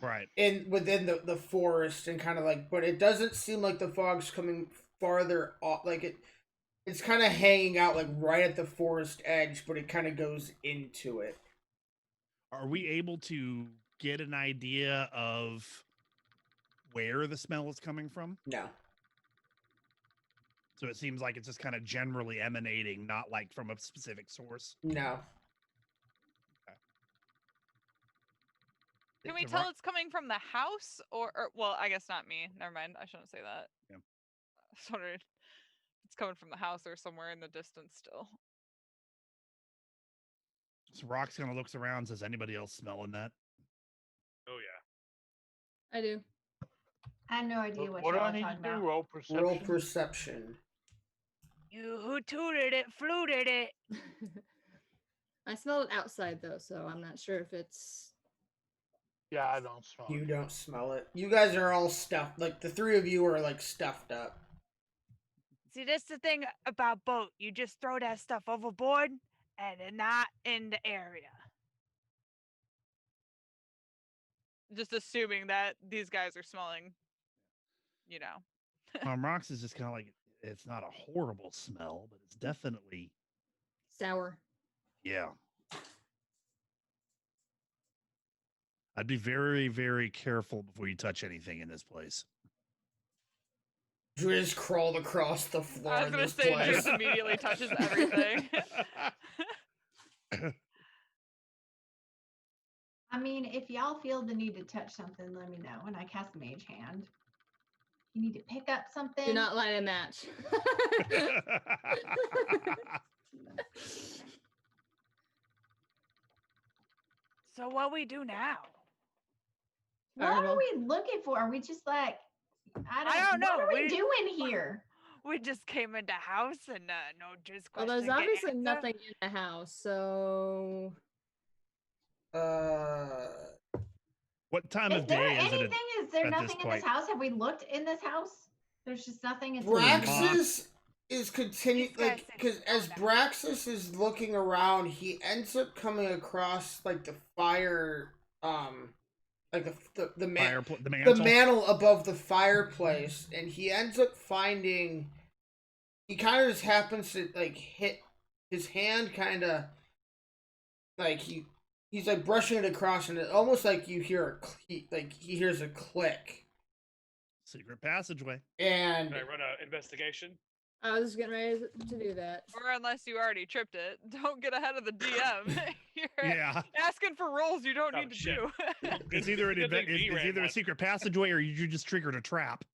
Right. within the forest and kind of like, but it doesn't seem like the fog's coming farther off. Like it's kind of hanging out like right at the forest edge, but it kind of goes into it. Are we able to get an idea of where the smell is coming from? No. So it seems like it's just kind of generally emanating, not like from a specific source. No. Can we tell it's coming from the house or well, I guess not me. Never mind. I shouldn't say that. Yeah. I was wondering if it's coming from the house or somewhere in the distance still. So Rox kind of looks around, says, anybody else smelling that? Oh yeah. I do. I have no idea what What do y'all I are need talking to do? about. Roll perception. Roll perception. You who tooted it, fluted it. I smell it outside though, so I'm not sure if it's. Yeah, I don't smell You it. don't smell it. You guys are all stuffed. Like the three of you are like stuffed up. See, that's the thing about boat. You just throw that stuff overboard, and they're not in the area. Just assuming that these guys are smelling, you know. Rox is just kind of like, it's not a horrible smell, but it's definitely Sour. Yeah. I'd be very, very careful before you touch anything in this place. Driz crawled across the floor. I was gonna say Driz immediately touches everything. I mean, if y'all feel the need to touch something, let me know. And I cast Mage Hand. You need to pick up something. Do not light a match. So what we do now? What are we looking for? Are we just like, I don't know. What are we doing here? We just came into house and no just Well, question. there's get obviously answer. nothing in the house, so. What time Is of there day is it? anything? Is there at nothing this in this point? house? Have we looked in this house? There's just nothing. It's Braxis is continuing, These guys like, said because as slow Braxis is looking around, he ends up coming across like the fire, like the mantle above the fireplace, and he ends up finding. He kind of just happens to like hit his hand, kind of like he's like brushing it across, and it almost like you hear he hears a click. Secret passageway. And Can I run an investigation? I was just getting ready to do that. Or unless you already tripped it, don't get ahead of the DM. You're Yeah. asking for rolls you don't Oh, need to shit. do. It's either Good thing V it's ran either a one. secret passageway or you just triggered a trap.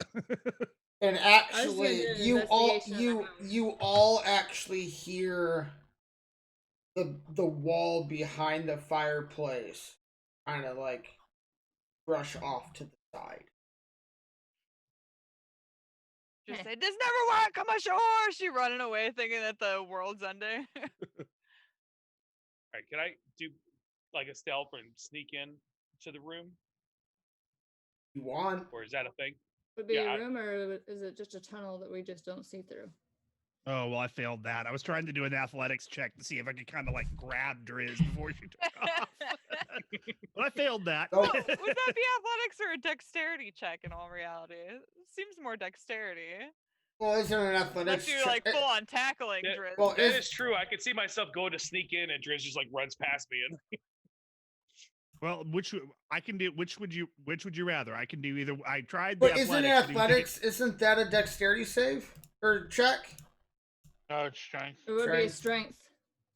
And gonna actually, do an you all investigation on the you all actually hear the wall behind the fireplace kind of like brush off to the side. Just Hey. say, this never worked, come ashore! She running away thinking that the world's ending. All right, can I do like a stealth and sneak in to the room, You want? or is that a thing? Would it be Yeah, a room or is it just a tunnel that we just don't see through? Oh, well, I failed that. I was trying to do an athletics check to see if I could kind of like grab Driz before she took off. But I failed that. Oh. Would that be athletics or a dexterity check in all reality? It seems more dexterity. Well, isn't it an athletics? Unless you're check? like full on tackling, Yeah, Driz. well, that is true. I could see myself going to sneak in, and Driz just like runs past me. And Well, which I can do. Which would you rather? I can do either. I tried. But the isn't it athletics to do athletics? Isn't that a dexterity save or check? No, it's strength. It would be a strength.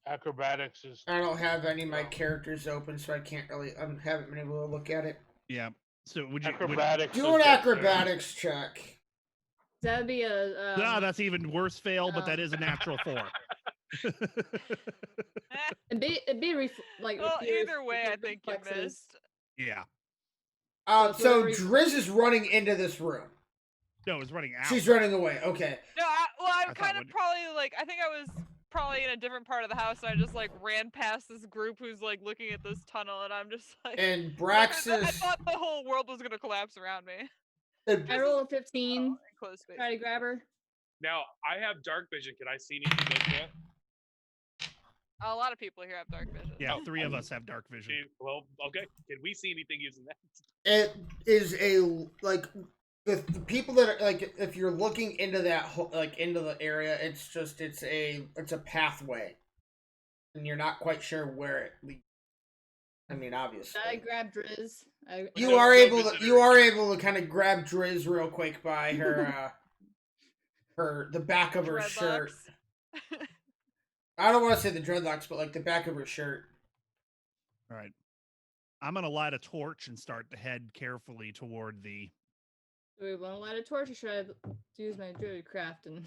Acrobatics is. I don't have any of my characters open, so I can't really. I haven't been able to look at it. Yeah. So would you? Acrobatics. Do is an dexterity. acrobatics check. That would be a. No, that's even worse fail, but that is a natural 4. it'd be like. Well, with your- either way, with I your think you reflexes. missed. Yeah. So whatever you- Driz is running into this room. No, it's running out. She's running away. Okay. No, I'm thought kind of would- probably like, I think I was probably in a different part of the house, and I just like ran past this group who's like looking at this tunnel, and I'm just like. And I Braxis. thought the whole world was gonna collapse around me. I roll a 15. In close space. Try to grab her. now I have dark vision. Can I see anything they can't? A lot of people here have dark vision. Yeah, 3 of us have dark vision. Well, okay. Can we see anything using that? It is a like the people that are like if you're looking into that like into the area, it's a pathway, and you're not quite sure where it leads. I mean, obviously. I grabbed Driz. You No- are no able to visitors. kind of grab Driz real quick by her the back of her shirt. Dreadlocks. I don't want to say the dreadlocks, but like the back of her shirt. All right. I'm gonna light a torch and start to head carefully toward the. Do we want to light a torch or should I use my druid craft and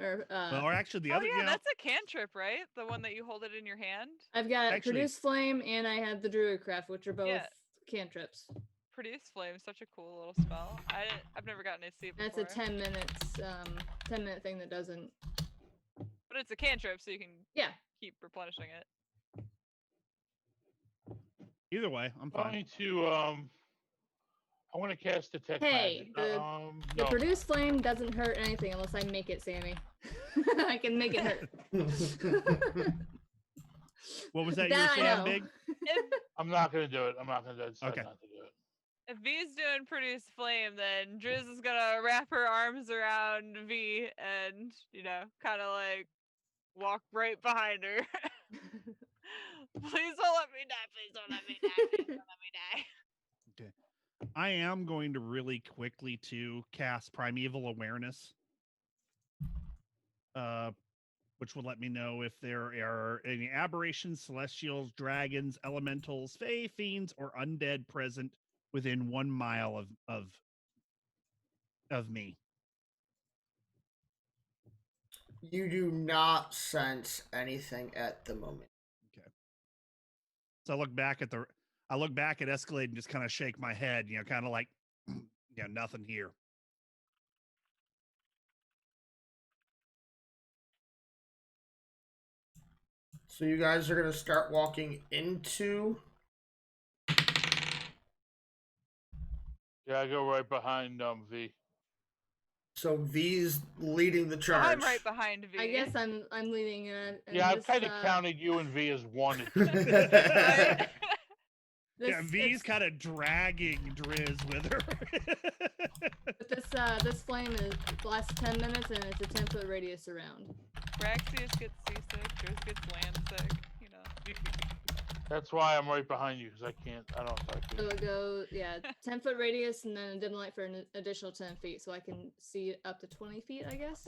or Well, or actually, the Oh other. yeah, you know, that's a cantrip, right? The one that you hold it in your hand. I've got actually- produce flame and I have the druid craft, which are both Yeah. cantrips. Produce flame, such a cool little spell. I've never gotten to see it That's before. a 10-minute thing that doesn't. But it's a cantrip, so you can Yeah. keep replenishing it. either way, I'm fine. Going to I want to cast detect Hey, magic. The No. produce flame doesn't hurt anything unless I make it, Sammy. I can make it hurt. What was that you were That I saying, know. Big? I'm not gonna do it. I'm not gonna do it. Okay. Not to do it. If V's doing produce flame, then Driz is gonna wrap her arms around V and, kind of like walk right behind her. Please don't let me die. Please don't let me die. Please don't let me die. I am going to really quickly to cast Primeval Awareness, which will let me know if there are any aberrations, celestials, dragons, elementals, fae, fiends, or undead present within 1 mile of me. You do not sense anything at the moment. So I look back at Escalade and just kind of shake my head, kind of like, nothing here. So you guys are gonna start walking into. Yeah, I go right behind V. So V's leading the charge. I'm right behind V. I guess I'm leading it. Yeah, I've kind of counted you and V as one. Right? Yeah, V's kind of dragging Driz with her. This flame lasts 10 minutes and it's a 10-foot radius around. Braxius gets seasick, Driz gets land sick, That's why I'm right behind you, because I don't dark So vision. it goes, 10-foot radius and then a dim light for an additional 10 feet, so I can see up to 20 feet, I guess.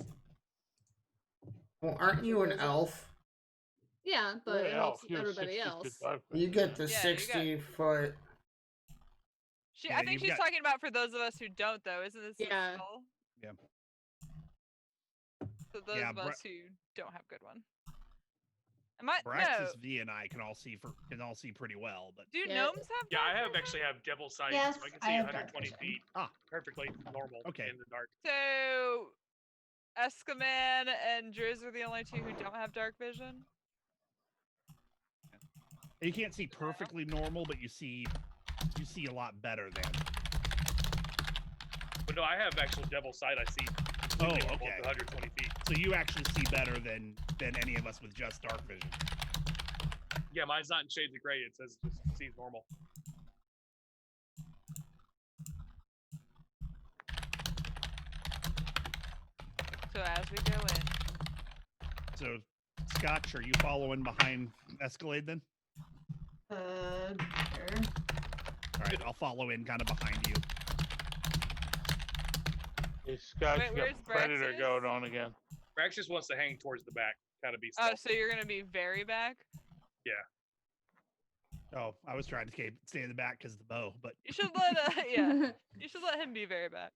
Well, aren't you an elf? Yeah, but You're it an helps elf. You have everybody 60 else. foot dark You vision, get the Yeah, you got- 60-foot. Yeah, I think you've she's got- talking about for those of us who don't, though. Isn't this the Yeah. skull? Yeah. So those Yeah, of Bra- us who don't have good one. Am I? Braxis No. V and I can all see pretty well, but Do Yeah. gnomes have? Yeah, I dark have vision? actually have devil sight, Yes, so I can I see have dark 120 vision. feet. Ah. Perfectly normal Okay. in the dark. So, Escaman and Driz are the only two who don't have dark vision. you can't see perfectly normal, but you see a lot better than. But no, I have actual devil sight. I see. Oh, completely normal okay. to 120 feet. So you actually see better than any of us with just dark vision. Yeah, mine's not in shades of gray. It says just sees normal. So as we go in, So, Scotch, are you following behind Escalade then? Sure. All right, I'll follow in kind of behind you. Hey, Scott, Wait, you where's got Predator Braxis? going on again. Rax just wants to hang towards the back, kind of be oh, stealthy. so you're gonna be very back. Oh, I was trying to stay in the back because of the bow, but You should let yeah. You should let him be very back.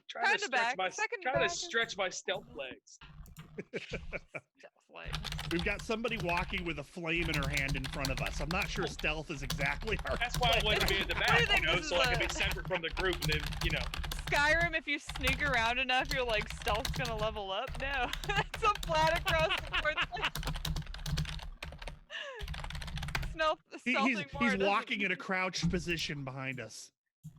Trying to kinda stretch back, my second trying to back is- stretch my stealth legs. Like, we've got somebody walking with a flame in her hand in front of us. I'm not sure stealth is exactly our. That's why I wanted to be in the What do back, you think you know, this so is I can a- be separate from the group, and then Skyrim, if you sneak around enough, your like stealth's gonna level up. No, it's a flat across the board. He's Stealthing more doesn't- walking in a crouched position behind us.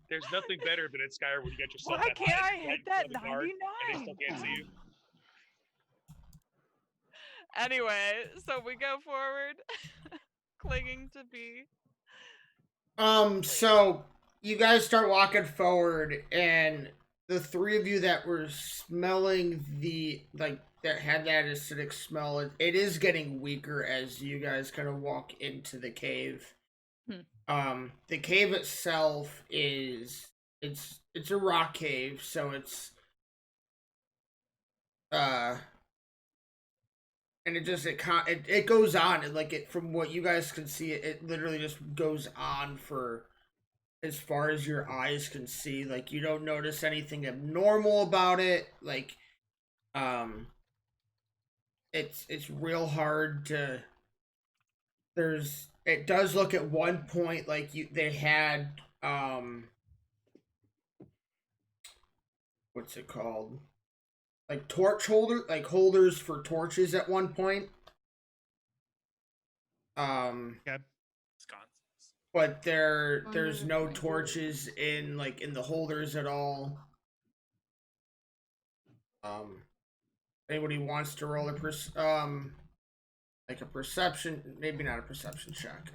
there's nothing better than in Skyrim when you get yourself Why that can't high I right hit in that front of the guard, and they 99? still can't see you. Anyway, so we go forward, clinging to B. So you guys start walking forward, and the three of you that were smelling that had that acidic smell, it is getting weaker as you guys kind of walk into the cave. The cave itself it's a rock cave, so it's and it goes on, and like from what you guys can see, it literally just goes on for as far as your eyes can see. Like, you don't notice anything abnormal about it. Like, it's real hard to. It does look at one point like they had what's it called? Like holders for torches at one point. Okay. But there's no 100.2. torches in the holders at all. Anybody wants to roll a perception, maybe not a perception check.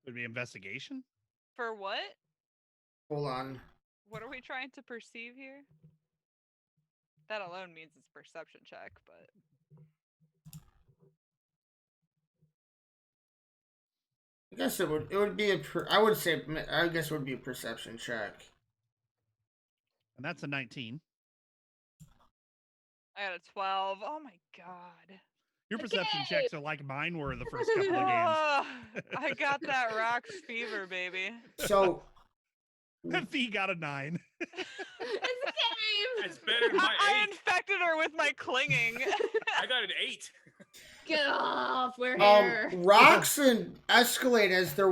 Would be investigation. For what? Hold on. What are we trying to perceive here? That alone means it's a perception check, but I guess it would be I guess it would be a perception check. And that's a 19. I got a 12. Oh my god. Your perception Okay. checks are like mine were the first couple of games. Oh, I got that rock fever, baby. So V got a 9. It's a game. It's better than my I 8. infected her with my clinging. I got an 8. Get off. We're here. Rocks and Escalade as they're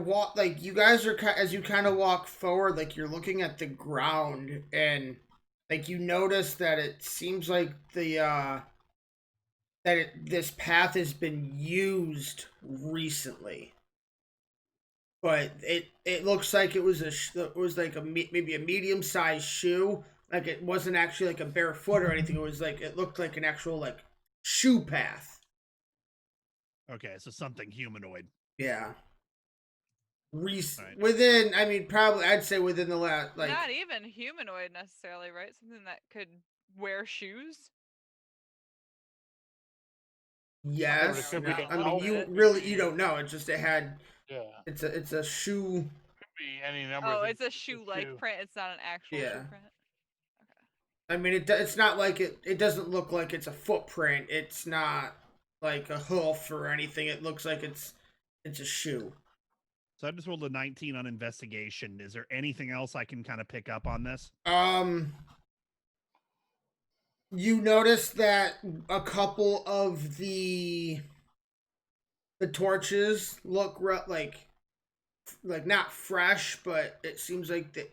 you guys are as you kind of walk forward, like you're looking at the ground, and like you notice that it seems like this path has been used recently, but it looks like it was maybe a medium-sized shoe. Like, it wasn't actually like a barefoot or anything. It looked like an actual shoe path. Okay, so something humanoid. Yeah. Right. Within, probably I'd say within the last Not even humanoid necessarily, right? Something that could wear shoes. Yes. could be no, a I mean, little you bit. really you don't know. It's just it had. Yeah. It's a shoe. Could be any number Oh, of it's things. a shoe-like print. It's not an actual Yeah. shoe print. I mean, it's not like it doesn't look like it's a footprint. It's not like a hoof or anything. It looks like it's a shoe. So I just rolled a 19 on investigation. Is there anything else I can kind of pick up on this? You notice that a couple of the torches look like not fresh, but it seems like the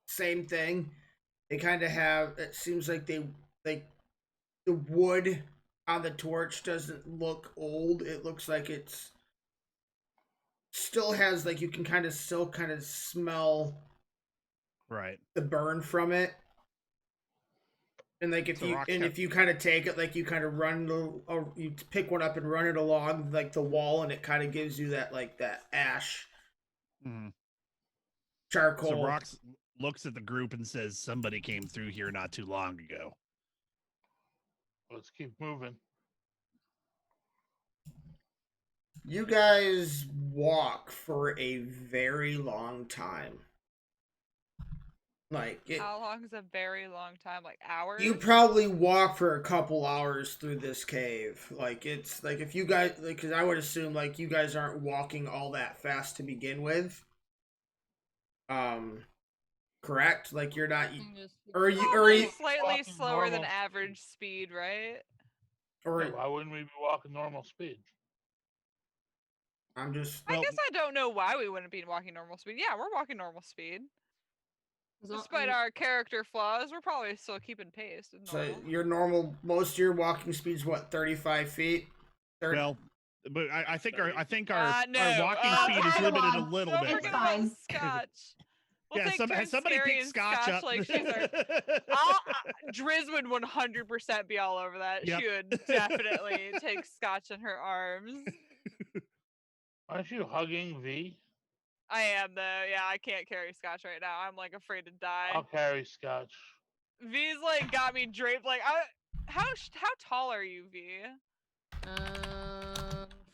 same thing. They kind of have. It seems like they like the wood on the torch doesn't look old. It looks like it's still has like you can still smell Right. the burn from it. And like if you kind of take it, like you kind of you pick one up and run it along like the wall, and it kind of gives you that like that ash charcoal. So Rox looks at the group and says, "Somebody came through here not too long ago." Let's keep moving. You guys walk for a very long time. How long is a very long time? Like hours? You probably walk for a couple hours through this cave. Like it's like if you guys because I would assume like you guys aren't walking all that fast to begin with. Correct? Like you're not or you Probably slightly walking slower than normal average speed, right? or Yeah, why wouldn't we be walking normal speed? I'm just I guess I don't know why we wouldn't be walking normal speed. Yeah, we're walking normal speed. Despite our character flaws, we're probably still keeping pace. With so normal. your normal most of your walking speed's what 35 feet. 30? Well, but I think our no. walking speed is limited a little Don't bit. forget about Scotch. We'll Yeah, take turns has somebody carrying picked Scotch up? Like she's our... Driz would 100% be all over that. Yep. She would definitely take Scotch in her arms. Aren't you hugging V? I am though. Yeah, I can't carry Scotch right now. I'm like afraid to die. I'll carry Scotch. V's like got me draped. Like, how tall are you, V?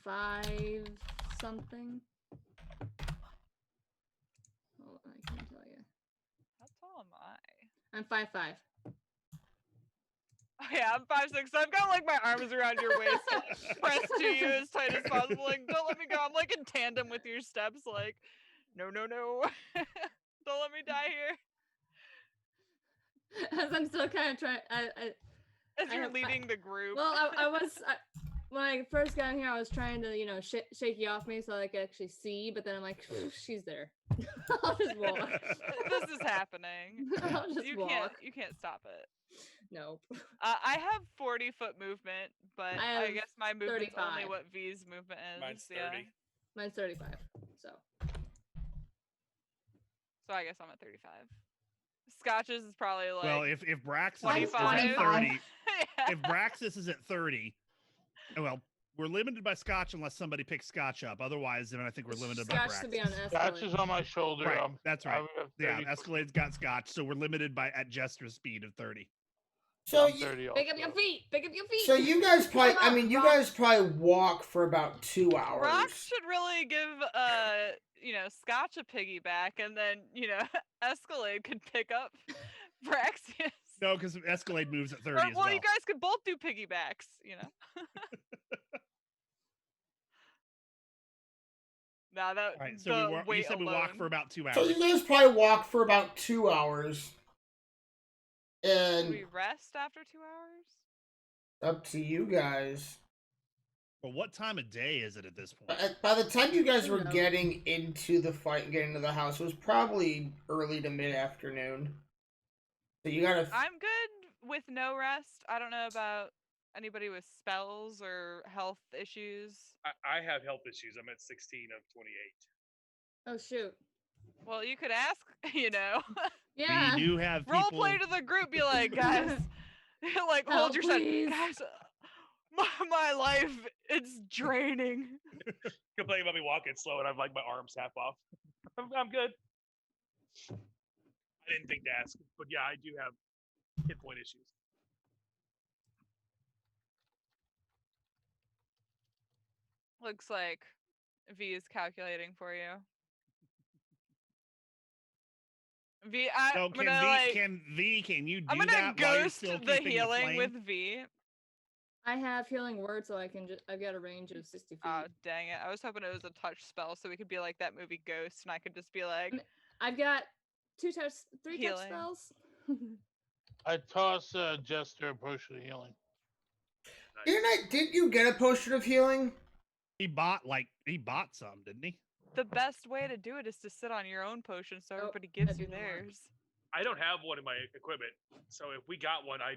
5 something. Hold on, I can tell you. How tall am I? I'm 5'5". Oh, yeah, I'm 5'6". So I've got like my arms around your waist, pressed to you as tight as possible. Like, don't let me go. I'm like in tandem with your steps. Like, no, don't let me die here. As I'm still kind of trying. As you're leading the group. Well, I was when I first got in here, I was trying to shake you off me so I could actually see, but then I'm like, she's there. I'll just walk. This is happening. I'll just walk. You can't stop it. Nope. I have 40-foot movement, but I guess my movement's 35. only what V's movement is. Mine's 30. Yeah. Mine's 35. So I guess I'm at 35. Scotch's is probably like. Well, if Braxis is 25. at 30, Yeah. if Braxis is at 30, well, we're limited by Scotch unless somebody picks Scotch up. Otherwise, then I think we're limited by Scotch Braxis. to be on Scotch Escalade. is on my shoulder. Right, that's right. Yeah, 30 Escalade's got Scotch, so we're limited by at Jester's speed of 30. So I'm 30 Pick up also. your feet. Pick up your feet. So you guys probably, I mean, you guys probably walk for about 2 hours. Rock should really give Scotch a piggyback, and then Escalade could pick up Braxius. No, because Escalade moves at 30 Or, as well. well, you guys could both do piggybacks. Nah, that. All right, so you said we walk for about 2 hours. So you guys probably walk for about 2 hours. Do And we rest after 2 hours? up to you guys. Well, what time of day is it at this point? By the time you guys were know. getting into the fight and getting into the house, it was probably early to mid-afternoon. So you gotta... I'm good with no rest. I don't know about anybody with spells or health issues. I have health issues. I'm at 16 of 28. Oh shoot. Well, you could ask, Yeah. We do have people... Role play to the group, be like, guys, like, hold Help, your set. please. Guys, my life, it's draining. Complaining about me walking slow and I'm like my arms half off. I'm good. I didn't think to ask, but yeah, I do have hit point issues. Looks like V is calculating for you. V, So I'm gonna like. can you do I'm gonna that while you're ghost still the keeping healing flame? with V. I have healing word, so I can just. I've got a range of 60 feet. Oh, dang it. I was hoping it was a touch spell so we could be like that movie Ghost and I could just be like, I've got 3 touch Healing. spells. I toss Jester a potion of healing. Nice. Didn't you get a potion of healing? He bought some, didn't he? the best way to do it is to sit on your own potion so Nope, everybody gives that you didn't work. theirs. I don't have one in my equipment, so if we got one, I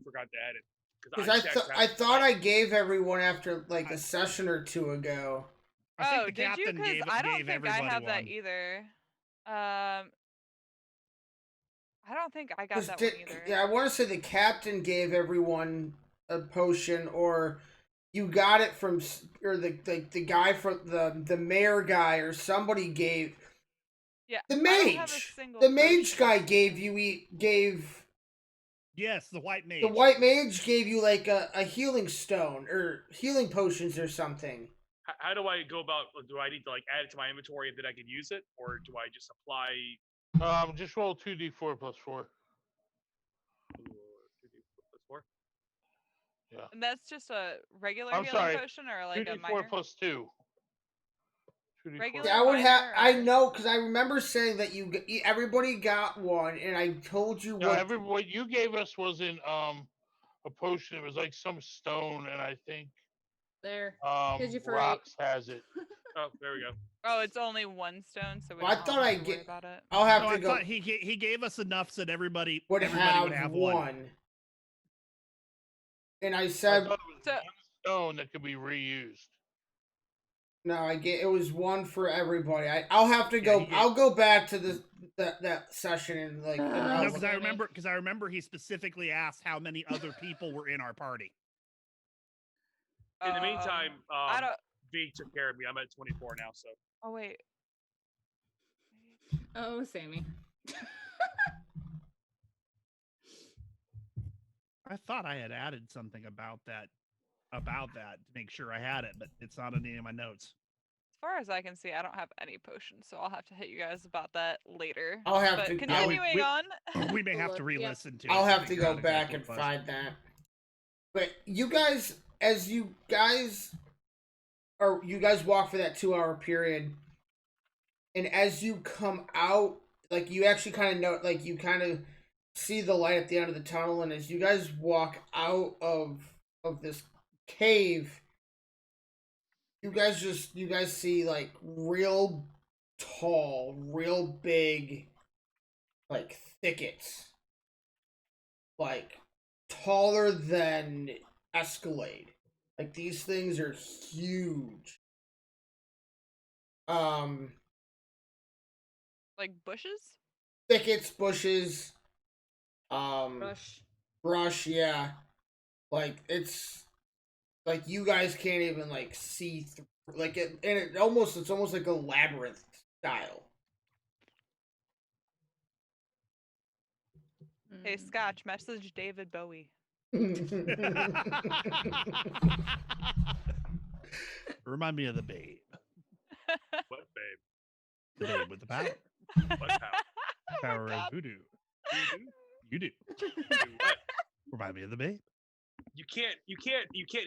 forgot to add it. Because checked I that. thought I gave everyone after like a session or two ago. I think Oh, the did you? captain Because gave, I don't gave think I everybody have that one. either. I don't think I got 'Cause that one either. Yeah, I want to say the captain gave everyone a potion, or you got it from, or the guy from the mayor guy or somebody gave. Yeah, The I don't have a mage. single The mage potion. guy gave. Yes, the white mage. The white mage gave you like a healing stone or healing potions or something. How do I go about? Do I need to like add it to my inventory and then I can use it, or do I just apply? Just roll 2d4 plus 4. 4? Yeah. And that's just a regular I'm healing sorry, potion or like a 2d4 minor? plus 2. 2d4. Regular Yeah, I would have. minor, I or- know because I remember saying that everybody got one, and I told you No, what. what you gave us wasn't a potion. It was like some stone, and I think There. Here's your for Rocks has it. Oh, there we go. Oh, it's only one stone, so we Well, I don't thought have I'd to worry get- about it. I'll have No, to I go. thought he gave us enough so that everybody Would have have one. one. And I I said thought it was So- one stone that could be reused. no. It was one for everybody. I'll have to go. he gave- I'll go back to that session and like. and No, I'll No, look- because I Sammy. remember he specifically asked how many other people were in our party. In the meantime, I don't. V took care of me. I'm at 24 now, so Oh wait. Oh, Sammy. I thought I had added something about that to make sure I had it, but it's not in any of my notes. As far as I can see, I don't have any potions, so I'll have to hit you guys about that later. I'll have but to- continuing we- on. We may have to Yep. re-listen to it. I'll have to figure go out back exactly and what it was. find that. But you guys, you guys walk for that 2-hour period, and as you come out, like you actually kind of know, like you kind of see the light at the end of the tunnel, and as you guys walk out of this cave, you guys see like real tall, real big, like thickets, like taller than Escalade. Like these things are huge. Like bushes? Thickets, bushes, Rush. yeah. Like it's like you guys can't even like see through, like it, and it's almost like a labyrinth style. Hey, Mm. Scotch, message David Bowie. Remind me of the babe. what, babe? The babe with the power. What power? Power of God. voodoo. You do? You do. Do what? Remind me of the babe. You can't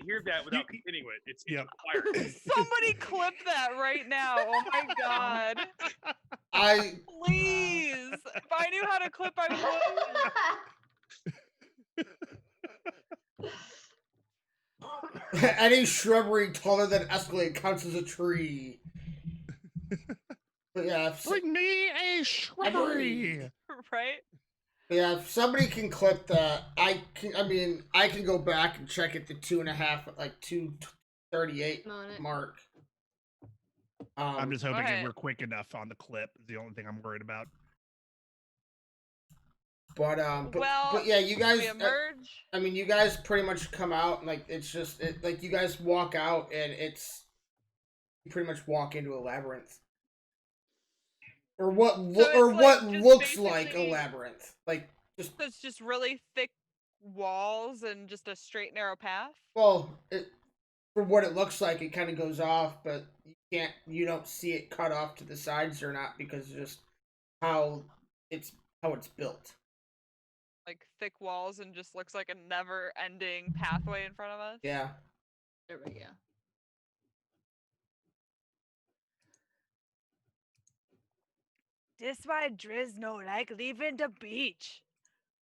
hear that without continuing it. It's Yep. required. Somebody clip that right now. Oh my god. Please. If I knew how to clip, I would. Any shrubbery taller than Escalade counts as a tree. But yeah, Bring me a shrubbery. Right? yeah, if somebody can clip that, I can go back and check at the 2.5, like 2:38 I'm on it. mark. I'm just hoping Okay. we're quick enough on the clip. Is the only thing I'm worried about. But Well, yeah, you guys. We emerge. You guys pretty much come out and like it's just like you guys walk out and you pretty much walk into a labyrinth, or what So it's like what just looks like a basically- labyrinth, like just So it's just really thick walls and just a straight narrow path. well for what it looks like, it kind of goes off, but you don't see it cut off to the sides or not because of just how it's built. Like thick walls and just looks like a never-ending pathway in front of us. Yeah. There we go. This why Driz no like leaving the beach.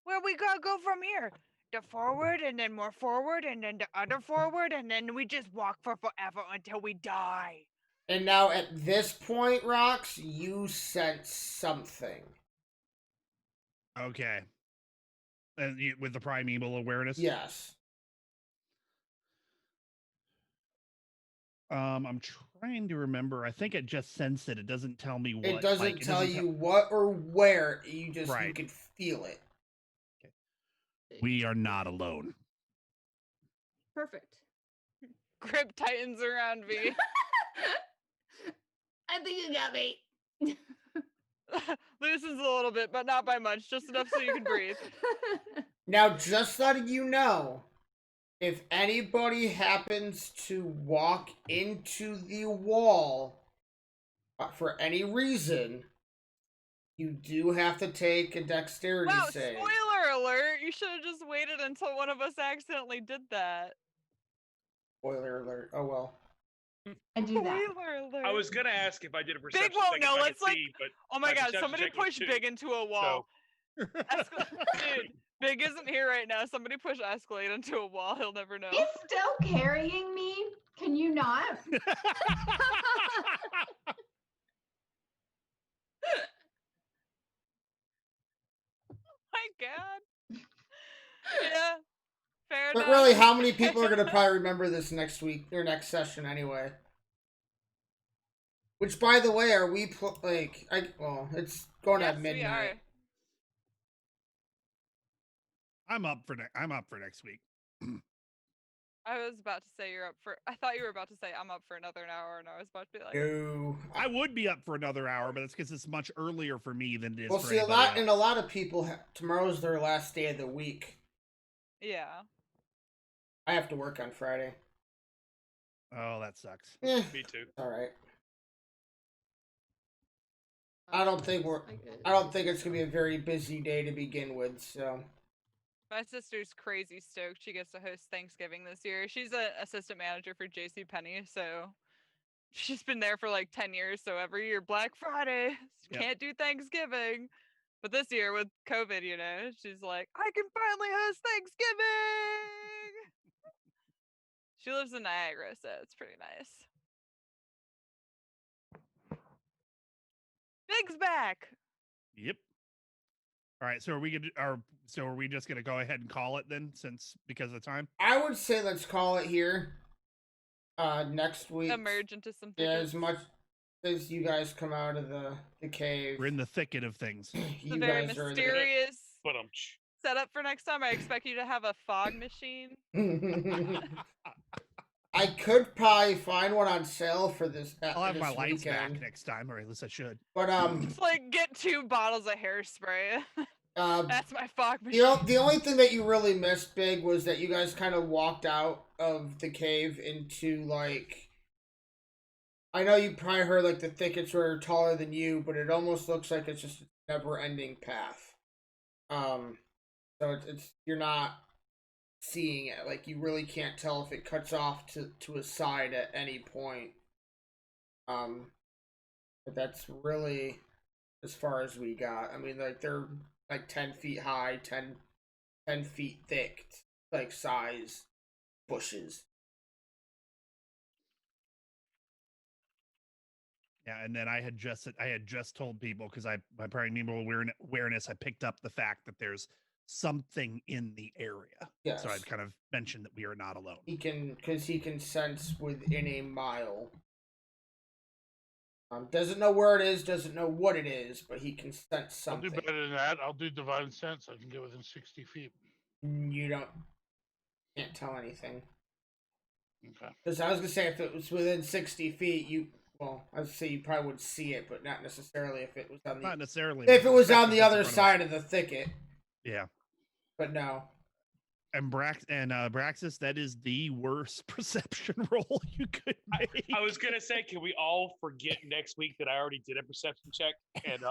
Where we gotta go from here? The forward and then more forward and then the other forward and then we just walk for forever until we die. And now at this point, Rox, you sense something. Okay. And with the primeval awareness? Yes. I'm trying to remember. I think it just sensed it. It doesn't tell me what. It doesn't tell you what or where. You just you can feel it. We are not alone. Perfect. Grip tightens around me. I think you got me. Loosens a little bit, but not by much. Just enough so you can breathe. Now, just letting you know, if anybody happens to walk into the wall for any reason, you do have to take a dexterity Wow, save. spoiler alert! You should have just waited until one of us accidentally did that. Spoiler alert. Oh well. I do that. Spoiler alert! I was gonna ask if I did a perception Big won't check know. if I Let's could like. see, but Oh my my god! perception Somebody check was push 2, Big into a wall. Dude, Big isn't here right now. Somebody push Escalade into a wall. He'll never know. He's still carrying me. Can you not? My god. Yeah. Fair But enough. really, how many people are going to probably remember this next week or next session anyway? Which, by the way, are we it's going Yes, at we midnight. are. I'm up for next week. I was about to say you're up for. I thought you were about to say I'm up for another hour, and I was about to be like, No. I would be up for another hour, but it's because it's much earlier for me than it is Well, for see, a anybody else. lot of people, tomorrow's their last day of the week. yeah. I have to work on Friday. Oh, that sucks. Eh, me too. all right. I don't think it's gonna be a very busy day to begin with. So. My sister's crazy stoked. She gets to host Thanksgiving this year. She's an assistant manager for JCPenney, so she's been there for like 10 years. So every year, Black Friday, can't do Thanksgiving. But this year with COVID, you know, she's like, I can finally host Thanksgiving. She lives in Niagara, so it's pretty nice. Big's back. Yep. All right. So are we just gonna go ahead and call it then, because of time? I would say let's call it here. Next week. Emerge into some Yeah, thickets. as much as you guys come out of the cave. We're in the thicket of things. It's a very mysterious But setup for next time. I expect you to have a fog machine. I could probably find one on sale for this. I'll have my this lights weekend. back next time, or at least I should. But Just like get 2 bottles of hairspray. That's my fog machine. the only thing that you really missed, Big, was that you guys kind of walked out of the cave into like. I know you probably heard like the thickets were taller than you, but it almost looks like it's just a never-ending path. So it's you're not seeing it. Like you really can't tell if it cuts off to a side at any point. But that's really as far as we got. I mean, like they're like 10 feet high, 10 feet thick, like size bushes. Yeah, and then I had just told people because my primeval awareness, I picked up the fact that there's something in the area. Yes. So I'd kind of mentioned that we are not alone. He can sense within a mile. Doesn't know where it is, doesn't know what it is, but he can sense something. I'll do better than that. I'll do divine sense. I can get within 60 feet. You can't tell anything. Okay. Because I was gonna say if it was within 60 feet, I would say you probably would see it, but not necessarily if it was on the. Not necessarily. If it was on the other side of the thicket. Yeah. But no. And Braxis, that is the worst perception roll you could make. I was gonna say, can we all forget next week that I already did a perception check? And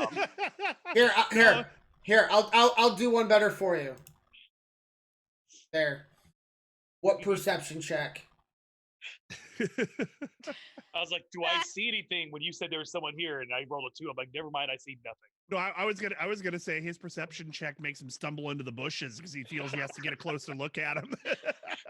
Here, I'll do one better for you. There. What perception check? I was like, do I see anything when you said there was someone here? And I rolled a 2. I'm like, never mind, I see nothing. No, I was gonna say his perception check makes him stumble into the bushes because he feels he has to get a closer look at him.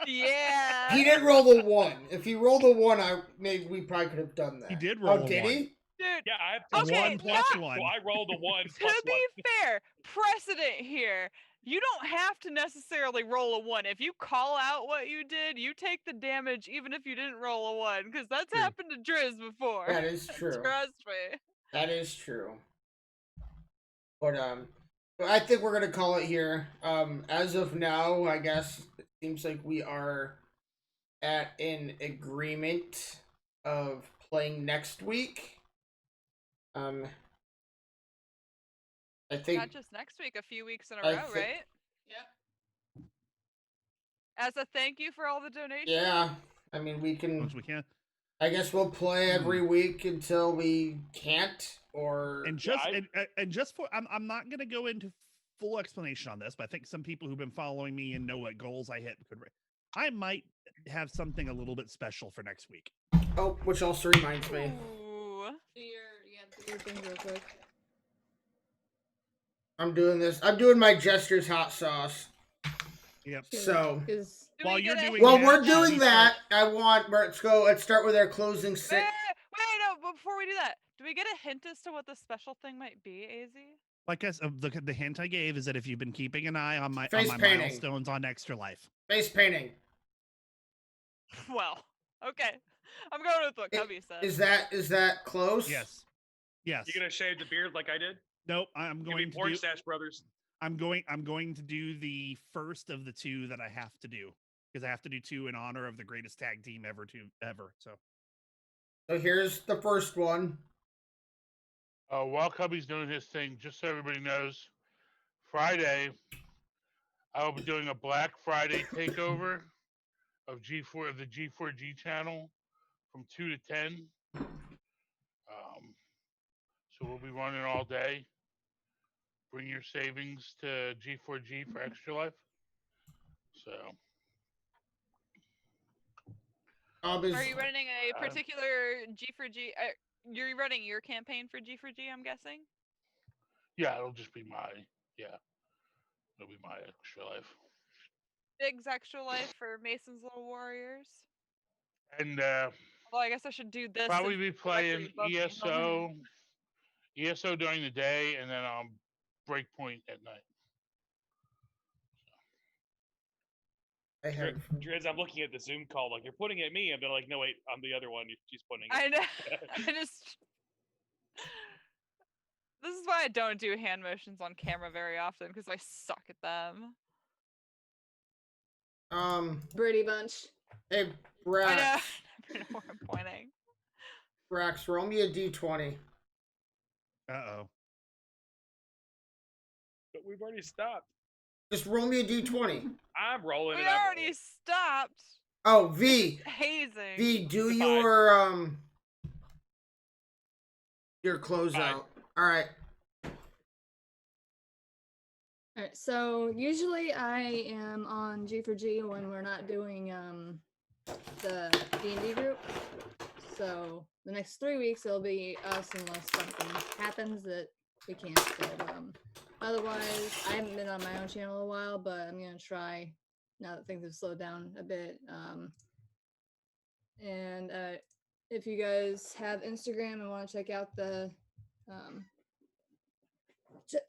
Yeah. He didn't roll the 1. If he rolled a 1, we probably could have done that. He did roll. Oh, did one. he? Dude, Yeah, I have Okay, 1 plus yeah. 1. So I rolled a 1 to plus be 1. fair, precedent here. You don't have to necessarily roll a 1. If you call out what you did, you take the damage even if you didn't roll a 1, because that's True. happened to Driz before. That is true. Trust me. That is true. But I think we're gonna call it here. As of now, I guess it seems like we are at an agreement of playing next week. I think Not just next week, a few weeks in a I row, think- right? Yep. As a thank you for all the donations. yeah. I mean, we As can. much as we can. I guess we'll play every week until we can't, or And just for I'm not gonna go into full explanation on this, but I think some people who've been following me and know what goals I hit could. I might have something a little bit special for next week. oh, which also reminds me. Ooh. Do your things real quick. I'm doing this. I'm doing my Jester's hot sauce. Yep. So Because Do While we you're get a doing while that, we're should doing we that, start- let's start with our closing Wait, six. no, but before we do that, do we get a hint as to what the special thing might be, AZ? Like I said, the hint I gave is that if you've been keeping an eye on my Face painting. milestones on Extra Life, Face painting. Well, okay. I'm going with what I- Cubby said. Is that close? yes, yes. You gonna shave the beard like I did? Nope. I'm Give me going to Porn do. Stash Brothers. I'm going to do the first of the 2 that I have to do because I have to do 2 in honor of the greatest tag team ever. So So here's the first one. While Cubby's doing his thing, just so everybody knows, Friday, I will be doing a Black Friday takeover of the G4G channel from 2 to 10. So we'll be running all day. Bring your savings to G4G for Extra Life. So. Are you running a particular G4G? You're running your campaign for G4G, I'm guessing? Yeah, it'll just be it'll be my Extra Life. Big's Extra Life for Mason's Little Warriors. And Well, I guess I should do this. probably and be playing directly above me. ESO during the day, and then Breakpoint at night. I have. Driz, I'm looking at the Zoom call. Like, you're pointing at me. I've been like, no, wait, I'm the other one. She's pointing at I know. This is why I don't do hand motions on camera very often, because I suck at them. Hey, Brady Bunch. I know. Brax. I never know where I'm pointing. Brax, roll me a d20. uh-oh. But we've already stopped. Just roll me a d20. I'm rolling We it up. already stopped Oh, V. hazing. V, do Goodbye. your closeout. All right. Alright, so usually I am on G4G when we're not doing the D&D group. So the next 3 weeks it'll be us unless something happens that we can't. So, otherwise, I haven't been on my own channel in a while, but I'm gonna try now that things have slowed down a bit. And if you guys have Instagram and want to check out the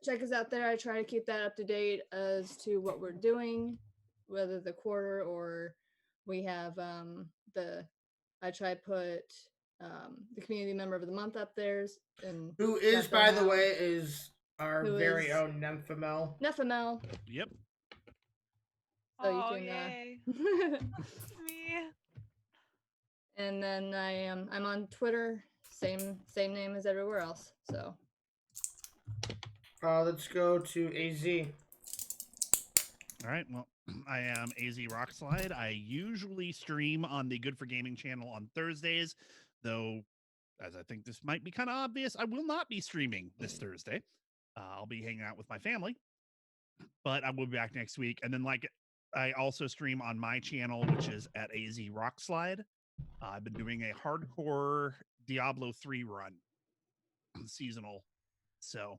check us out there. I try to keep that up to date as to what we're doing, whether the quarter or we have I try to put the community member of the month up there. And Who is, check by them the out. way, is our Who very is- own Nymphomel. Nefamel. Yep. So you Oh, can yay. Me. and then I'm on Twitter, same name as everywhere else. So Let's go to AZ. All right. Well, I am AZ Rockslide. I usually stream on the Good for Gaming channel on Thursdays, though, as I think this might be kind of obvious, I will not be streaming this Thursday. I'll be hanging out with my family, but I will be back next week. And then, like, I also stream on my channel, which is at AZ Rockslide. I've been doing a hardcore Diablo 3 run, seasonal, so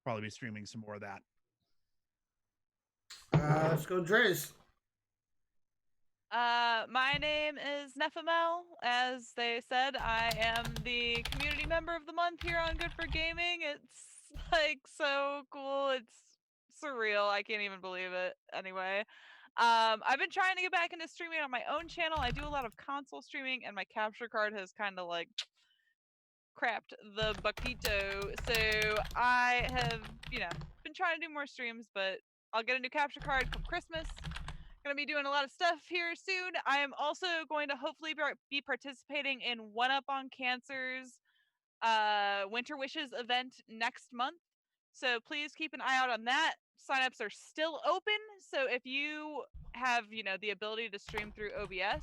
probably be streaming some more of that. Let's go, Driz. My name is Nephimel. As they said, I am the community member of the month here on Good for Gaming. It's like so cool. It's surreal. I can't even believe it. Anyway, I've been trying to get back into streaming on my own channel. I do a lot of console streaming, and my capture card has kind of like crapped the buckito. So I have, been trying to do more streams, but I'll get a new capture card come Christmas. Gonna be doing a lot of stuff here soon. I am also going to hopefully be participating in One Up on Cancer's Winter Wishes event next month. So please keep an eye out on that. Signups are still open. So if you have, the ability to stream through OBS,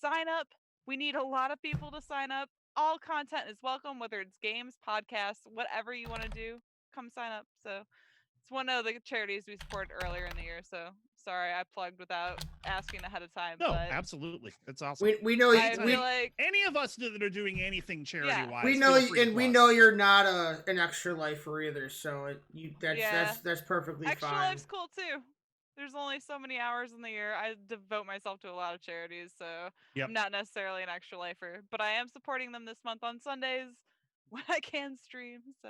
sign up. We need a lot of people to sign up. All content is welcome, whether it's games, podcasts, whatever you want to do. Come sign up. So it's one of the charities we supported earlier in the year. So sorry, I plugged without asking ahead of time. No, but absolutely, it's awesome. We know I we, feel like any of us that are doing anything charity wise. we know and we know you're not an extra lifer either, so that's perfectly extra fine. life's cool too. There's only so many hours in the year. I devote myself to a lot of charities, so I'm not necessarily an extra lifer, but I am supporting them this month on Sundays when I can stream. So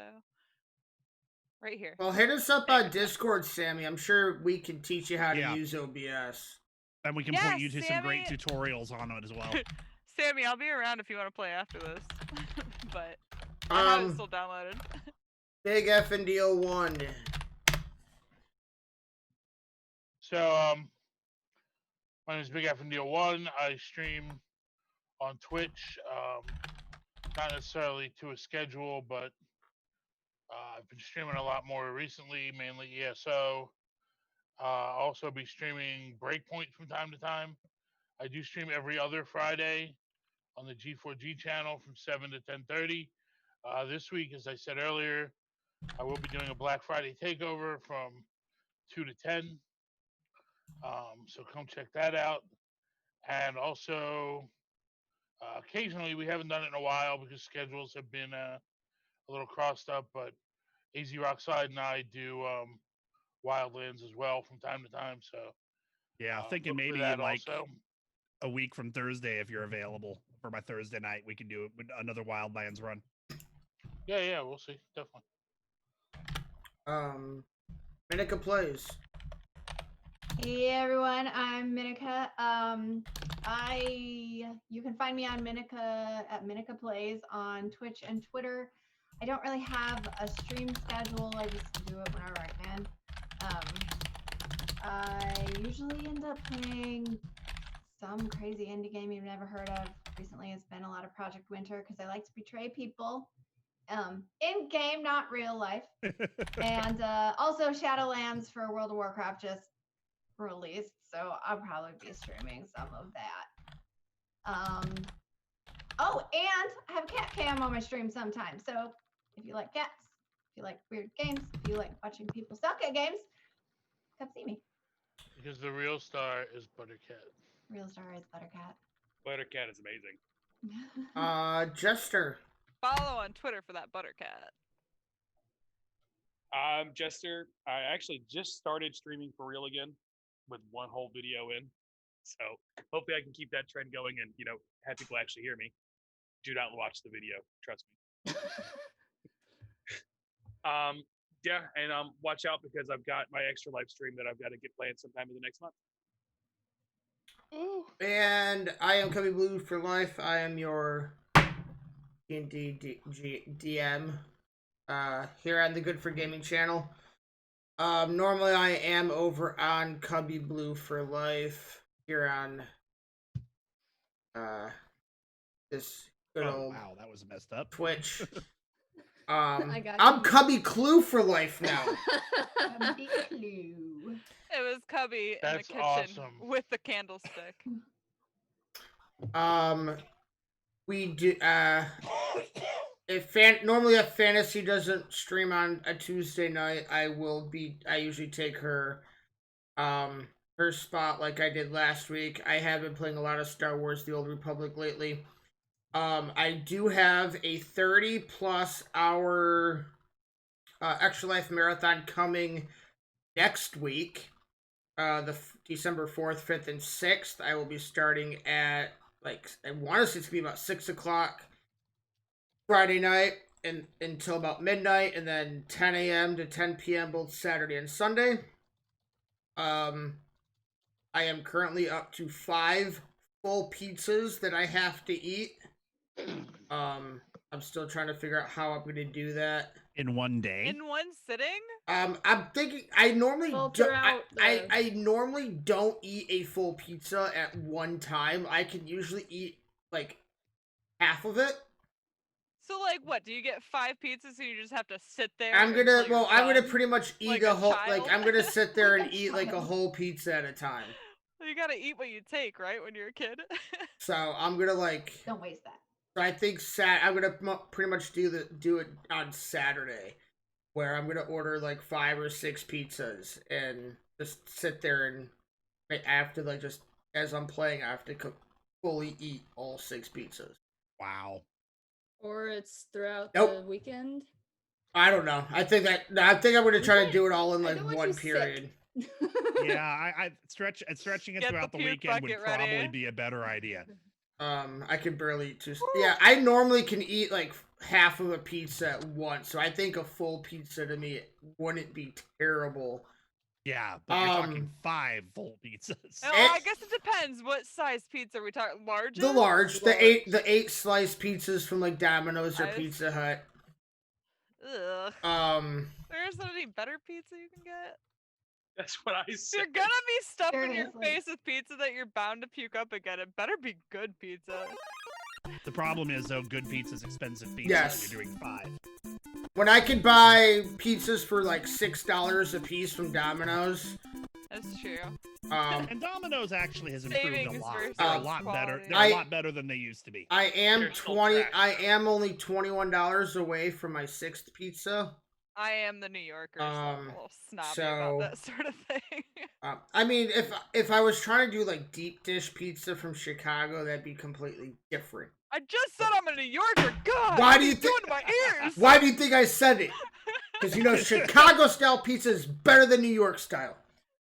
right here. Well, hit us up on Discord, Sammy. I'm sure we can teach you how to use OBS. And we can point you to some great tutorials on it as well. Sammy, I'll be around if you want to play after this. But I have it still downloaded. Big effing deal 1. So, my name is Big Effing Deal 1. I stream on Twitch. Not necessarily to a schedule, but I've been streaming a lot more recently, mainly ESO. Also be streaming Breakpoint from time to time. I do stream every other Friday on the G4G channel from 7 to 10:30. This week, as I said earlier, I will be doing a Black Friday takeover from 2 to 10. So come check that out. And also, occasionally, we haven't done it in a while because schedules have been a little crossed up, but AZ Rockside and I do Wildlands as well from time to time. So yeah, thinking maybe like a week from Thursday, if you're available for my Thursday night, we can do another Wildlands run. Yeah, we'll see. Definitely. Minika plays. Hey everyone, I'm Minika. You can find me on Minika at Minika Plays on Twitch and Twitter. I don't really have a stream schedule. I just do it whenever I can. I usually end up playing some crazy indie game you've never heard of. Recently, it's been a lot of Project Winter because I like to betray people. In game, not real life. And also Shadowlands for World of Warcraft just released, so I'll probably be streaming some of that. Oh, and I have cat cam on my stream sometimes. So if you like cats, if you like weird games, if you like watching people suck at games, come see me. Because the real star is Buttercat. Real star is Buttercat. Buttercat is amazing. Jester. Follow on Twitter for that Buttercat. Jester. I actually just started streaming for real again with one whole video in. So hopefully I can keep that trend going and, have people actually hear me. Do not watch the video. Trust me. Yeah, and watch out because I've got my extra live stream that I've got to get planned sometime in the next month. Ooh. And I am Cubby Blue for life. I am your D&D DM here on the Good for Gaming channel. Normally I am over on Cubby Blue for life here on this good old wow, that was messed up. Twitch. I got I'm Cubby Clue for life now. Cubby Clue. It was Cubby in That's the kitchen awesome. with the candlestick. We do. Normally if Fantasy doesn't stream on a Tuesday night, I usually take her spot like I did last week. I have been playing a lot of Star Wars: The Old Republic lately. I do have a 30+ hour Extra Life Marathon coming next week. December 4th, 5th, and 6th. I will be starting at, like, I want to say it's going to be about 6 o'clock Friday night and until about midnight, and then 10 a.m. to 10 p.m. both Saturday and Sunday. I am currently up to 5 full pizzas that I have to eat. I'm still trying to figure out how I'm going to do that. In one day? In one sitting? I'm thinking I normally I normally don't eat a full pizza at one time. I can usually eat like half of it. So like what? Do you get 5 pizzas and you just have to sit there? I'm gonna until you're I'm gonna done? pretty much eat Like a a whole child? I'm gonna sit there and Like a eat like a child. whole pizza at a time. Well, you gotta eat what you take, right? When you're a kid. So I'm gonna like Don't waste that. so I think I'm gonna pretty much do it on Saturday, where I'm gonna order like 5 or 6 pizzas and just sit there and I have to like just as I'm playing I have to fully eat all 6 pizzas. Wow. Or it's throughout Nope. the weekend. I don't know. I think I'm gonna try to do it all in I like don't want one you sick. period. Yeah, I stretching it Get the throughout the puke weekend would bucket ready. probably be a better idea. I can barely eat 2. Yeah, I normally can eat like half of a pizza at once, so I think a full pizza to me wouldn't be terrible. Yeah, but you're talking 5 full pizzas. Oh, I guess it depends. What size pizza are we talking? Large? The large, the 8 slice pizzas from like Domino's or Nice. Pizza Hut. Ugh. There's any better pizza you can get? That's what I said. You're gonna be stuffing your Seriously. face with pizza that you're bound to puke up again. It better be good pizza. The problem is, though, good pizza's expensive pizza. Yes. And you're doing 5. When I could buy pizzas for like $6 a piece from Domino's. That's true. And Domino's actually has improved Savings a lot. versus They're a lot better. quality. They're a lot better than they used to be. I am They're still 20. trash, I though. am only $21 away from my 6th pizza. I am the New Yorker, so I'm a little snobby so- about that sort of thing. I mean, if I was trying to do like deep dish pizza from Chicago, that'd be completely different. I just said I'm a New Yorker. God, Why what do are you you thi- doing to my ears? Why do you think I said it? Because you know Chicago style pizza is better than New York style.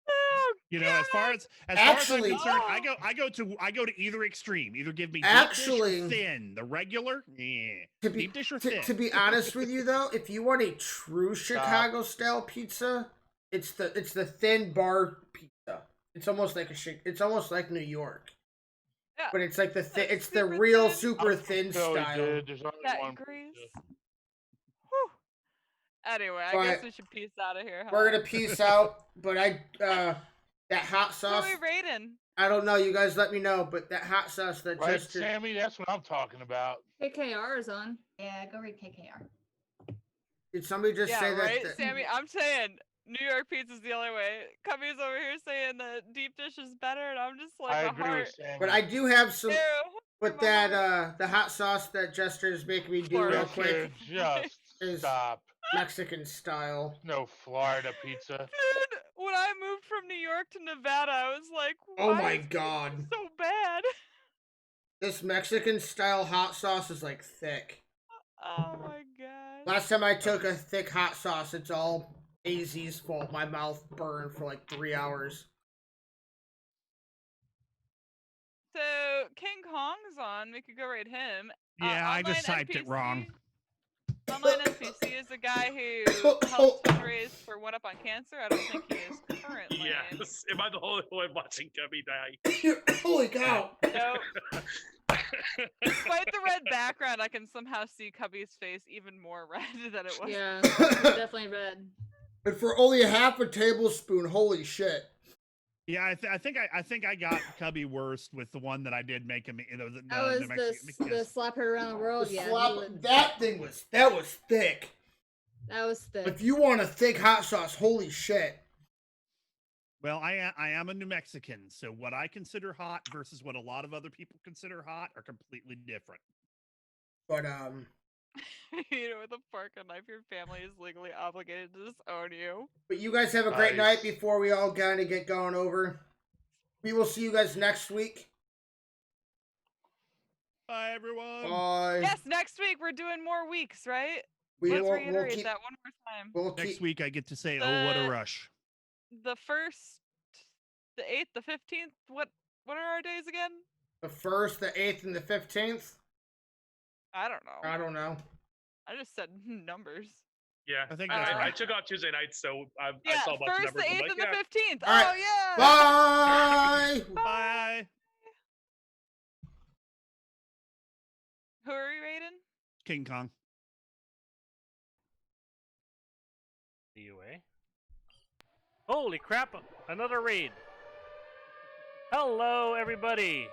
Oh, You know, as far as Actually- I'm concerned, I go to either extreme. Either give me deep Actually- dish or thin. The regular, To be deep dish or thin. to be honest with you though, if you want a true Chicago style pizza, it's the thin bar pizza. It's almost like New York. Yeah. But it's like the Like it's the super real thin. super thin Joey style. did. There's only that one grease. pizza. Whew. Anyway, I But guess we should peace out of here. Huh? We're gonna peace out, but that hot Who sauce. are we raiding? I don't know. You guys let me know. But that hot sauce that Right, Chester. Sammy? That's what I'm talking about. KKR is on. Yeah, go read KKR. Did somebody just Yeah, say right, that? Sammy. I'm saying New York pizza's the only way. Cubby's over here saying that deep dish is better, and I'm just like I my agree heart. with Sammy. But I do have some. Ew, But my that heart. the hot sauce that Jester is making me do real Florida. quick Chester, just is stop. Mexican style. No Florida pizza. Dude, when I moved from New York to Nevada, I was like, Oh why my is pizza God. so bad. This Mexican style hot sauce is like thick. Oh my god. Last time I took a thick hot sauce, it's all AZ's fault. My mouth burned for like 3 hours. So King Kong's on. We could go raid him. Yeah, I just Online typed it wrong. Online NPC is a guy who helps fundraise for One Up on Cancer. I don't think he is currently. Yes. Am I the only one watching Cubby die? Holy cow! Nope. Despite the red background, I can somehow see Cubby's face even more red than it was. Yeah, definitely red. But for only a half a tablespoon, holy shit. Yeah, I think I got Cubby worst with the one that I did make him. That was the slap her around the world. The Yeah, slap- he would- that thing was thick. that was thick. If you want a thick hot sauce, holy shit. Well, I am a New Mexican, so what I consider hot versus what a lot of other people consider hot are completely different. But You know, with a fork and knife, your family is legally obligated to disown you. but you guys have a great night Nice. before we all kind of get going over. We will see you guys next week. Bye, everyone. Bye. Yes, next week we're doing more weeks, right? We Let's will, reiterate that one more time. Next week I get to say, "Oh, what a rush!" The 1st, the 8th, the 15th. What are our days again? The 1st, the 8th, and the 15th. I don't know. I don't know. I just said numbers. Yeah, I think that's I right. took off Tuesday nights, so I Yeah, saw a bunch of 1st, the numbers. I'm 8th, like, and yeah. the 15th. All right. Oh yeah. Bye. Bye. Who are you raiding? King Kong. DUA. Holy crap! Another raid. Hello, everybody.